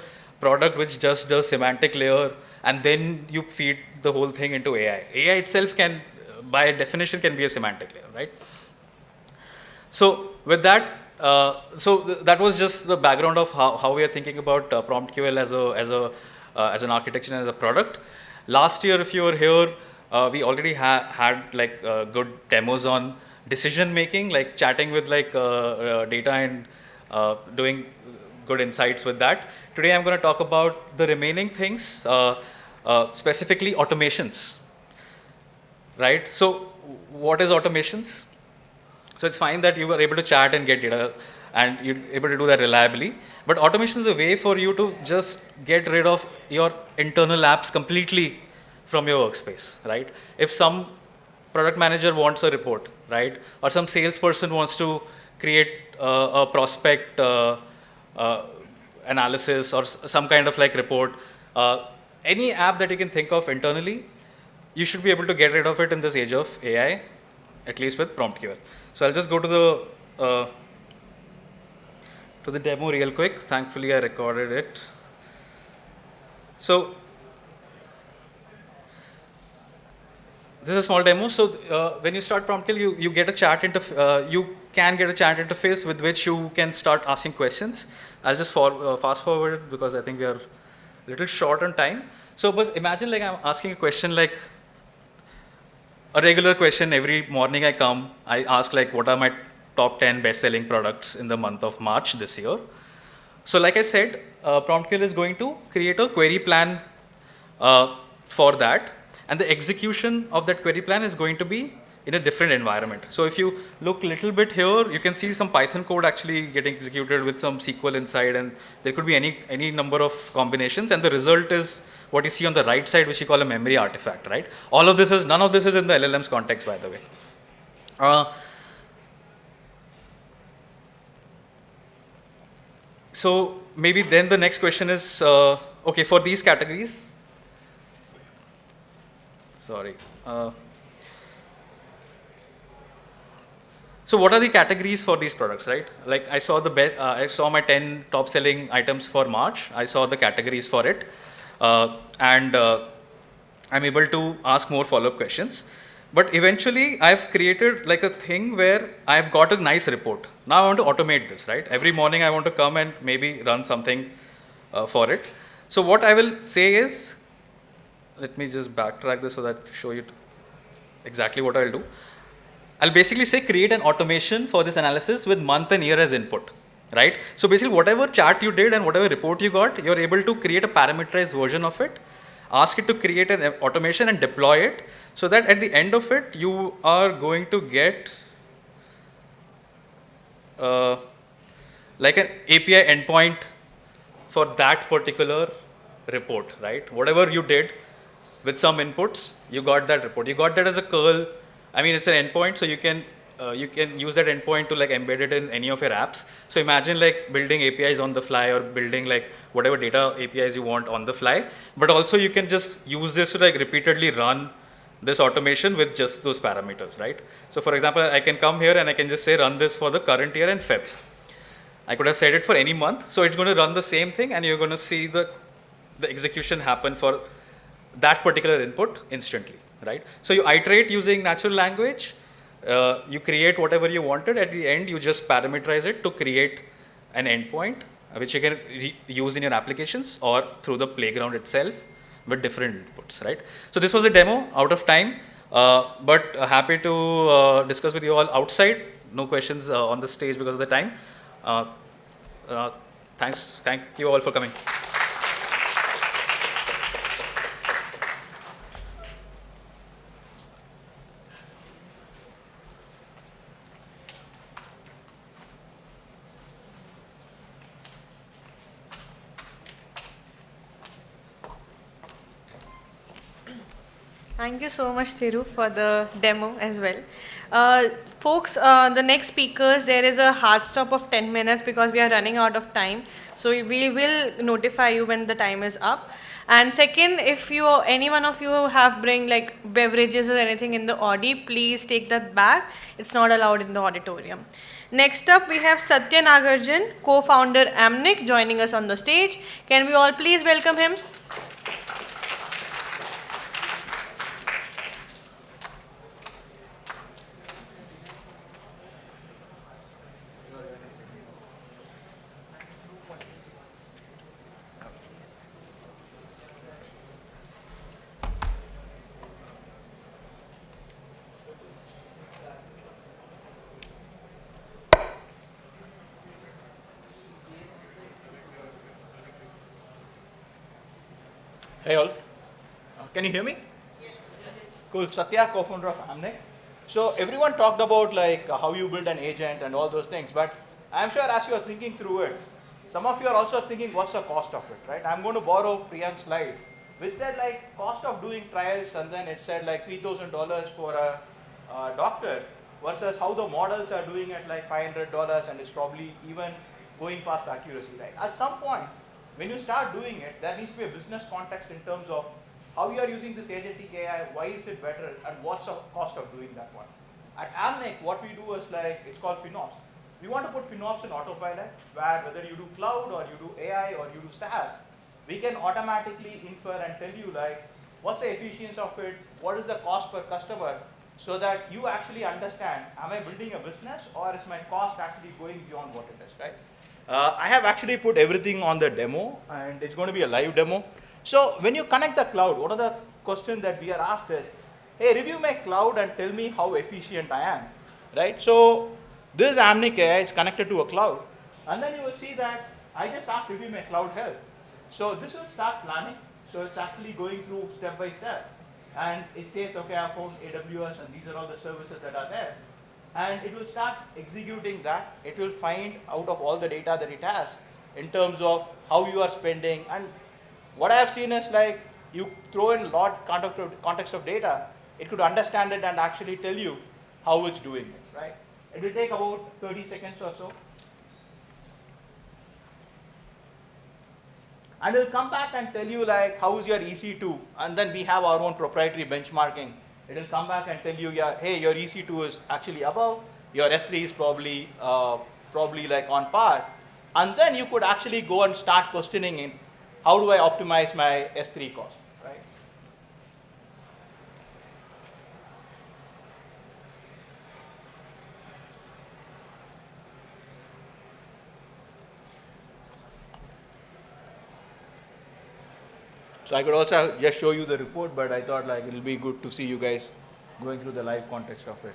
product which just does semantic layer and then you feed the whole thing into AI. AI itself can, by definition, can be a semantic layer, right? So with that, That was just the background of how we are thinking about PromptQL as an architecture and as a product. Last year, if you were here, we already had like good demos on decision making, like chatting with like data and doing good insights with that. Today, I'm going to talk about the remaining things, specifically automations. Right? So, what is automations? So it's fine that you were able to chat and get data and you're able to do that reliably. But automation is a way for you to just get rid of your internal apps completely from your workspace, right? If some product manager wants a report, right? Or some salesperson wants to create a prospect analysis or some kind of like report, any app that you can think of internally, you should be able to get rid of it in this age of AI, at least with PromptQL. So I'll just go to the demo real quick. Thankfully, I recorded it. So this is a small demo. So when you start PromptQL, you get a chat you can get a chat interface with which you can start asking questions. I'll just fast forward it because I think we are a little short on time. So but imagine like I'm asking a question like a regular question. Every morning I come, I ask like what are my top 10 best-selling products in the month of March this year. So like I said, PromptQL is going to create a query plan for that, and the execution of that query plan is going to be in a different environment. So if you look a little bit here, you can see some Python code actually getting executed with some SQL inside, and there could be any number of combinations, and the result is what you see on the right side, which you call a memory artifact, right? None of this is in the LLM's context, by the way. So maybe then the next question is, okay, for these categories, sorry. So what are the categories for these products, right? Like I saw I saw my 10 top selling items for March. I saw the categories for it. And I'm able to ask more follow-up questions. But eventually, I've created like a thing where I've got a nice report. Now I want to automate this, right? Every morning I want to come and maybe run something for it. So what I will say is, let me just backtrack this so that I show you exactly what I'll do. I'll basically say create an automation for this analysis with month and year as input. Right? So basically whatever chart you did and whatever report you got, you're able to create a parameterized version of it, ask it to create an automation and deploy it so that at the end of it, you are going to get like an API endpoint for that particular report, right? Whatever you did with some inputs, you got that report. You got that as a curl. I mean, it's an endpoint, so you can use that endpoint to like embed it in any of your apps. So imagine like building APIs on the fly or building like whatever data APIs you want on the fly. But also you can just use this to like repeatedly run this automation with just those parameters, right? So for example, I can come here and I can just say run this for the current year and Feb. I could have said it for any month. So it's going to run the same thing and you're going to see the execution happen for that particular input instantly, right? So you iterate using natural language. You create whatever you wanted. At the end, you just parameterize it to create an endpoint, which you can use in your applications or through the playground itself with different inputs, right? So this was a demo, out of time, but happy to discuss with you all outside. No questions on the stage because of the time. Thank you all for coming. Thank you so much, Thiru, for the demo as well. Folks, the next speakers, there is a hard stop of 10 minutes because we are running out of time. So we will notify you when the time is up. And second, if any one of you have bring like beverages or anything in the Audi, please take that back. It's not allowed in the auditorium. Next up, we have Sathya Nagarajan, co-founder Amnic, joining us on the stage. Can we all please welcome him? Hey all, can you hear me? Yes. Cool, Sathya, co-founder of Amnic. So everyone talked about like how you build an agent and all those things, but I'm sure as you're thinking through it, some of you are also thinking what's the cost of it, right? I'm going to borrow Priyank's slide, which said like cost of doing trials, and then it said like $3,000 for a doctor versus how the models are doing at like $500, and it's probably even going past accuracy, right? At some point, when you start doing it, there needs to be a business context in terms of how you are using this agentic AI, why is it better, and what's the cost of doing that one. At Amnic, what we do is like, it's called FinOps. We want to put FinOps in autopilot, where whether you do cloud or you do AI or you do SaaS, we can automatically infer and tell you like, what's the efficiency of it, what is the cost per customer, so that you actually understand, am I building a business or is my cost actually going beyond what it is, right? I have actually put everything on the demo, and it's going to be a live demo. So when you connect the cloud, one of the questions that we are asked is, hey, review my cloud and tell me how efficient I am, right? So this Amnic AI is connected to a cloud, and then you will see that I just asked review my cloud health. So this will start planning. So it's actually going through step by step, and it says, okay, I found AWS, and these are all the services that are there. And it will start executing that. It will find out of all the data that it has in terms of how you are spending. And what I have seen is like you throw in a lot context of data, it could understand it and actually tell you how it's doing it, right? It will take about 30 seconds or so. And it will come back and tell you like how is your EC2, and then we have our own proprietary benchmarking. It will come back and tell you, yeah, hey, your EC2 is actually above, your S3 is probably like on par, and then you could actually go and start questioning in, how do I optimize my S3 cost, right? So I could also just show you the report, but I thought like it'll be good to see you guys going through the live context of it.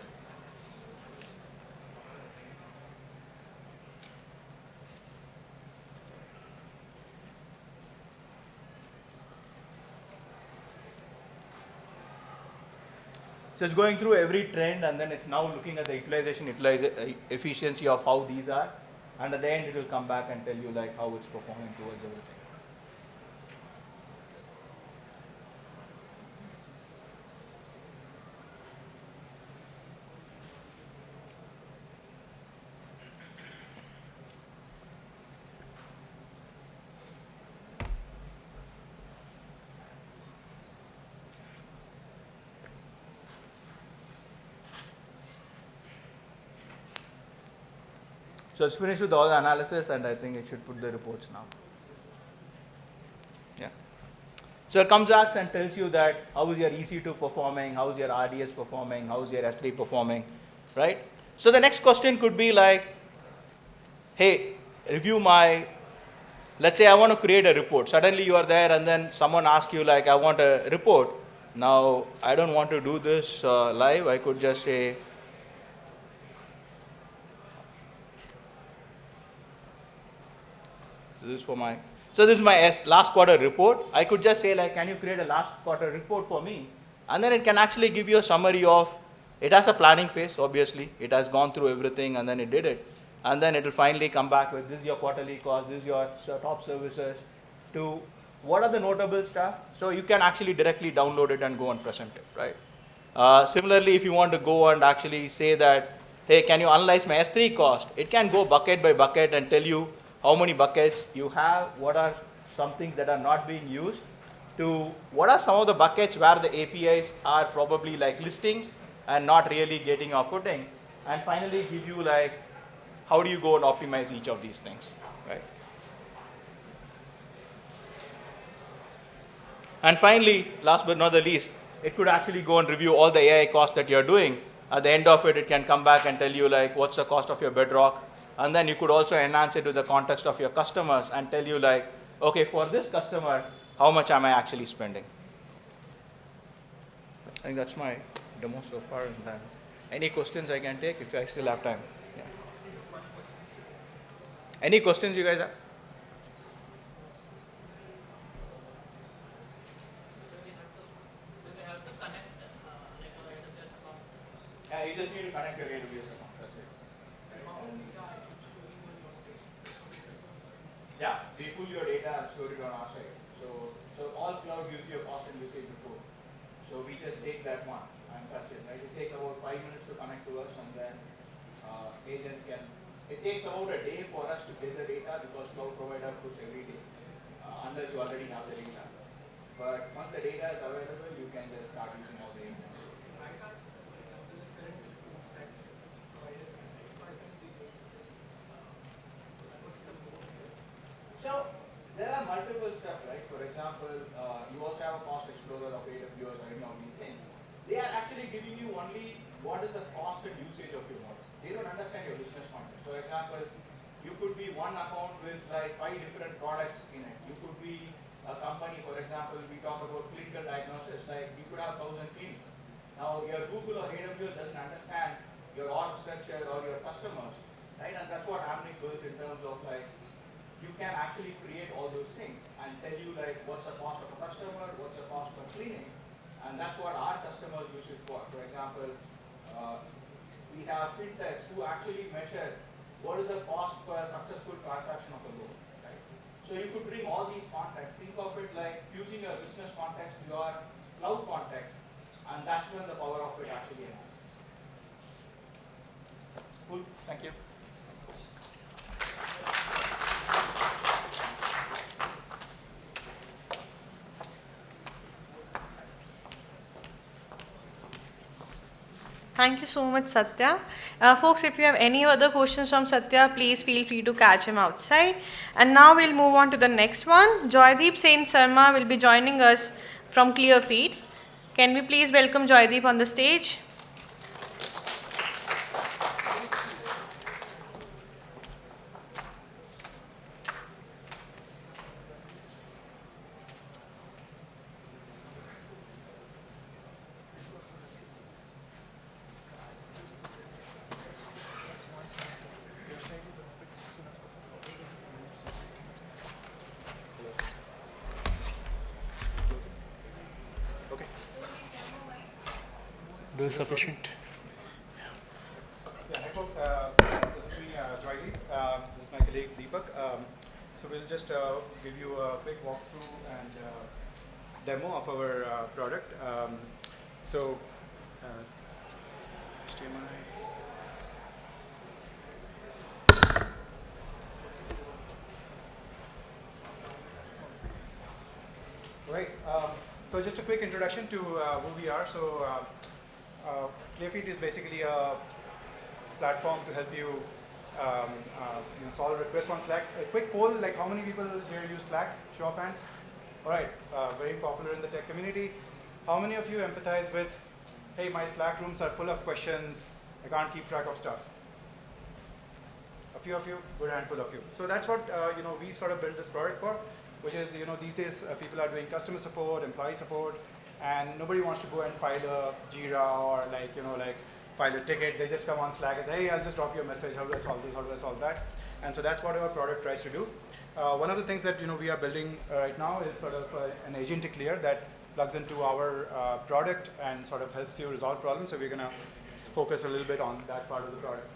So it's going through every trend, and then it's now looking at the utilization efficiency of how these are, and at the end it will come back and tell you like how it's performing towards everything. So it's finished with all the analysis, and I think it should put the reports now. Yeah. So it comes back and tells you that how is your EC2 performing, how is your RDS performing, how is your S3 performing, right? So the next question could be like, hey, review my, let's say I want to create a report. Suddenly you are there, and then someone asks you like, I want a report. Now, I don't want to do this live. I could just say, so this is my last quarter report. I could just say like, can you create a last quarter report for me? And then it can actually give you a summary of, it has a planning phase, obviously. It has gone through everything, and then it did it. And then it will finally come back with, this is your quarterly cost, this is your top services, to what are the notable stuff. So you can actually directly download it and go and present it, right? Similarly, if you want to go and actually say that, hey, can you analyze my S3 cost? It can go bucket by bucket and tell you how many buckets you have, what are some things that are not being used, to what are some of the buckets where the APIs are probably like listing and not really getting outputting, and finally give you like, how do you go and optimize each of these things, right? And finally, last but not the least, it could actually go and review all the AI costs that you're doing. At the end of it, it can come back and tell you like, what's the cost of your bedrock? And then you could also enhance it with the context of your customers and tell you like, okay, for this customer, how much am I actually spending? I think that's my demo so far. And then any questions I can take if I still have time. Yeah. Any questions you guys have? Yeah, you just need to connect your AWS account. That's it. Yeah, we pull your data and store it on our side. So all cloud gives you a cost and usage report. So we just take that one and that's it. Right? It takes about 5 minutes to connect to us, and then agents can. It takes about a day for us to get the data because cloud provider puts every day, unless you already have the data. But once the data is available, you can just start using all the agents. So there are multiple stuff, right? For example, you also have a cost explorer of AWS or any of these things. They are actually giving you only what is the cost and usage of your model. They don't understand your business context. For example, you could be one account with like 5 different products in it. You could be a company, for example, we talk about clinical diagnosis, like you could have 1,000 clinics. Now your Google or AWS doesn't understand your org structure or your customers, right? And that's what Amnic builds in terms of like, you can actually create all those things and tell you like what's the cost of a customer, what's the cost per clinic, and that's what our customers use it for. For example, we have fintechs who actually measure what is the cost per successful transaction of a loan, right? So you could bring all these contexts. Think of it like fusing your business context to your cloud context, and that's when the power of it actually enhances. Cool, thank you. Thank you so much, Sathya. Folks, if you have any other questions from Sathya, please feel free to catch him outside. And now we'll move on to the next one. Joydeep Sain Sarma will be joining us from ClearFeed. Can we please welcome Joydeep on the stage? This is sufficient. Yeah, hi folks, this is me, Joydeep. This is my colleague Deepak. So we'll just give you a quick walkthrough and demo of our product. HTML. Right. So just a quick introduction to who we are. So ClearFeed is basically a platform to help you, solve requests on Slack. A quick poll, like how many people here use Slack? Show of hands. All right, very popular in the tech community. How many of you empathize with, hey, my Slack rooms are full of questions, I can't keep track of stuff? A few of you, good handful of you. So that's what we've sort of built this product for, which is, these days people are doing customer support, employee support, and nobody wants to go and file a Jira or file a ticket. They just come on Slack and say, hey, I'll just drop you a message. How do I solve this? How do I solve that? And so that's what our product tries to do. One of the things that we are building right now is sort of an agentic layer that plugs into our product and sort of helps you resolve problems. So we're going to focus a little bit on that part of the product.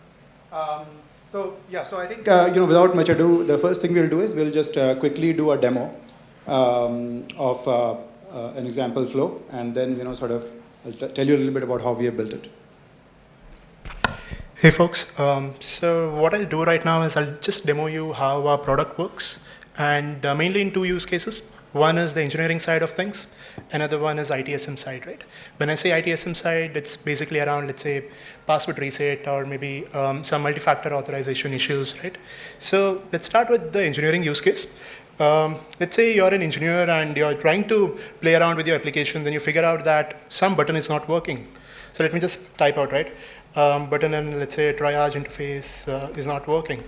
So I think without much ado, the first thing we'll do is we'll just quickly do a demo of an example flow, and then I'll tell you a little bit about how we have built it. Hey folks, so what I'll do right now is I'll just demo you how our product works, and mainly in 2 use cases. One is the engineering side of things, another one is ITSM side, right? When I say ITSM side, it's basically around, let's say, password reset or maybe some multi-factor authorization issues, right? So let's start with the engineering use case. Let's say you're an engineer and you're trying to play around with your application, then you figure out that some button is not working. So let me just type out, right? Button and let's say triage interface is not working.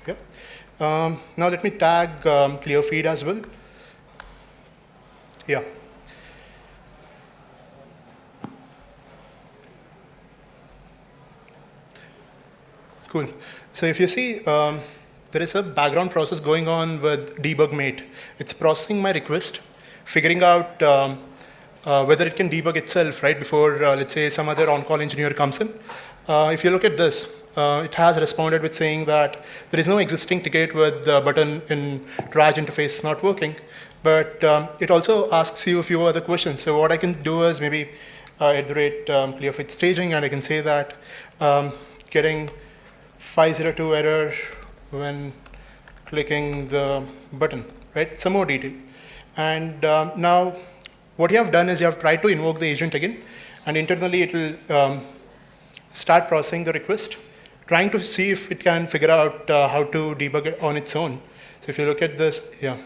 Yeah. Now let me tag ClearFeed as well. Yeah. Cool. So if you see, there is a background process going on with debug mate. It's processing my request, figuring out whether it can debug itself, right, before, let's say, some other on-call engineer comes in. If you look at this, it has responded with saying that there is no existing ticket with the button in Raj interface not working, but it also asks you a few other questions. So what I can do is maybe @ClearFeed staging, and I can say that getting 502 error when clicking the button, right? Some more detail. And now what you have done is you have tried to invoke the agent again, and internally it will start processing the request, trying to see if it can figure out how to debug it on its own. So if you look at this, yeah,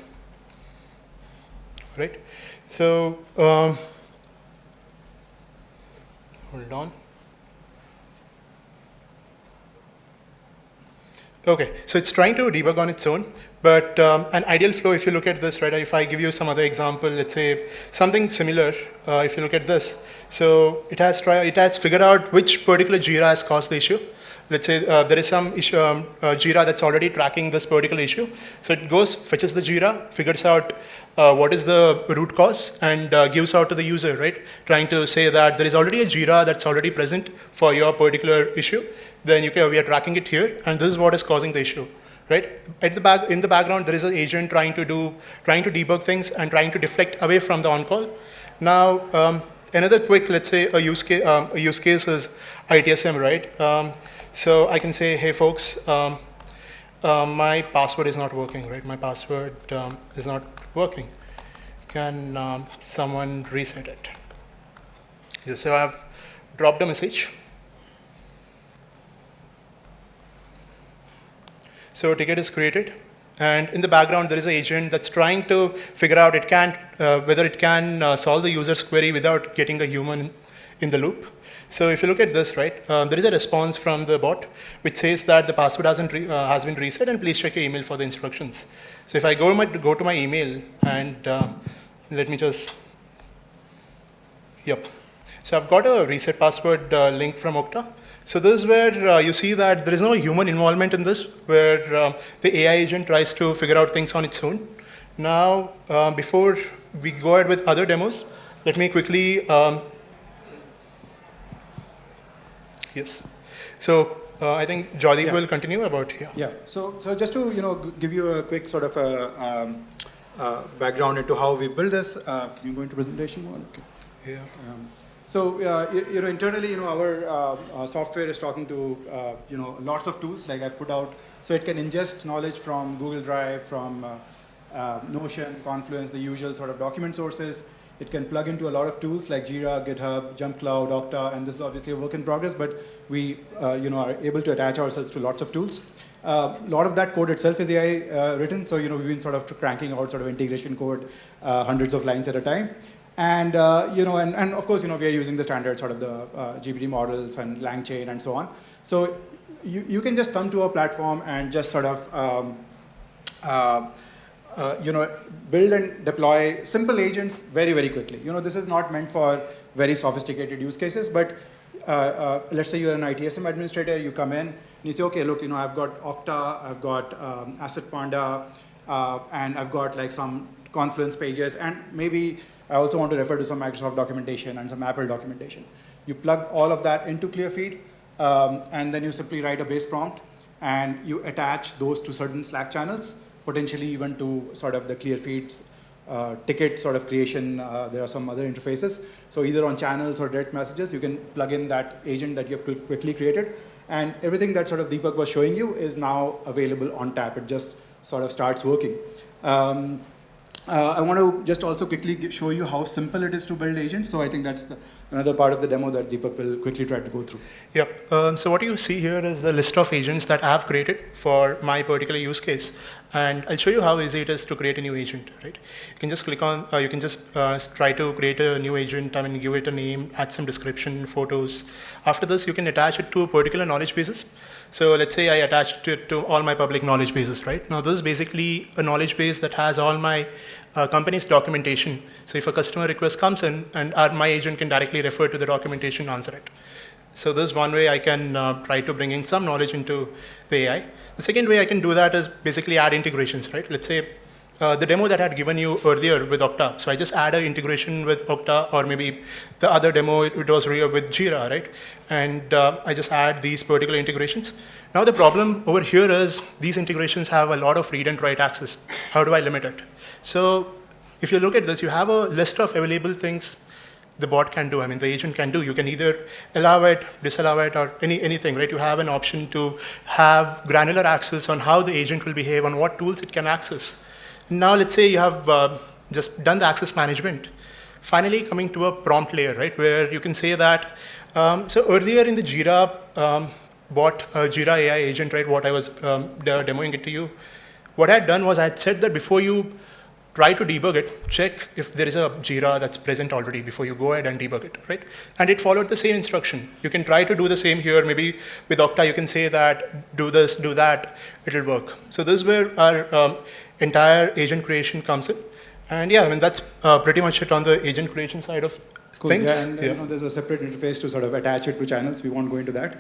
right? So hold on. Okay, so it's trying to debug on its own, but an ideal flow, if you look at this, right, if I give you some other example, let's say something similar, if you look at this, so it has figured out which particular Jira has caused the issue. Let's say there is some issue, Jira that's already tracking this particular issue. So it goes, fetches the Jira, figures out what is the root cause, and gives out to the user, right? Trying to say that there is already a Jira that's already present for your particular issue. Then we are tracking it here, and this is what is causing the issue, right? In the background, there is an agent trying to debug things and trying to deflect away from the on-call. Now, another quick, let's say, a use case is ITSM, right? So I can say, hey folks, my password is not working, right? My password is not working. Can someone reset it? So I've dropped a message. So a ticket is created, and in the background there is an agent that's trying to figure out whether it can solve the user's query without getting a human in the loop. So if you look at this, right, there is a response from the bot which says that the password has been reset, and please check your email for the instructions. So if I go to my email, and let me just, yep. So I've got a reset password link from Okta. So this is where you see that there is no human involvement in this, where the AI agent tries to figure out things on its own. Now, before we go ahead with other demos, let me quickly, yes. So I think Joydeep will continue about here. Yeah. So just to give you a quick sort of background into how we build this. Can you go into presentation mode? Okay. Yeah. So internally, our software is talking to lots of tools like I put out. So it can ingest knowledge from Google Drive, from Notion, Confluence, the usual sort of document sources. It can plug into a lot of tools like Jira, GitHub, JumpCloud, Okta, and this is obviously a work in progress. But we are able to attach ourselves to lots of tools. A lot of that code itself is AI written. So we've been sort of cranking out sort of integration code, hundreds of lines at a time. And and of course, we are using the standard sort of the GPT models and LangChain and so on. So you can just come to a platform and just sort of build and deploy simple agents very, very quickly. This is not meant for very sophisticated use cases, but let's say you're an ITSM administrator, you come in and you say, okay, look, I've got Okta, I've got Asset Panda, and I've got like some Confluence pages, and maybe I also want to refer to some Microsoft documentation and some Apple documentation. You plug all of that into ClearFeed, and then you simply write a base prompt, and you attach those to certain Slack channels, potentially even to sort of the ClearFeed's ticket sort of creation. There are some other interfaces. So either on channels or direct messages, you can plug in that agent that you have quickly created. And everything that sort of Deepak was showing you is now available on tap. It just sort of starts working. I want to just also quickly show you how simple it is to build agents. So I think that's another part of the demo that Deepak will quickly try to go through. Yep. So what you see here is the list of agents that I have created for my particular use case. And I'll show you how easy it is to create a new agent, right? You can just click on, you can just try to create a new agent, give it a name, add some description, photos. After this, you can attach it to a particular knowledge bases. So let's say I attached it to all my public knowledge bases, right? Now this is basically a knowledge base that has all my company's documentation. So if a customer request comes in, and my agent can directly refer to the documentation, answer it. So this is one way I can try to bring in some knowledge into the AI. The second way I can do that is basically add integrations, right? Let's say the demo that I had given you earlier with Okta. So I just add an integration with Okta, or maybe the other demo, it was with Jira, right? And I just add these particular integrations. Now the problem over here is these integrations have a lot of read and write access. How do I limit it? So if you look at this, you have a list of available things the bot can do. I mean, the agent can do. You can either allow it, disallow it, or anything, right? You have an option to have granular access on how the agent will behave, on what tools it can access. Now, let's say you have just done the access management. Finally, coming to a prompt layer, right, where you can say that. So earlier in the Jira bot, Jira AI agent, right, what I was demoing it to you, what I had done was I had said that before you try to debug it, check if there is a Jira that's present already before you go ahead and debug it, right? And it followed the same instruction. You can try to do the same here. Maybe with Okta, you can say that, do this, do that, it'll work. So this is where our entire agent creation comes in. And yeah, I mean, that's pretty much it on the agent creation side of things. Yeah, and you know, there's a separate interface to sort of attach it to channels. We won't go into that.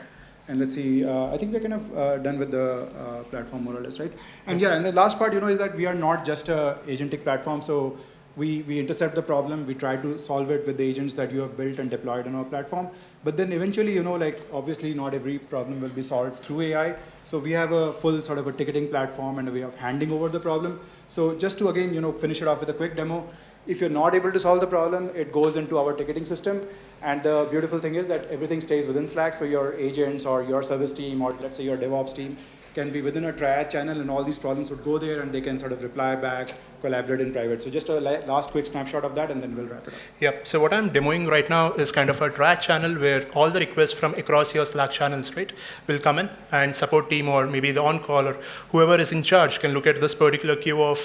And let's see, I think we're kind of done with the platform more or less, right? And yeah, and the last part, you know, is that we are not just a agentic platform. So we intercept the problem, we try to solve it with the agents that you have built and deployed on our platform. But then eventually, you know, like obviously not every problem will be solved through AI. So we have a full sort of a ticketing platform and a way of handing over the problem. So just to again, you know, finish it off with a quick demo, if you're not able to solve the problem, it goes into our ticketing system. And the beautiful thing is that everything stays within Slack. So your agents or your service team or let's say your DevOps team can be within a triad channel, and all these problems would go there and they can sort of reply back, collaborate in private. So just a last quick snapshot of that and then we'll wrap it up. Yep. So what I'm demoing right now is kind of a triad channel where all the requests from across your Slack channels, right, will come in, and support team or maybe the on-call or whoever is in charge can look at this particular queue of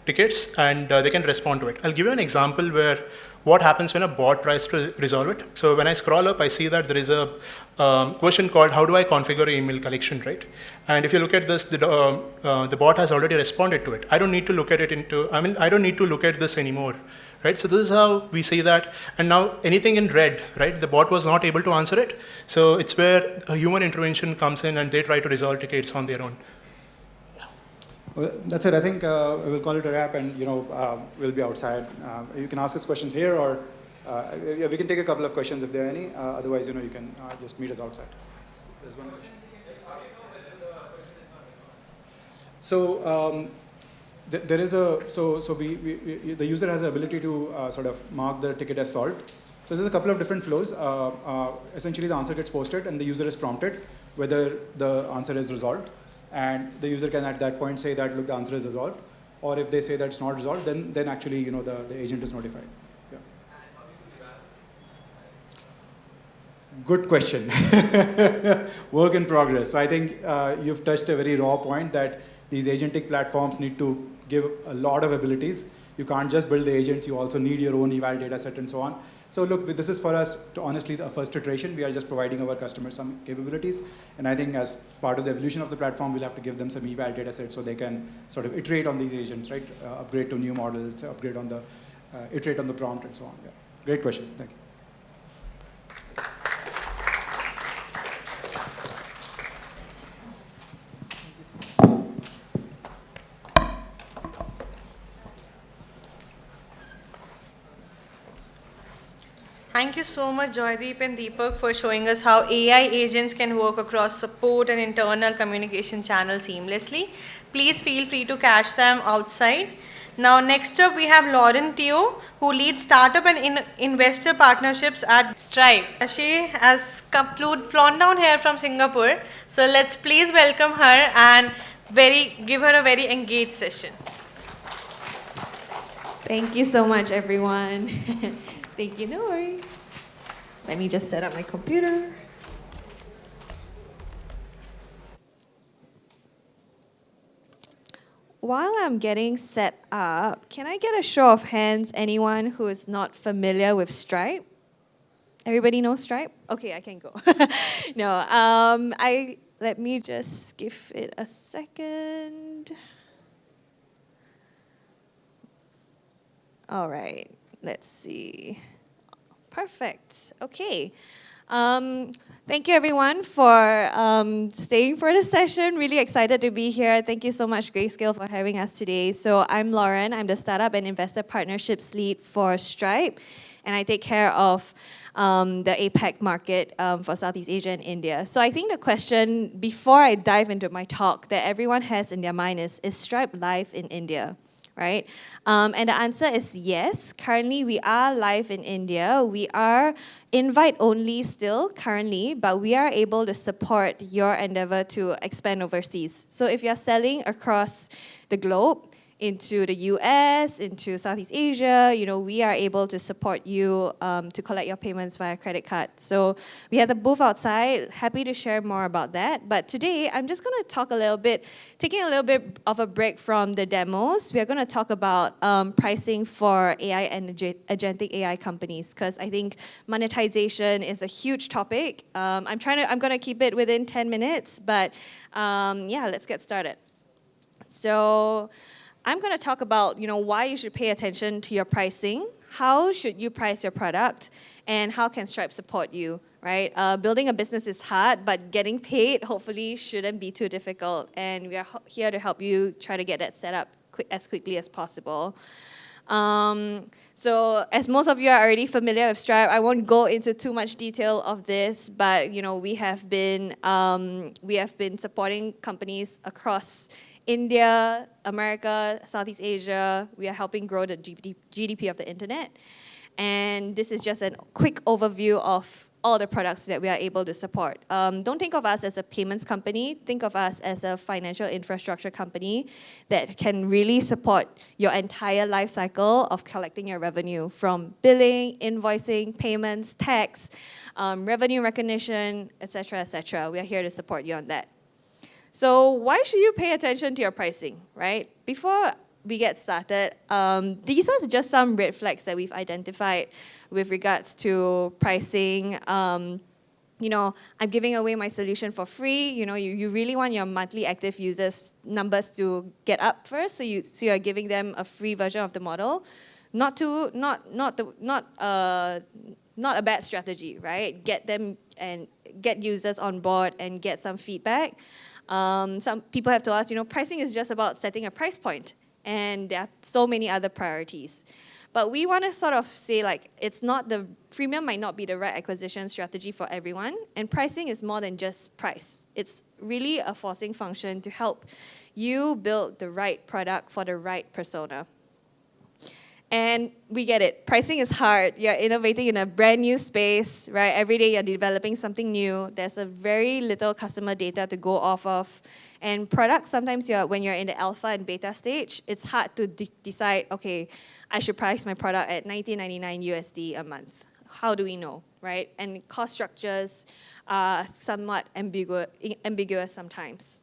tickets and they can respond to it. I'll give you an example where what happens when a bot tries to resolve it. So when I scroll up, I see that there is a question called how do I configure email collection, right? And if you look at this, the bot has already responded to it. I don't need to look at it I don't need to look at this anymore, right? So this is how we say that. And now anything in red, right? The bot was not able to answer it. So it's where a human intervention comes in and they try to resolve tickets on their own. Well, that's it. I think we'll call it a wrap, and you know we'll be outside. You can ask us questions here, or yeah, we can take a couple of questions if there are any. Otherwise, you know, you can just meet us outside. There's one question. So there is a the user has the ability to sort of mark the ticket as solved. So there's a couple of different flows. Essentially, the answer gets posted, and the user is prompted whether the answer is resolved. And the user can at that point say that, look, the answer is resolved. Or if they say that it's not resolved, then actually, you know, the agent is notified. Yeah. Good question. Work in progress. So I think you've touched a very raw point that these agentic platforms need to give a lot of abilities. You can't just build the agents, you also need your own eval data set and so on. So look, this is for us, to honestly, the first iteration. We are just providing our customers some capabilities. And I think as part of the evolution of the platform, we'll have to give them some eval data sets so they can sort of iterate on these agents, right? Upgrade to new models, upgrade on the, iterate on the prompt and so on. Yeah. Great question, thank you. Thank you so much, Joydeep and Deepak, for showing us how AI agents can work across support and internal communication channels seamlessly. Please feel free to catch them outside. Now, next up, we have Lauren Teo, who leads startup and investor partnerships at Stripe. She has flown down here from Singapore. So let's please welcome her and give her a very engaged session. Thank you so much, everyone. Thank you, no worries. Let me just set up my computer. While I'm getting set up, can I get a show of hands, anyone who is not familiar with Stripe? Everybody knows Stripe? Okay, I can go. No, let me just give it a second. All right. Let's see. Perfect. Okay. Thank you, everyone, for staying for the session. Really excited to be here. Thank you so much, Grayscale, for having us today. So I'm Lauren. I'm the Startup and Investor Partnerships Lead for Stripe, and I take care of the APAC market for Southeast Asia and India. So I think the question, before I dive into my talk, that everyone has in their mind is Stripe live in India? Right? And the answer is yes. Currently, we are live in India. We are invite only still currently, but we are able to support your endeavor to expand overseas. So if you're selling across the globe, into the US, into Southeast Asia, we are able to support you to collect your payments via credit card. So we have the booth outside, happy to share more about that. But today, I'm just gonna talk taking a little bit of a break from the demos. We're gonna talk about pricing for AI and agentic AI companies, because I think monetization is a huge topic. I'm gonna keep it within 10 minutes, but yeah, let's get started. So, I'm going to talk about why you should pay attention to your pricing, how should you price your product, and how can Stripe support you, right? Building a business is hard, but getting paid hopefully shouldn't be too difficult, and we are here to help you try to get that set up as quickly as possible. So as most of you are already familiar with Stripe, I won't go into too much detail of this, but we have been supporting companies across India, America, Southeast Asia. We are helping grow the GDP of the internet. And this is just a quick overview of all the products that we are able to support. Don't think of us as a payments company. Think of us as a financial infrastructure company that can really support your entire life cycle of collecting your revenue, from billing, invoicing, payments, tax, revenue recognition, etc., etc. We are here to support you on that. So why should you pay attention to your pricing, right? Before we get started, these are just some red flags that we've identified with regards to pricing. I'm giving away my solution for free. You really want your monthly active users numbers to get up first, so you're giving them a free version of the model. Not a bad strategy, right? Get them and get users on board and get some feedback. Some people have told us, pricing is just about setting a price point, and there are so many other priorities. But we want to sort of say, freemium might not be the right acquisition strategy for everyone, and pricing is more than just price. It's really a forcing function to help you build the right product for the right persona. And we get it. Pricing is hard. You're innovating in a brand new space, right? Every day you're developing something new. There's a very little customer data to go off of. And products, sometimes when you're in the alpha and beta stage, it's hard to decide, okay, I should price my product at $19.99 USD a month. How do we know, right? And cost structures are somewhat ambiguous sometimes.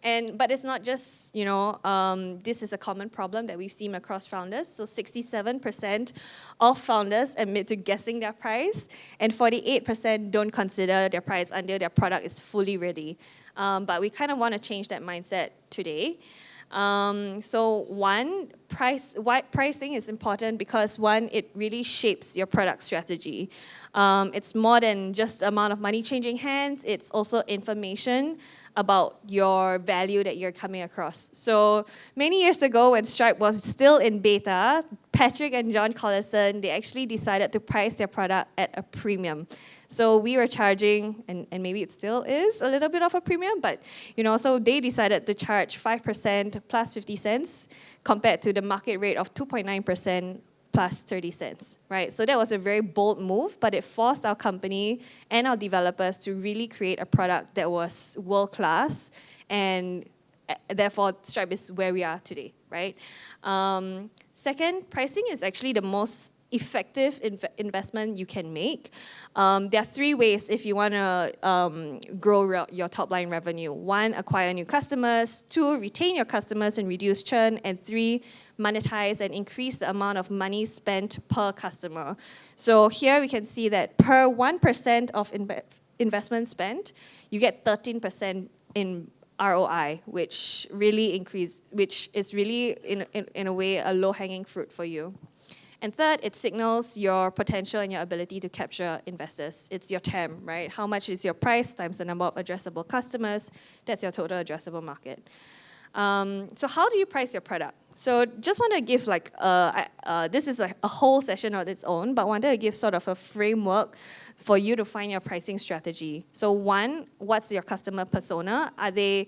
But it's not just, this is a common problem that we've seen across founders. So 67% of founders admit to guessing their price, and 48% don't consider their price until their product is fully ready. But we kind of want to change that mindset today. So pricing is important because it really shapes your product strategy. It's more than just the amount of money changing hands. It's also information about your value that you're coming across. So many years ago, when Stripe was still in beta, Patrick and John Collison, they actually decided to price their product at a premium. So we were charging, and maybe it still is a little bit of a premium, but so they decided to charge 5% plus 50 cents compared to the market rate of 2.9% plus 30 cents, right? So that was a very bold move, but it forced our company and our developers to really create a product that was world-class, and therefore Stripe is where we are today, right? Second, pricing is actually the most effective investment you can make. There are three ways if you want to grow your top line revenue. One, acquire new customers. Two, retain your customers and reduce churn. And three, monetize and increase the amount of money spent per customer. So here we can see that per 1% of investment spent, you get 13% in ROI, which is really in a way a low-hanging fruit for you. And third, it signals your potential and your ability to capture investors. It's your TAM, right? How much is your price times the number of addressable customers? That's your total addressable market. So how do you price your product? So just want to give like, this is like a whole session on its own, but wanted to give sort of a framework for you to find your pricing strategy. So one, what's your customer persona? Are they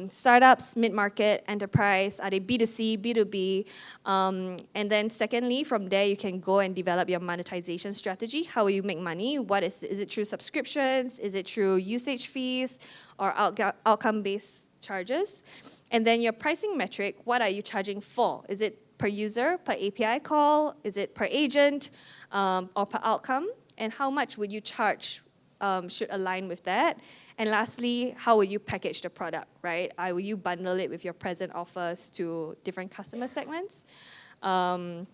startups, mid-market, enterprise? Are they B2C, B2B? And then secondly, from there, you can go and develop your monetization strategy. How will you make money? Is it through subscriptions? Is it through usage fees or outcome-based charges? And then your pricing metric, what are you charging for? Is it per user, per API call? Is it per agent or per outcome? And how much would you charge should align with that? And lastly, how will you package the product, right? Will you bundle it with your present offers to different customer segments? And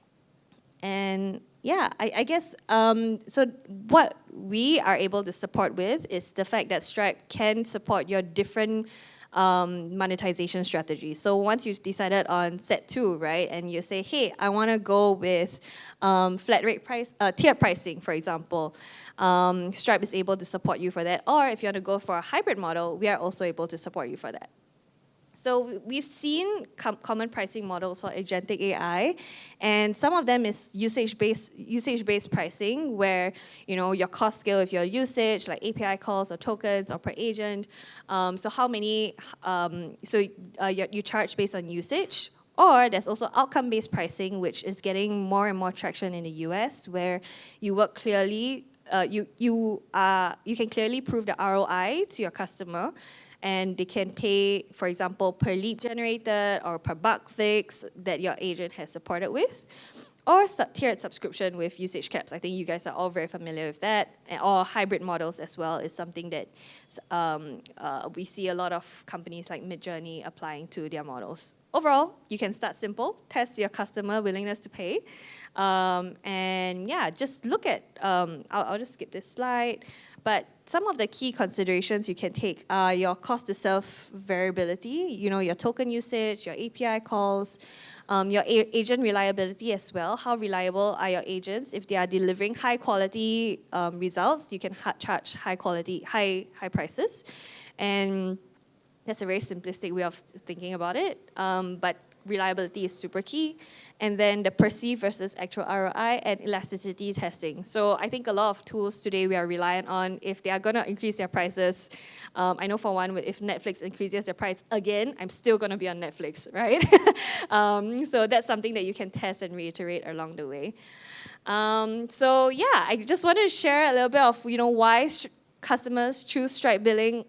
yeah, I guess, so what we are able to support with is the fact that Stripe can support your different monetization strategy. So once you've decided on set 2, right, and you say, hey, I want to go with flat rate price, tiered pricing, for example, Stripe is able to support you for that. Or if you want to go for a hybrid model, we are also able to support you for that. So we've seen common pricing models for agentic AI, and some of them is usage-based pricing, where your cost scale with your usage, like API calls or tokens or per agent. So how many? You charge based on usage. Or there's also outcome-based pricing, which is getting more and more traction in the US, where you work clearly. You can clearly prove the ROI to your customer. And they can pay, for example, per lead generated or per bug fix that your agent has supported with, or tiered subscription with usage caps. I think you guys are all very familiar with that. Or hybrid models as well is something that we see a lot of companies like Midjourney applying to their models. Overall, you can start simple, test your customer willingness to pay, and yeah, just look at, I'll just skip this slide, but some of the key considerations you can take are your cost to serve variability, your token usage, your API calls, your agent reliability as well. How reliable are your agents? If they are delivering high quality results, you can charge high prices. And that's a very simplistic way of thinking about it, but reliability is super key. And then the perceived versus actual ROI and elasticity testing. So I think a lot of tools today we are reliant on, if they are going to increase their prices, I know for one, if Netflix increases their price again, I'm still going to be on Netflix, right? So that's something that you can test and reiterate along the way. So yeah, I just wanted to share a little bit of why customers choose Stripe Billing.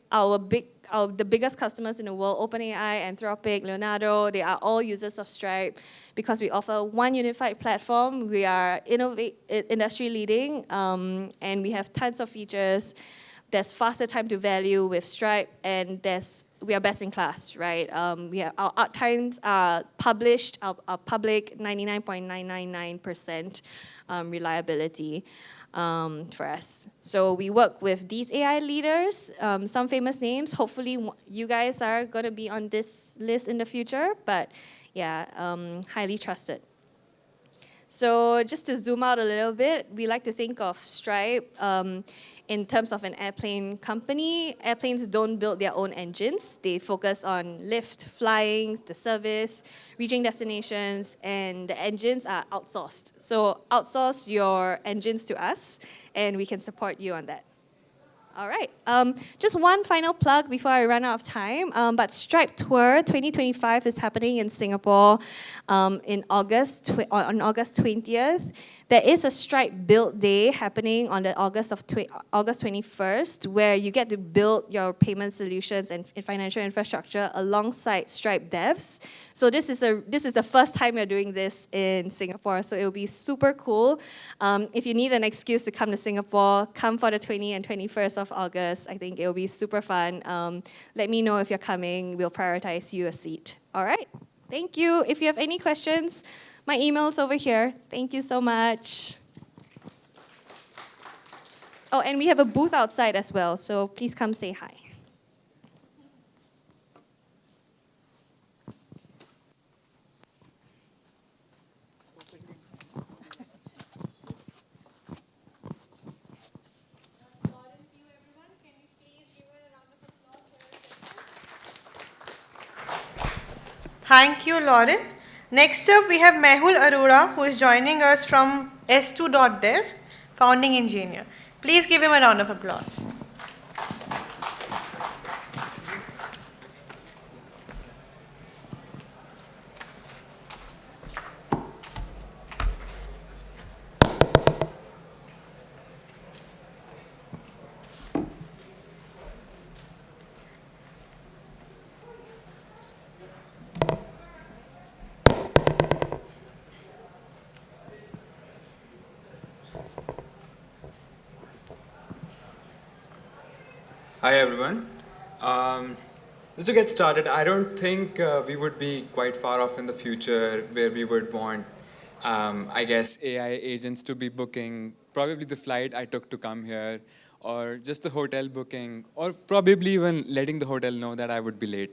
The biggest customers in the world, OpenAI, Anthropic, Leonardo, they are all users of Stripe because we offer one unified platform. We are industry leading, and we have tons of features. There's faster time to value with Stripe, and we are best in class, right? Our uptimes are published, are public, 99.999% reliability. For us. So we work with these AI leaders, some famous names. Hopefully you guys are going to be on this list in the future, but yeah, highly trusted. So just to zoom out a little bit, we like to think of Stripe in terms of an airplane company. Airplanes don't build their own engines. They focus on lift, flying, the service, reaching destinations, and the engines are outsourced. So outsource your engines to us, and we can support you on that. All right. Just one final plug before I run out of time. But Stripe Tour 2025 is happening in Singapore on August 20th. There is a Stripe Build Day happening on the August 21st, where you get to build your payment solutions and financial infrastructure alongside Stripe devs. So this is the first time we're doing this in Singapore, so it will be super cool. If you need an excuse to come to Singapore, come for the 20th and 21st of August. I think it will be super fun. Let me know if you're coming. We'll prioritize you a seat. All right. Thank you. If you have any questions, my email is over here. Thank you so much. Oh, and we have a booth outside as well, so please come say hi. Thank you, Lauren. Next up, we have Mehul Arora, who is joining us from S2.dev, founding engineer. Please give him a round of applause. Hi everyone. Just to get started, I don't think we would be quite far off in the future where we would want, I guess, AI agents to be booking probably the flight I took to come here, or just the hotel booking, or probably even letting the hotel know that I would be late.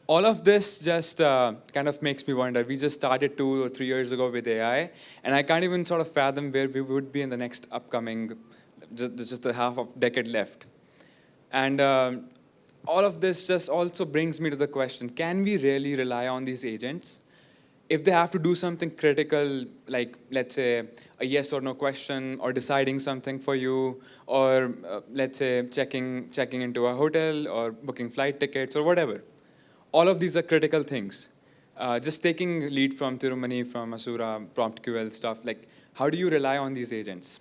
All of this just kind of makes me wonder. We just started 2 or 3 years ago with AI, and I can't even sort of fathom where we would be in the next upcoming, just a half of decade left. And all of this just also brings me to the question, can we really rely on these agents? If they have to do something critical, like let's say a yes or no question, or deciding something for you, or let's say checking into a hotel, or booking flight tickets, or whatever. All of these are critical things. Just taking lead from Tirumani, from Asura, PromptQL stuff, like how do you rely on these agents?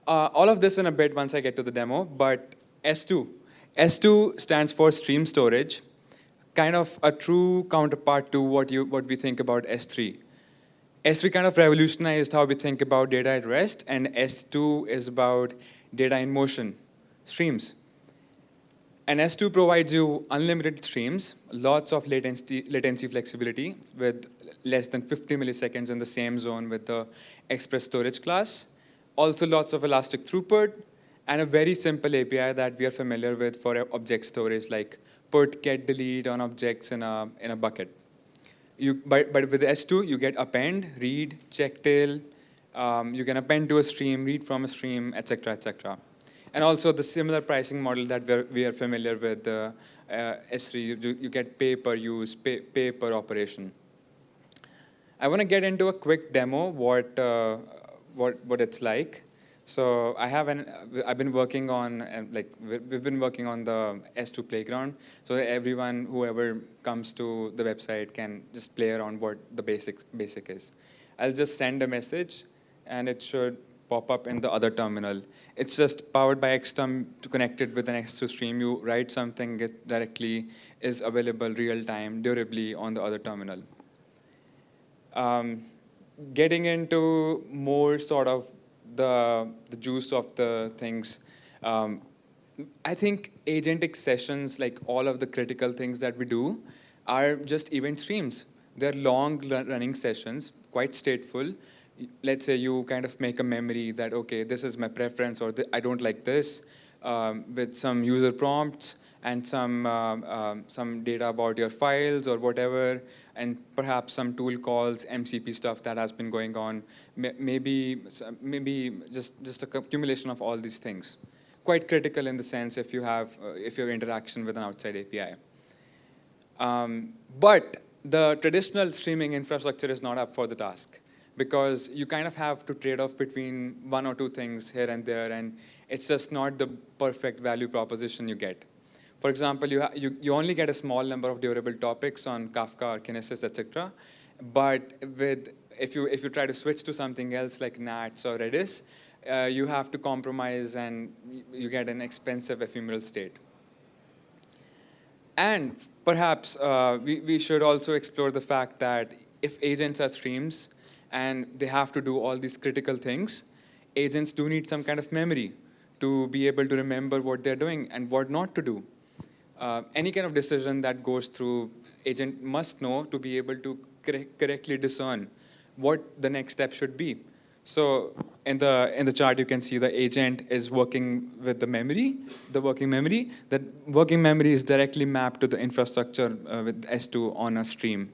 All of this in a bit once I get to the demo, but S2. S2 stands for stream storage, kind of a true counterpart to what we think about S3. S3 kind of revolutionized how we think about data at rest, and S2 is about data in motion, streams. And S2 provides you unlimited streams, lots of latency flexibility with less than 50 milliseconds in the same zone with the Express Storage class. Also lots of elastic throughput, and a very simple API that we are familiar with for object storage, like put, get, delete on objects in a bucket. But with S2, you get append, read, check tail. You can append to a stream, read from a stream, etc., etc. And also the similar pricing model that we are familiar with S3. You get pay per use, pay per operation. I want to get into a quick demo what it's like. So I've been working on, we've been working on the S2 playground. So everyone, whoever comes to the website can just play around what the basic is. I'll just send a message and it should pop up in the other terminal. It's just powered by XTerm to connect it with an S2 stream. You write something, it directly is available real time, durably on the other terminal. Getting into more sort of the juice of the things. I think agentic sessions, like all of the critical things that we do, are just event streams. They're long running sessions, quite stateful. Let's say you kind of make a memory that, okay, this is my preference, or I don't like this, with some user prompts and some data about your files or whatever, and perhaps some tool calls, MCP stuff that has been going on. Maybe just a accumulation of all these things. Quite critical in the sense if you have interaction with an outside API. But the traditional streaming infrastructure is not up for the task, because you kind of have to trade off between one or two things here and there, and it's just not the perfect value proposition you get. For example, you only get a small number of durable topics on Kafka or Kinesis, etc. But if you try to switch to something else like Nats or Redis, you have to compromise and you get an expensive ephemeral state. And perhaps we should also explore the fact that if agents are streams and they have to do all these critical things, agents do need some kind of memory to be able to remember what they're doing and what not to do. Any kind of decision that goes through, agent must know to be able to correctly discern what the next step should be. So in the chart, you can see the agent is working with the memory, the working memory. That working memory is directly mapped to the infrastructure with S2 on a stream.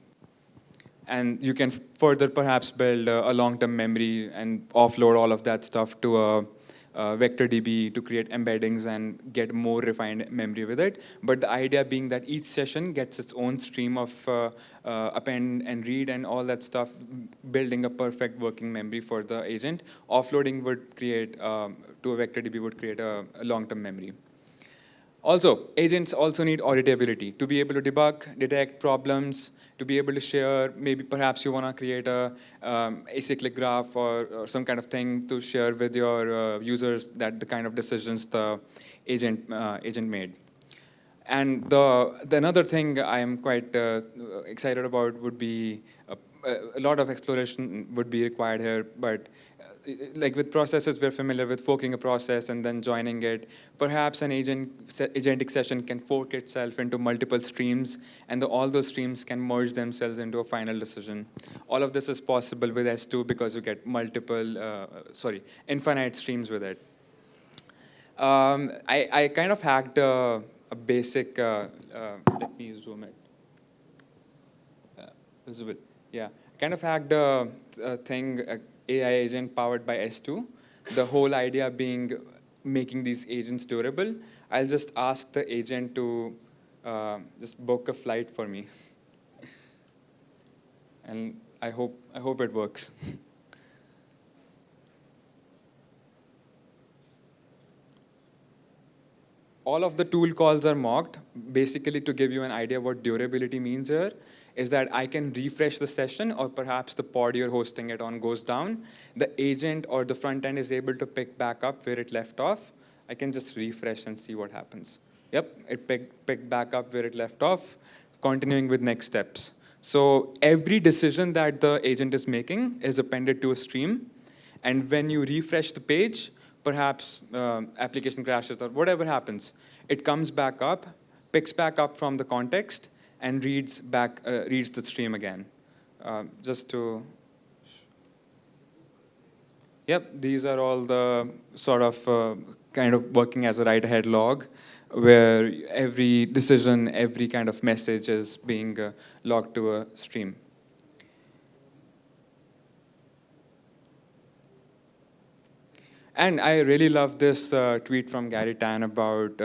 And you can further perhaps build a long-term memory and offload all of that stuff to vector DB to create embeddings and get more refined memory with it. But the idea being that each session gets its own stream of append and read and all that stuff, building a perfect working memory for the agent. Offloading would create, to a vector DB would create a long-term memory. Also, agents also need auditability to be able to debug, detect problems, to be able to share. Maybe perhaps you want to create a acyclic graph or some kind of thing to share with your users that the kind of decisions the agent made. And the another thing I am quite excited about would be a lot of exploration would be required here, but like with processes, we're familiar with forking a process and then joining it. Perhaps an agentic session can fork itself into multiple streams, and all those streams can merge themselves into a final decision. All of this is possible with S2 because you get infinite streams with it. I kind of hacked a basic, let me zoom it. Visible, yeah. Kind of hacked a thing, AI agent powered by S2. The whole idea being making these agents durable. I'll just ask the agent to just book a flight for me. And I hope it works. All of the tool calls are mocked, basically to give you an idea what durability means here. Is that I can refresh the session, or perhaps the pod you're hosting it on goes down. The agent or the front end is able to pick back up where it left off. I can just refresh and see what happens. Yep, it picked back up where it left off, continuing with next steps. So every decision that the agent is making is appended to a stream. And when you refresh the page, perhaps application crashes or whatever happens, it comes back up, picks back up from the context, and reads the stream again. Yep, these are all the sort of kind of working as a write-ahead log, where every decision, every kind of message is being logged to a stream. And I really love this tweet from Gary Tan about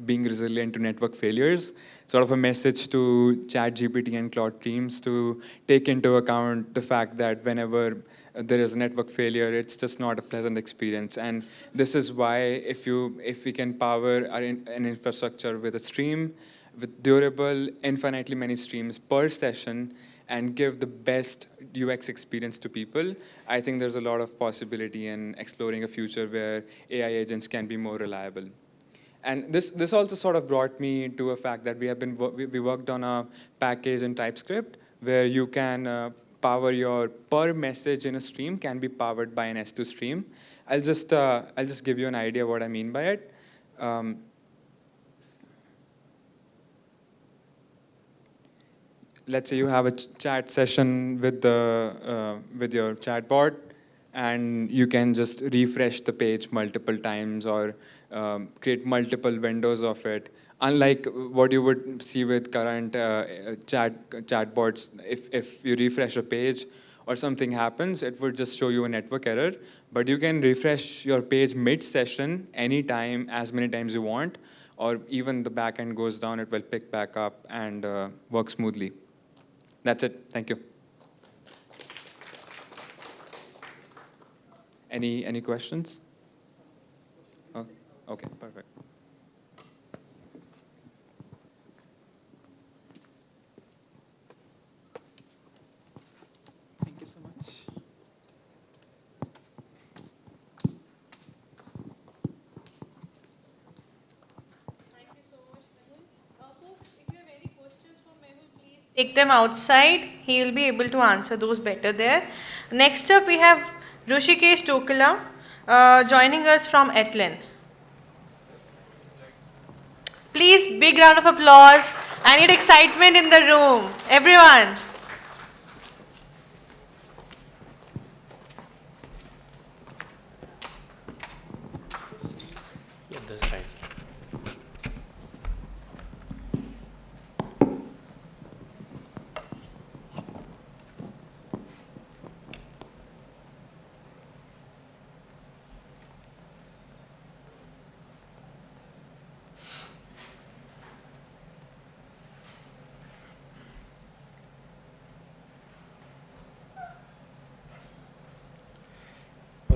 being resilient to network failures. Sort of a message to ChatGPT and Cloud teams to take into account the fact that whenever there is a network failure, it's just not a pleasant experience. And this is why if we can power an infrastructure with a stream, with durable, infinitely many streams per session, and give the best UX experience to people, I think there's a lot of possibility in exploring a future where AI agents can be more reliable. And this also sort of brought me to a fact that we worked on a package in TypeScript where you can power your per message in a stream can be powered by an S2 stream. I'll just give you an idea what I mean by it. Let's say you have a chat session with your chatbot, and you can just refresh the page multiple times or create multiple windows of it. Unlike what you would see with current chatbots, if you refresh a page or something happens, it would just show you a network error. But you can refresh your page mid-session anytime, as many times you want, or even the backend goes down, it will pick back up and work smoothly. That's it. Thank you. Any questions? Oh, okay, perfect. Thank you so much. Thank you so much, Mehul. Folks, if you have any questions for Mehul, please take them outside. He will be able to answer those better there. Next up, we have Rushikesh Tokala joining us from Etlin. Please, big round of applause. I need excitement in the room. Everyone. Yeah, that's right.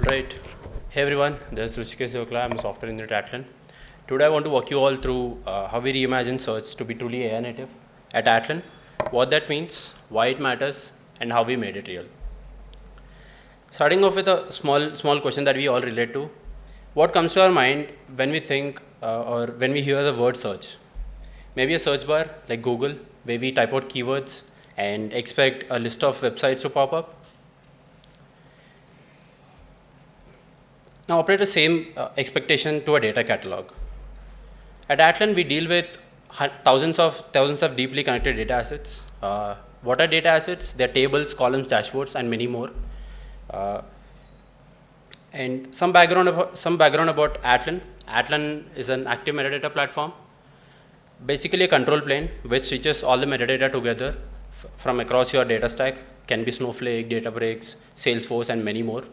Right. Hey everyone, this is Rishikesh Zokla. I'm a software engineer at Atlan. Today I want to walk you all through how we reimagine search to be truly AI native at Atlan, what that means, why it matters, and how we made it real. Starting off with a small question that we all relate to. What comes to our mind when we think or when we hear the word search? Maybe a search bar like Google, where we type out keywords and expect a list of websites to pop up. Now apply the same expectation to a data catalog. At Atlan, we deal with thousands of deeply connected data assets. What are data assets? They're tables, columns, dashboards, and many more. And some background about Atlan. Atlan is an active metadata platform, basically a control plane which stitches all the metadata together from across your data stack. Can be Snowflake, Databricks, Salesforce, and many more.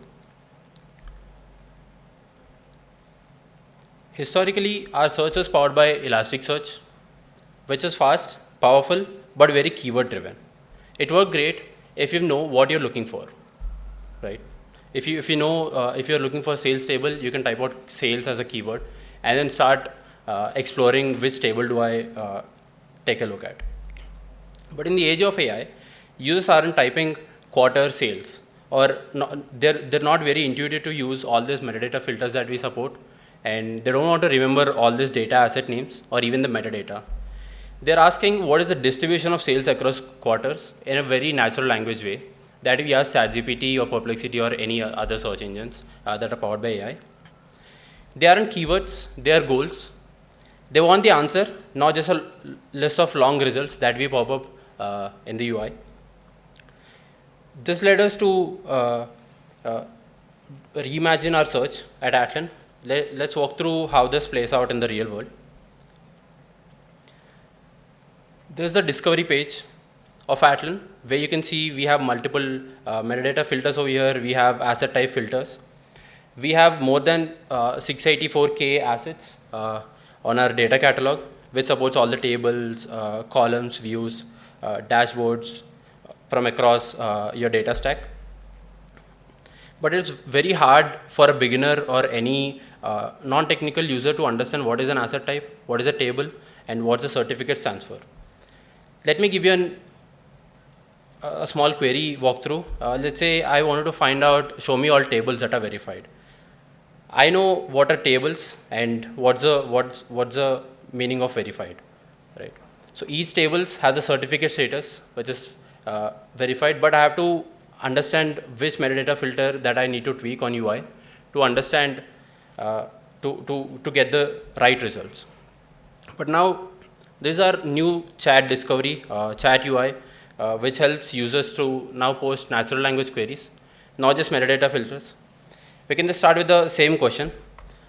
Historically, our search was powered by Elasticsearch, which is fast, powerful, but very keyword driven. It worked great if you know what you're looking for, right? If you know if you're looking for a sales table, you can type out sales as a keyword and then start exploring which table do I take a look at. But in the age of AI, users aren't typing quarter sales, or they're not very intuitive to use all these metadata filters that we support, and they don't want to remember all these data asset names or even the metadata. They're asking what is the distribution of sales across quarters in a very natural language way that we ask ChatGPT or Perplexity or any other search engines that are powered by AI. They aren't keywords, they are goals. They want the answer, not just a list of long results that we pop up in the UI. This led us to reimagine our search at Atlan. Let's walk through how this plays out in the real world. There's the discovery page of Atlan, where you can see we have multiple metadata filters over here. We have asset type filters. We have more than 684K assets on our data catalog, which supports all the tables, columns, views, dashboards from across your data stack. But it's very hard for a beginner or any non-technical user to understand what is an asset type, what is a table, and what the certificate stands for. Let me give you a small query walkthrough. Let's say I wanted to find out, show me all tables that are verified. I know what are tables and what's the meaning of verified, right? So each tables has a certificate status which is verified, but I have to understand which metadata filter that I need to tweak on UI to understand to get the right results. But now these are new chat discovery, chat UI, which helps users to now post natural language queries, not just metadata filters. We can just start with the same question.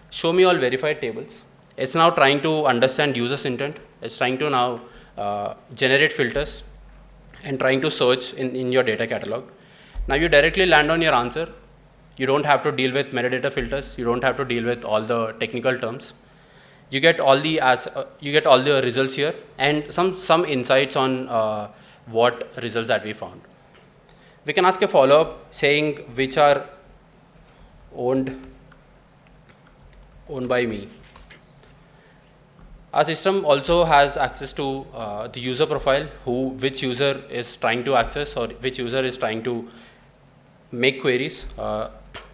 Show me all verified tables. It's now trying to understand user's intent. It's trying to now generate filters and trying to search in your data catalog. Now you directly land on your answer. You don't have to deal with metadata filters. You don't have to deal with all the technical terms. You get all the results here and some insights on what results that we found. We can ask a follow-up saying which are owned by me. Our system also has access to the user profile, which user is trying to access or which user is trying to make queries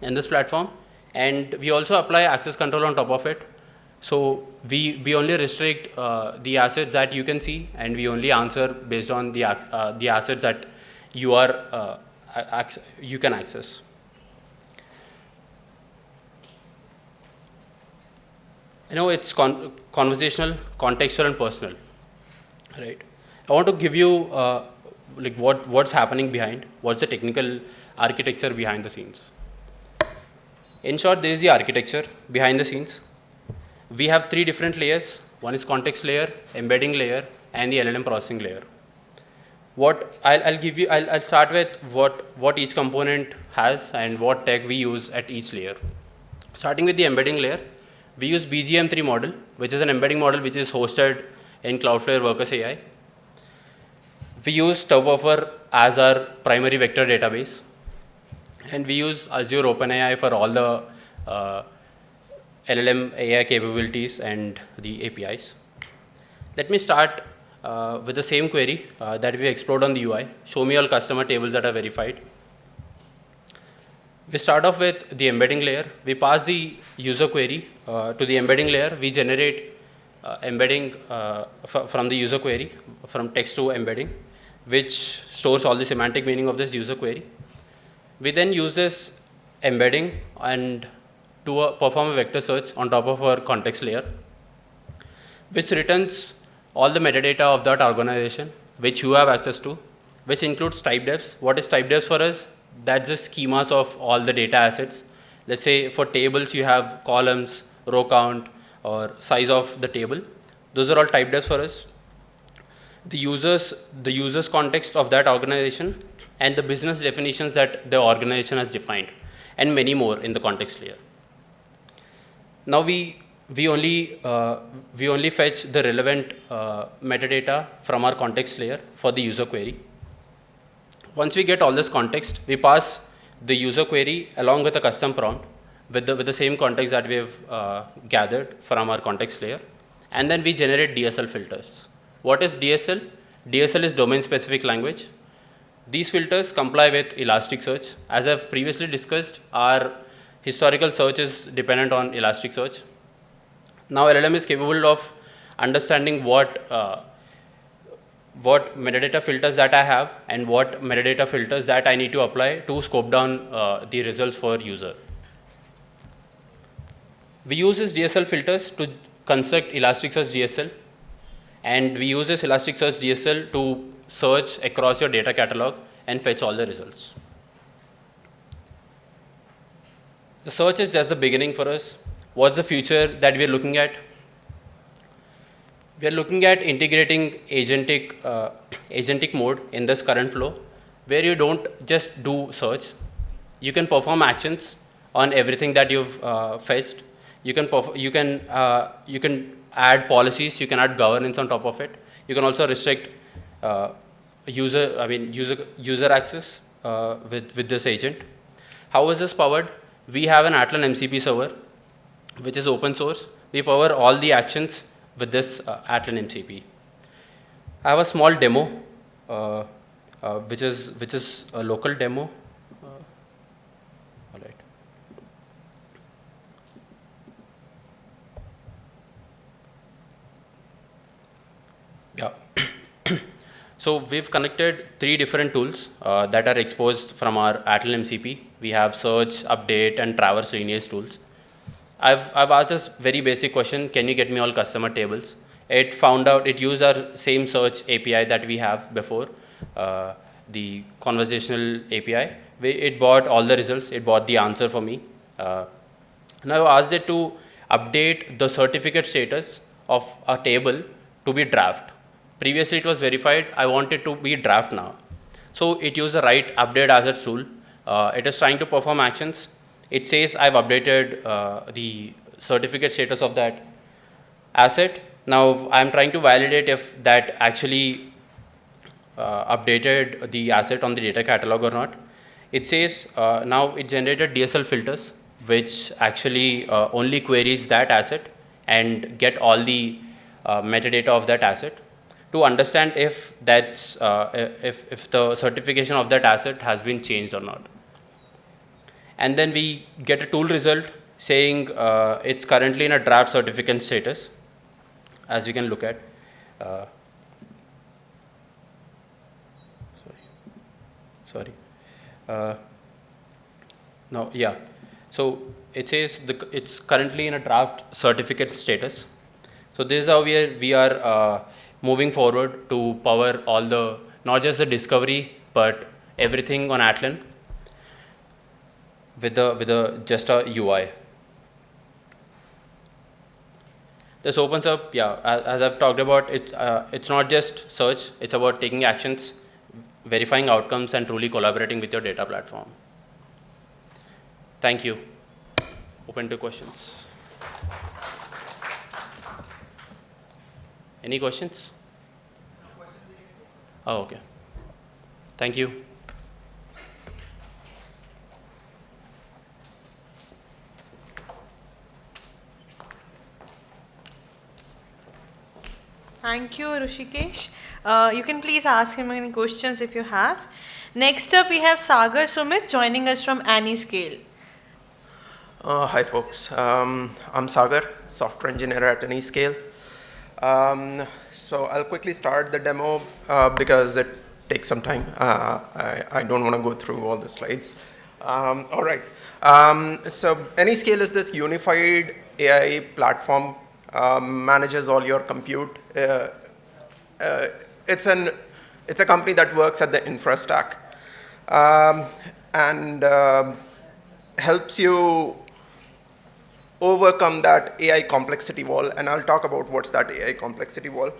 in this platform, and we also apply access control on top of it. So we only restrict the assets that you can see, and we only answer based on the assets that you can access. You know, it's conversational, contextual, and personal, right? I want to give you like what's happening behind, what's the technical architecture behind the scenes. In short, there is the architecture behind the scenes. We have three different layers. One is context layer, embedding layer, and the LLM processing layer. I'll start with what each component has and what tech we use at each layer. Starting with the embedding layer, we use BGM3 model, which is an embedding model which is hosted in Cloudflare Workers AI. We use StubBuffer as our primary vector database. And we use Azure OpenAI for all the LLM AI capabilities and the APIs. Let me start with the same query that we explored on the UI. Show me all customer tables that are verified. We start off with the embedding layer. We pass the user query to the embedding layer. We generate embedding from the user query, from text to embedding, which stores all the semantic meaning of this user query. We then use this embedding and perform a vector search on top of our context layer, which returns all the metadata of that organization, which you have access to, which includes type defs. What is type defs for us? That's the schemas of all the data assets. Let's say for tables, you have columns, row count, or size of the table. Those are all type defs for us. The user's context of that organization and the business definitions that the organization has defined, and many more in the context layer. Now we only fetch the relevant metadata from our context layer for the user query. Once we get all this context, we pass the user query along with a custom prompt with the same context that we have gathered from our context layer, and then we generate DSL filters. What is DSL? DSL is domain-specific language. These filters comply with Elasticsearch. As I've previously discussed, our historical search is dependent on Elasticsearch. Now LLM is capable of understanding what metadata filters that I have and what metadata filters that I need to apply to scope down the results for user. We use these DSL filters to construct Elasticsearch DSL, and we use this Elasticsearch DSL to search across your data catalog and fetch all the results. The search is just the beginning for us. What's the future that we are looking at? We are looking at integrating agentic mode in this current flow, where you don't just do search. You can perform actions on everything that you've fetched. You can add policies. You can add governance on top of it. You can also restrict user access with this agent. How is this powered? We have an Atlan MCP server, which is open source. We power all the actions with this Atlan MCP. I have a small demo, which is a local demo. All right. Yeah. So we've connected 3 different tools that are exposed from our Atlan MCP. We have search, update, and traverse lineage tools. I've asked this very basic question: can you get me all customer tables? It found out it used our same search API that we have before, the conversational API. It bought all the results. It bought the answer for me. Now I asked it to update the certificate status of a table to be draft. Previously it was verified. I want it to be draft now. So it used the write update assets tool. It is trying to perform actions. It says I've updated the certificate status of that asset. Now I'm trying to validate if that actually updated the asset on the data catalog or not. It says now it generated DSL filters, which actually only queries that asset and get all the metadata of that asset to understand if that's if the certification of that asset has been changed or not. And then we get a tool result saying it's currently in a draft certificate status, as we can look at. Sorry. No, yeah. So it says it's currently in a draft certificate status. So this is how we are moving forward to power all the, not just the discovery, but everything on Atlan with just a UI. This opens up, yeah, as I've talked about, it's not just search, it's about taking actions, verifying outcomes, and truly collaborating with your data platform. Thank you. Open to questions. Any questions? Oh, okay. Thank you. Thank you, Rushikesh. You can please ask him any questions if you have. Next up, we have Sagar Sumit joining us from Anyscale. Hi folks, I'm Sagar, software engineer at Anyscale. So I'll quickly start the demo because it takes some time. I don't want to go through all the slides. All right, so Anyscale is this unified AI platform, manages all your compute. It's a company that works at the infra stack and helps you overcome that AI complexity wall, and I'll talk about what's that AI complexity wall.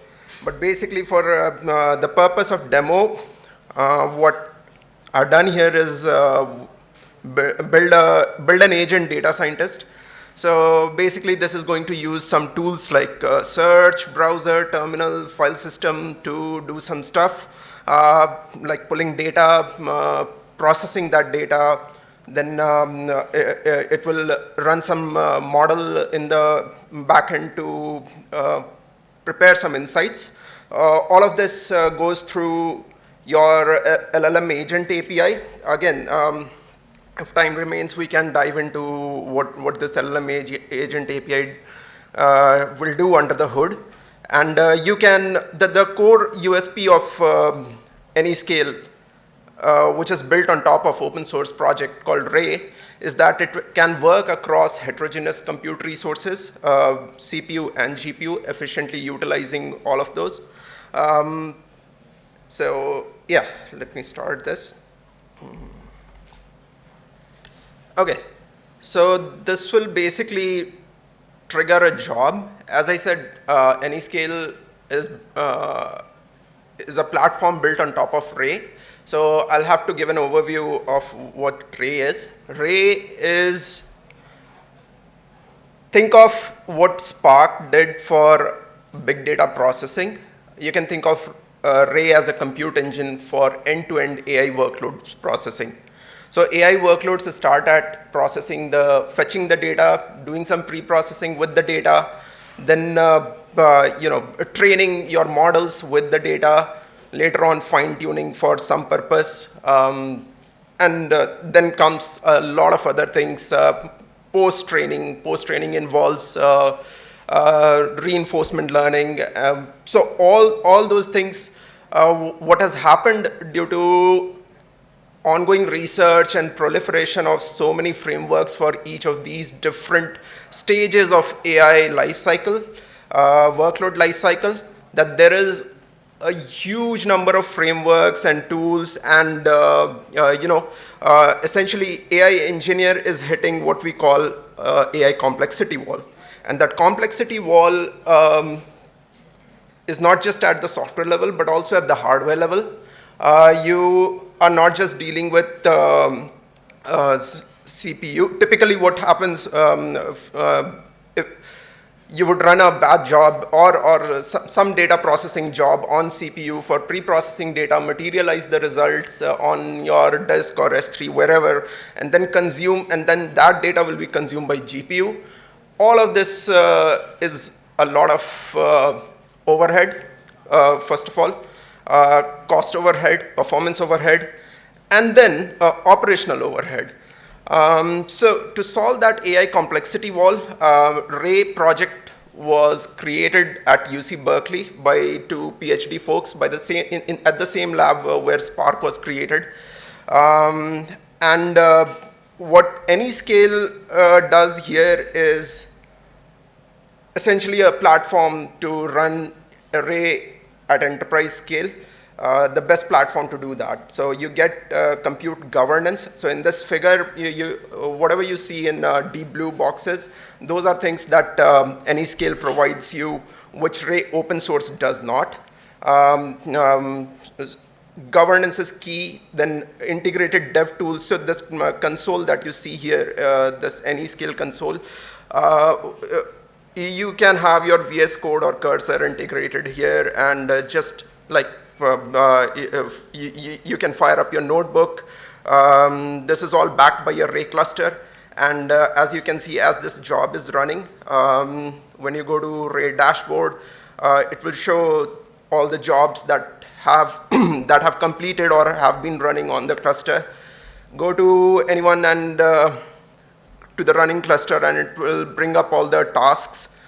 But basically for the purpose of demo, what I've done here is build an agent data scientist. So basically this is going to use some tools like search, browser, terminal, file system to do some stuff, like pulling data, processing that data. Then it will run some model in the backend to prepare some insights. All of this goes through your LLM agent API. Again, if time remains, we can dive into what this LLM agent API will do under the hood. And you can, the core USP of Anyscale, which is built on top of open source project called Ray, is that it can work across heterogeneous compute resources, CPU and GPU, efficiently utilizing all of those. So yeah, let me start this. Okay, so this will basically trigger a job. As I said, Anyscale is a platform built on top of Ray. So I'll have to give an overview of what Ray is. Ray is, think of what Spark did for big data processing. You can think of Ray as a compute engine for end-to-end AI workloads processing. So AI workloads start at fetching the data, doing some pre-processing with the data, then training your models with the data, later on fine-tuning for some purpose, and then comes a lot of other things. Post-training involves reinforcement learning. So all those things, what has happened due to ongoing research and proliferation of so many frameworks for each of these different stages of AI lifecycle, workload lifecycle, that there is a huge number of frameworks and tools, and essentially AI engineer is hitting what we call AI complexity wall. And that complexity wall is not just at the software level, but also at the hardware level. You are not just dealing with CPU. Typically what happens, if you would run a batch job or some data processing job on CPU for pre-processing data, materialize the results on your disk or S3, wherever, and then consume, and then that data will be consumed by GPU. All of this is a lot of overhead, first of all, cost overhead, performance overhead, and then operational overhead. So to solve that AI complexity wall, Ray project was created at UC Berkeley by two PhD folks by at the same lab where Spark was created. What Anyscale does here is essentially a platform to run Ray at enterprise scale. The best platform to do that. So you get compute governance. So in this figure, whatever you see in deep blue boxes, those are things that Anyscale provides you, which Ray open source does not. Governance is key, then integrated dev tools. So this console that you see here, this Anyscale console, you can have your VS Code or cursor integrated here, and just like you can fire up your notebook. This is all backed by your Ray cluster, and as you can see, as this job is running, when you go to Ray dashboard, It will show all the jobs that have that have completed or have been running on the cluster. Go to anyone and to the running cluster, and it will bring up all the tasks.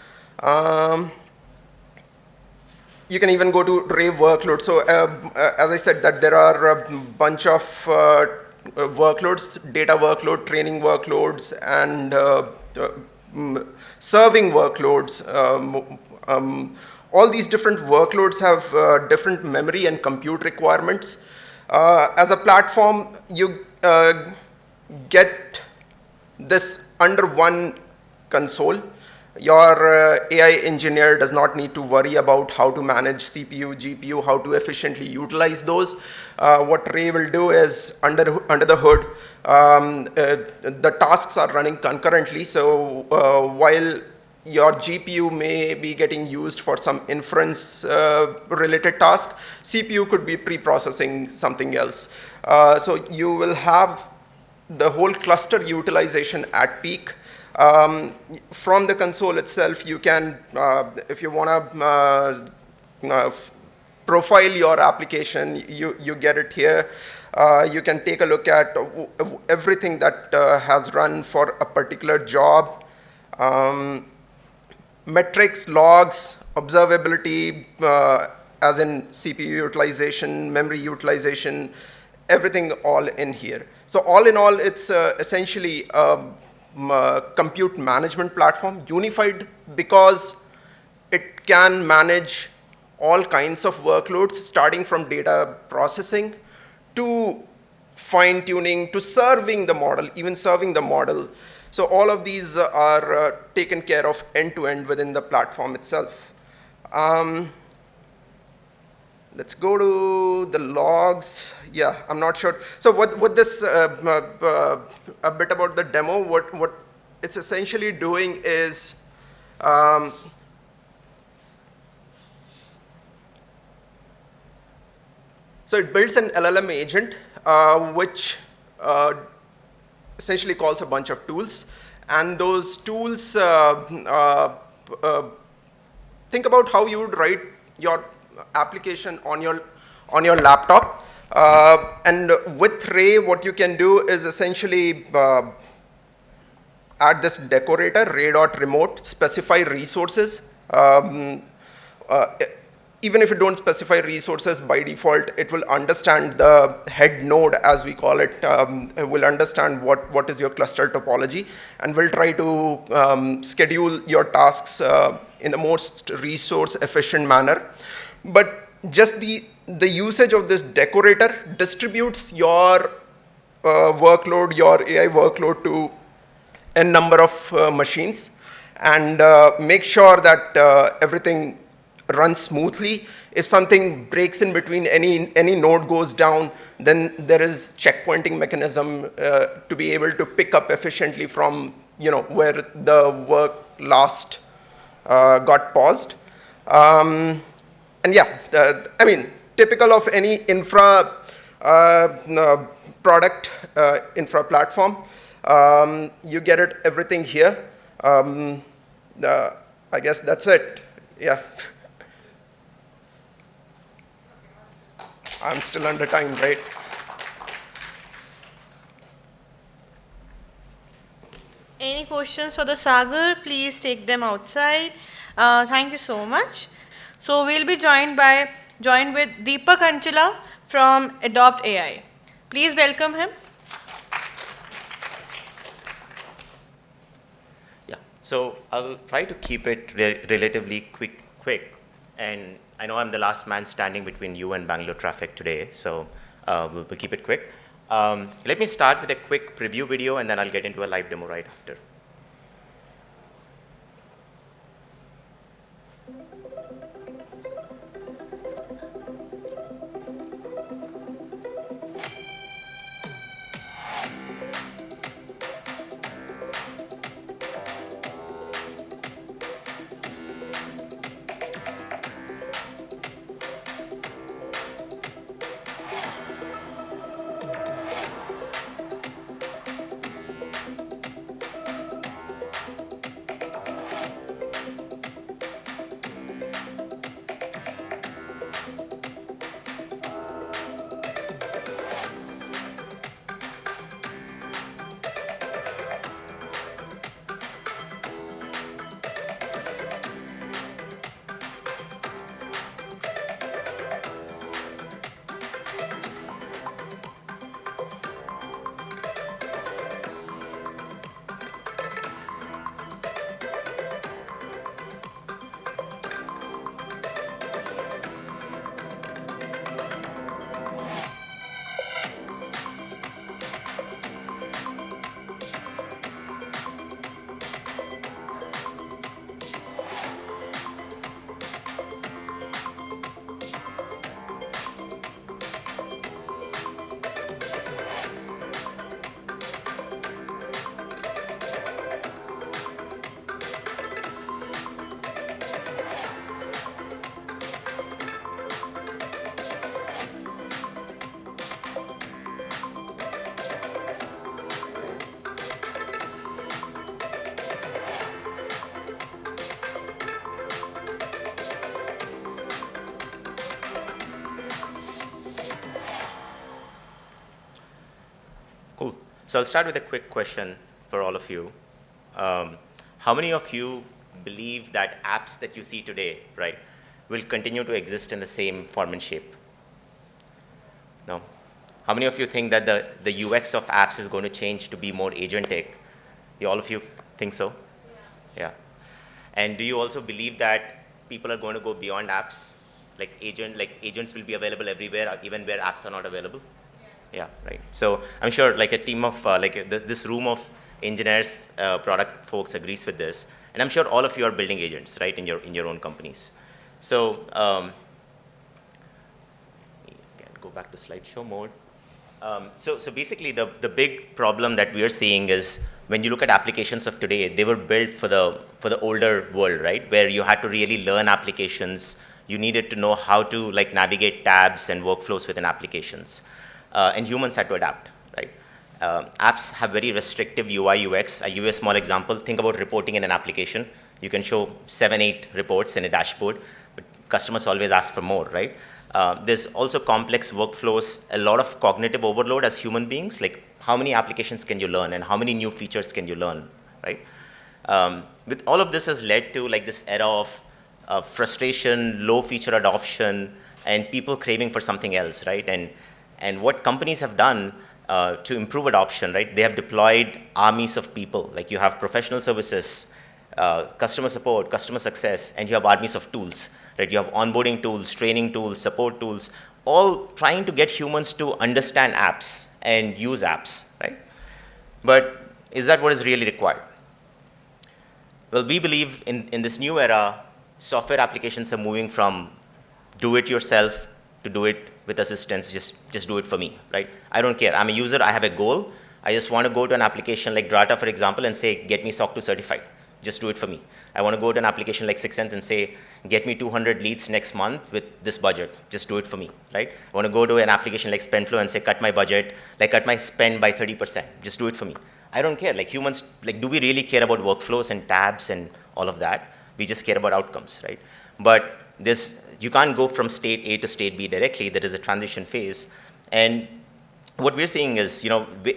You can even go to Ray workload. So as I said, that there are a bunch of workloads, data workload, training workloads, and serving workloads. All these different workloads have different memory and compute requirements. As a platform, you get this under one console. Your AI engineer does not need to worry about how to manage CPU, GPU, how to efficiently utilize those. What Ray will do is, under the hood, the tasks are running concurrently. So while your GPU may be getting used for some inference related task, CPU could be pre-processing something else. So you will have the whole cluster utilization at peak. From the console itself, you can, if you want to profile your application, you get it here. You can take a look at everything that has run for a particular job. Metrics, logs, observability, as in CPU utilization, memory utilization, everything all in here. So all in all, it's essentially compute management platform, unified because it can manage all kinds of workloads, starting from data processing to fine-tuning to serving the model, even serving the model. So all of these are taken care of end-to-end within the platform itself. Let's go to the logs. Yeah, I'm not sure. So what this, a bit about the demo, what it's essentially doing is, so it builds an LLM agent, which essentially calls a bunch of tools. And those tools, think about how you would write your application on your laptop. And with Ray, what you can do is essentially add this decorator, ray.remote, specify resources. Even if you don't specify resources by default, it will understand the head node, as we call it. It will understand what is your cluster topology, and will try to schedule your tasks in the most resource efficient manner. But just the usage of this decorator distributes your workload, your AI workload, to a number of machines, and make sure that everything runs smoothly. If something breaks in between, any node goes down, then there is checkpointing mechanism to be able to pick up efficiently from where the work last got paused. And yeah, I mean, typical of any infra product, infra platform. You get it, everything here. I guess that's it. Yeah. I'm still under time, right? Any questions for the Sagar? Please take them outside. Thank you so much. So we'll be joined with Deepak Anchila from Adopt AI. Please welcome him. Yeah, so I'll try to keep it relatively quick. And I know I'm the last man standing between you and Bangalore traffic today, so we'll keep it quick. Let me start with a quick preview video, and then I'll get into a live demo right after. So I'll start with a quick question for all of you. How many of you believe that apps that you see today, right, will continue to exist in the same form and shape? No? How many of you think that the UX of apps is going to change to be more agentic? All of you think so? Yeah. And do you also believe that people are going to go beyond apps? Like agents will be available everywhere, even where apps are not available? Yeah, right. So I'm sure like a team of, this room of engineers, product folks agrees with this. And I'm sure all of you are building agents, right, in your own companies. So go back to slideshow mode. So basically the big problem that we are seeing is when you look at applications of today, they were built for the older world, right? Where you had to really learn applications. You needed to know how to like navigate tabs and workflows within applications. And humans had to adapt, right? Apps have very restrictive UI, UX. I'll give you a small example. Think about reporting in an application. You can show 7, 8 reports in a dashboard, but customers always ask for more, right? There's also complex workflows, a lot of cognitive overload as human beings, like how many applications can you learn and how many new features can you learn, right? With all of this has led to like this era of frustration, low feature adoption, and people craving for something else, right? And what companies have done to improve adoption, right? They have deployed armies of people, like you have professional services, customer support, customer success, and you have armies of tools, right? You have onboarding tools, training tools, support tools, all trying to get humans to understand apps and use apps, right? But is that what is really required? Well, we believe in this new era, software applications are moving from do it yourself to do it with assistance, just do it for me, right? I don't care. I'm a user, I have a goal. I just want to go to an application like Drata, for example, and say, get me SOC 2 certified. Just do it for me. I want to go to an application like 6sense and say, get me 200 leads next month with this budget. Just do it for me, right? I want to go to an application like SpendFlow and say, cut my budget, like cut my spend by 30%. Just do it for me. I don't care. Like humans, like do we really care about workflows and tabs and all of that? We just care about outcomes, right? But you can't go from state A to state B directly. There is a transition phase. And what we're seeing is,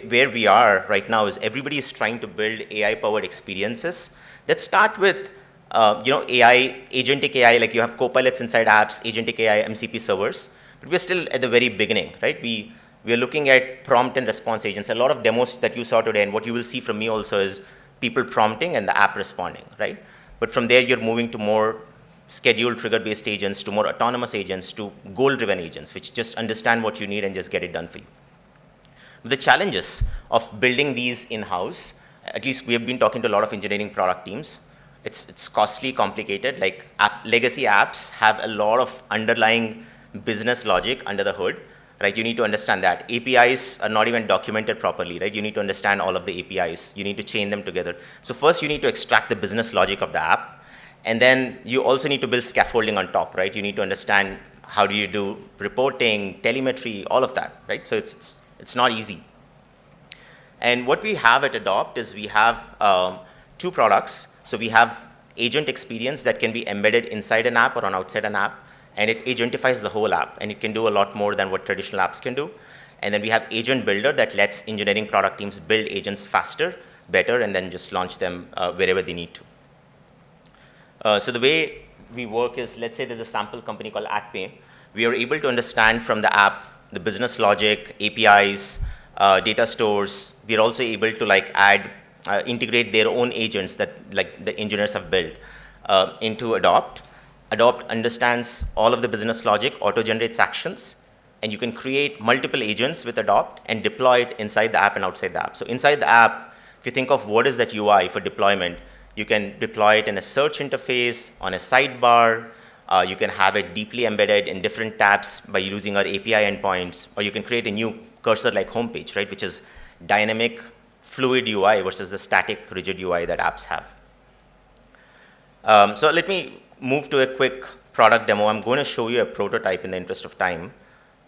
where we are right now is everybody is trying to build AI-powered experiences that start with, AI, agentic AI, like you have copilots inside apps, agentic AI, MCP servers. But we're still at the very beginning, right? We are looking at prompt and response agents. A lot of demos that you saw today, and what you will see from me also is people prompting and the app responding, right? But from there, you're moving to more scheduled trigger-based agents, to more autonomous agents, to goal-driven agents, which just understand what you need and just get it done for you. The challenges of building these in-house, at least we have been talking to a lot of engineering product teams. It's costly, complicated. Like legacy apps have a lot of underlying business logic under the hood, right? You need to understand that. APIs are not even documented properly, right? You need to understand all of the APIs. You need to chain them together. So first you need to extract the business logic of the app. And then you also need to build scaffolding on top, right? You need to understand how do you do reporting, telemetry, all of that, right? So it's not easy. And what we have at Adopt is we have 2 products. So we have agent experience that can be embedded inside an app or on outside an app, and it agentifies the whole app, and it can do a lot more than what traditional apps can do. And then we have agent builder that lets engineering product teams build agents faster, better, and then just launch them wherever they need to. So the way we work is, let's say there's a sample company called Acme. We are able to understand from the app the business logic, APIs, data stores. We are also able to like integrate their own agents that like the engineers have built into Adopt. Adopt understands all of the business logic, auto-generates actions, and you can create multiple agents with Adopt and deploy it inside the app and outside the app. So inside the app, if you think of what is that UI for deployment, you can deploy it in a search interface, on a sidebar. You can have it deeply embedded in different tabs by using our API endpoints, or you can create a new cursor-like homepage, right, which is dynamic, fluid UI versus the static, rigid UI that apps have. So let me move to a quick product demo. I'm going to show you a prototype in the interest of time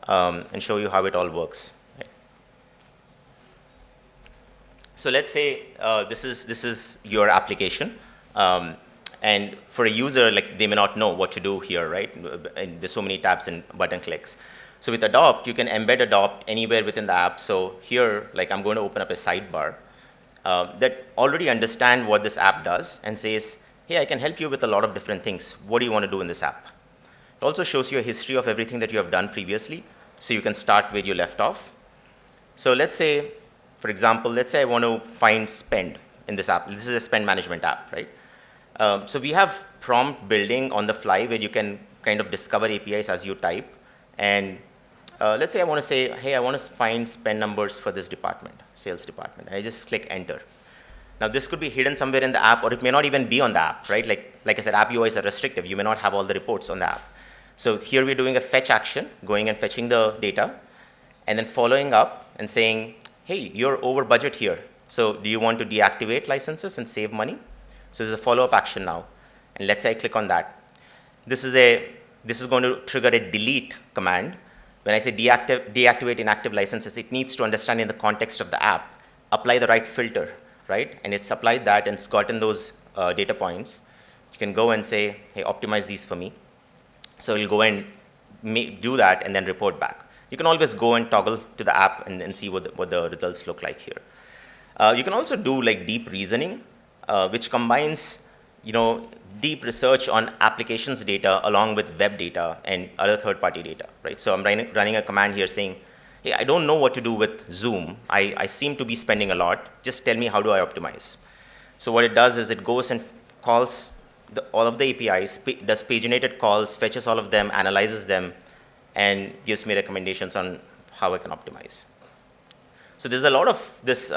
and show you how it all works. So let's say this is your application, and for a user, like they may not know what to do here, right? And there's so many tabs and button clicks. So with adopt, you can embed adopt anywhere within the app. So here, like I'm going to open up a sidebar that already understand what this app does and says, hey, I can help you with a lot of different things. What do you want to do in this app? It also shows you a history of everything that you have done previously, so you can start where you left off. So let's say, for example, let's say I want to find spend in this app. This is a spend management app, right? So we have prompt building on the fly where you can kind of discover APIs as you type. And let's say I want to say, hey, I want to find spend numbers for this department, sales department. And I just click enter. Now this could be hidden somewhere in the app, or it may not even be on the app, right? Like I said, app UIs are restrictive. You may not have all the reports on the app. So here we're doing a fetch action, going and fetching the data, and then following up and saying, hey, you're over budget here. So do you want to deactivate licenses and save money? So there's a follow-up action now. And let's say I click on that. This is going to trigger a delete command. When I say deactivate inactive licenses, it needs to understand in the context of the app, apply the right filter, right? And it's applied that and it's gotten those data points. You can go and say, hey, optimize these for me. So it'll go and do that and then report back. You can always go and toggle to the app and see what the results look like here. You can also do like deep reasoning, which combines, deep research on applications data along with web data and other third-party data, right? So I'm running a command here saying, hey, I don't know what to do with Zoom. I seem to be spending a lot. Just tell me, how do I optimize? So what it does is it goes and calls all of the APIs, does paginated calls, fetches all of them, analyzes them, and gives me recommendations on how I can optimize. So there's a lot of this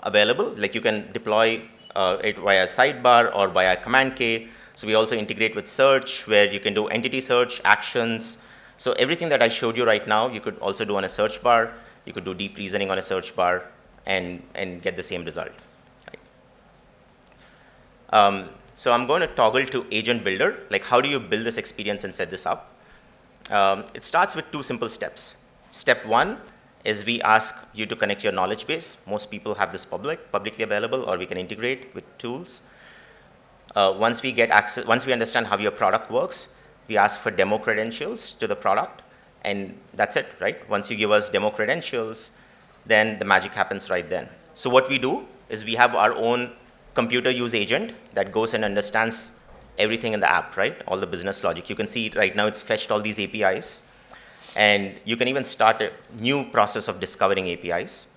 available. Like you can deploy it via sidebar or via command K. So we also integrate with search, where you can do entity search, actions. So everything that I showed you right now, you could also do on a search bar. You could do deep reasoning on a search bar and get the same result. Right? So I'm going to toggle to agent builder. Like, how do you build this experience and set this up? It starts with 2 simple steps. Step 1 is we ask you to connect your knowledge base. Most people have this publicly available, or we can integrate with tools. Once we get access, once we understand how your product works, we ask for demo credentials to the product, and that's it, right? Once you give us demo credentials, then the magic happens right then. So what we do is we have our own computer use agent that goes and understands everything in the app, right? All the business logic. You can see right now it's fetched all these APIs, and you can even start a new process of discovering APIs,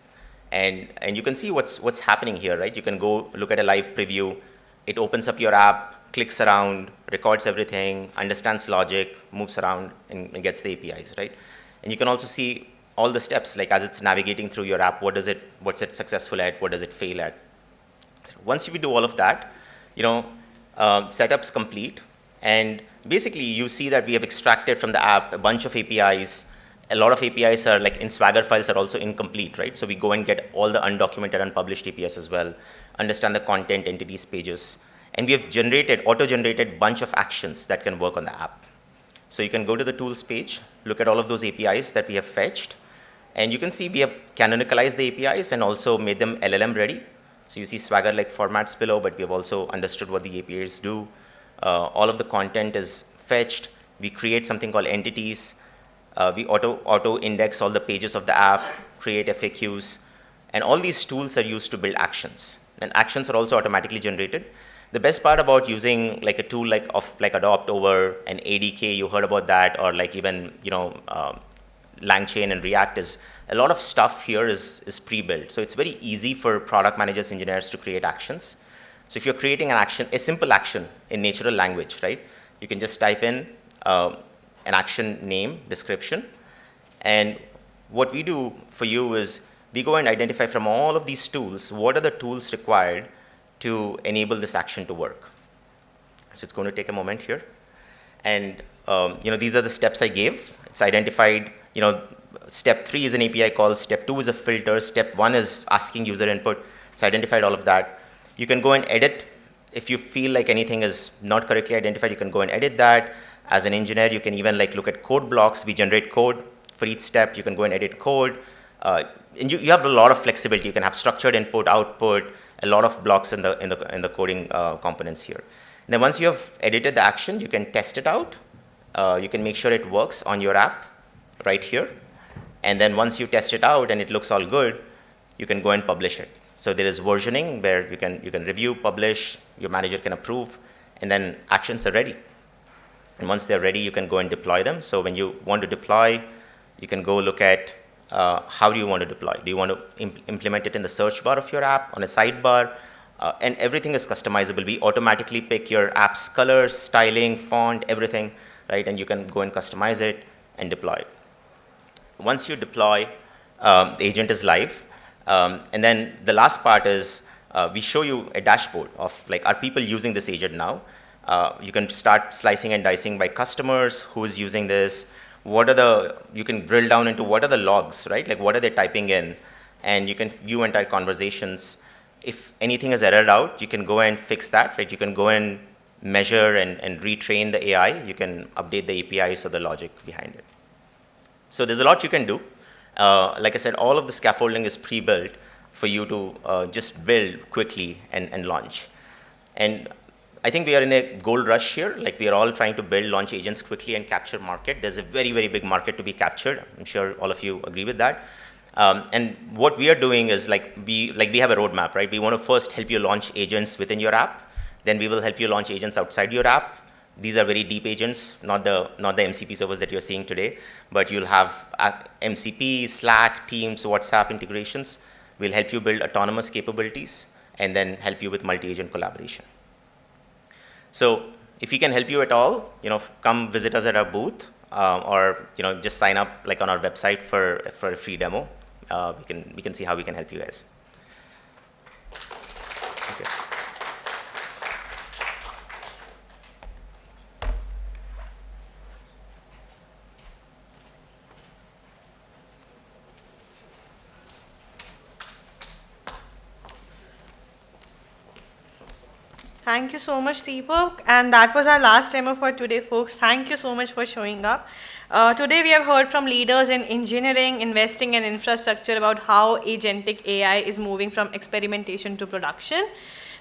and you can see what's happening here, right? You can go look at a live preview. It opens up your app, clicks around, records everything, understands logic, moves around, and gets the APIs, right? And you can also see all the steps, like as it's navigating through your app, what's it successful at, what does it fail at. So once you do all of that, setup's complete, and basically you see that we have extracted from the app a bunch of APIs. A lot of APIs are like in Swagger files are also incomplete, right? So we go and get all the undocumented, unpublished APIs as well, understand the content, entities, pages, and we have auto-generated bunch of actions that can work on the app. So you can go to the tools page, look at all of those APIs that we have fetched, and you can see we have canonicalized the APIs and also made them LLM ready. So you see Swagger-like formats below, but we have also understood what the APIs do. All of the content is fetched. We create something called entities. We auto-index all the pages of the app, create FAQs, and all these tools are used to build actions. And actions are also automatically generated. The best part about using like a tool like Adopt over an ADK, you heard about that, or like even LangChain and React, is a lot of stuff here is pre-built. So it's very easy for product managers, engineers to create actions. So if you're creating an action, a simple action in natural language, right? You can just type in an action name, description, and what we do for you is we go and identify from all of these tools, what are the tools required to enable this action to work. So it's going to take a moment here. And these are the steps I gave. It's identified, step 3 is an API call, step 2 is a filter, step 1 is asking user input. It's identified all of that. You can go and edit. If you feel like anything is not correctly identified, you can go and edit that. As an engineer, you can even look at code blocks. We generate code for each step. You can go and edit code. And you have a lot of flexibility. You can have structured input, output, a lot of blocks in the coding components here. And then once you have edited the action, you can test it out. You can make sure it works on your app. right here. And then once you test it out and it looks all good, you can go and publish it. So there is versioning where you can review, publish, your manager can approve, and then actions are ready. And once they're ready, you can go and deploy them. So when you want to deploy, you can go look at how do you want to deploy. Do you want to implement it in the search bar of your app, on a sidebar? And everything is customizable. We automatically pick your app's colors, styling, font, everything, right? And you can go and customize it and deploy it. Once you deploy, the agent is live. And then the last part is we show you a dashboard of like, are people using this agent now? You can start slicing and dicing by customers, who's using this, you can drill down into what are the logs, right? Like what are they typing in? And you can view entire conversations. If anything is errored out, you can go and fix that, right? You can go and measure and retrain the AI. You can update the APIs or the logic behind it. So there's a lot you can do. Like I said, all of the scaffolding is pre-built for you to just build quickly and launch. And I think we are in a gold rush here. Like we are all trying to build, launch agents quickly and capture market. There's a very, very big market to be captured. I'm sure all of you agree with that. And what we are doing is we have a roadmap, right? We want to first help you launch agents within your app. Then we will help you launch agents outside your app. These are very deep agents, not the MCP servers that you're seeing today, but you'll have MCP, Slack, Teams, WhatsApp integrations. We'll help you build autonomous capabilities and then help you with multi-agent collaboration. So if we can help you at all, come visit us at our booth or just sign up like on our website for a free demo. We can see how we can help you guys. Okay. Thank you so much, Deepak. And that was our last demo for today, folks. Thank you so much for showing up. Today we have heard from leaders in engineering, investing, and infrastructure about how agentic AI is moving from experimentation to production.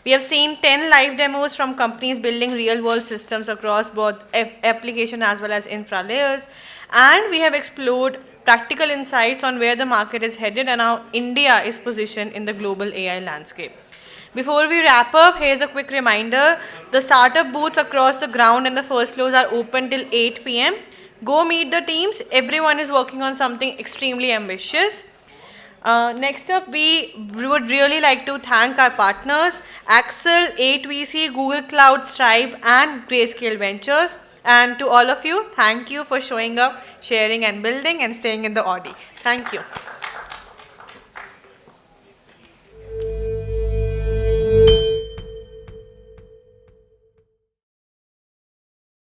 We have seen 10 live demos from companies building real-world systems across both application as well as infra layers. And we have explored practical insights on where the market is headed and how India is positioned in the global AI landscape. Before we wrap up, here's a quick reminder. The startup booths across the ground and the first floors are open till 8 p.m. Go meet the teams. Everyone is working on something extremely ambitious. Next up, we would really like to thank our partners, Accel, 8VC, Google Cloud, Stripe, and Grayscale Ventures. And to all of you, thank you for showing up, sharing and building and staying in the Audi. Thank you.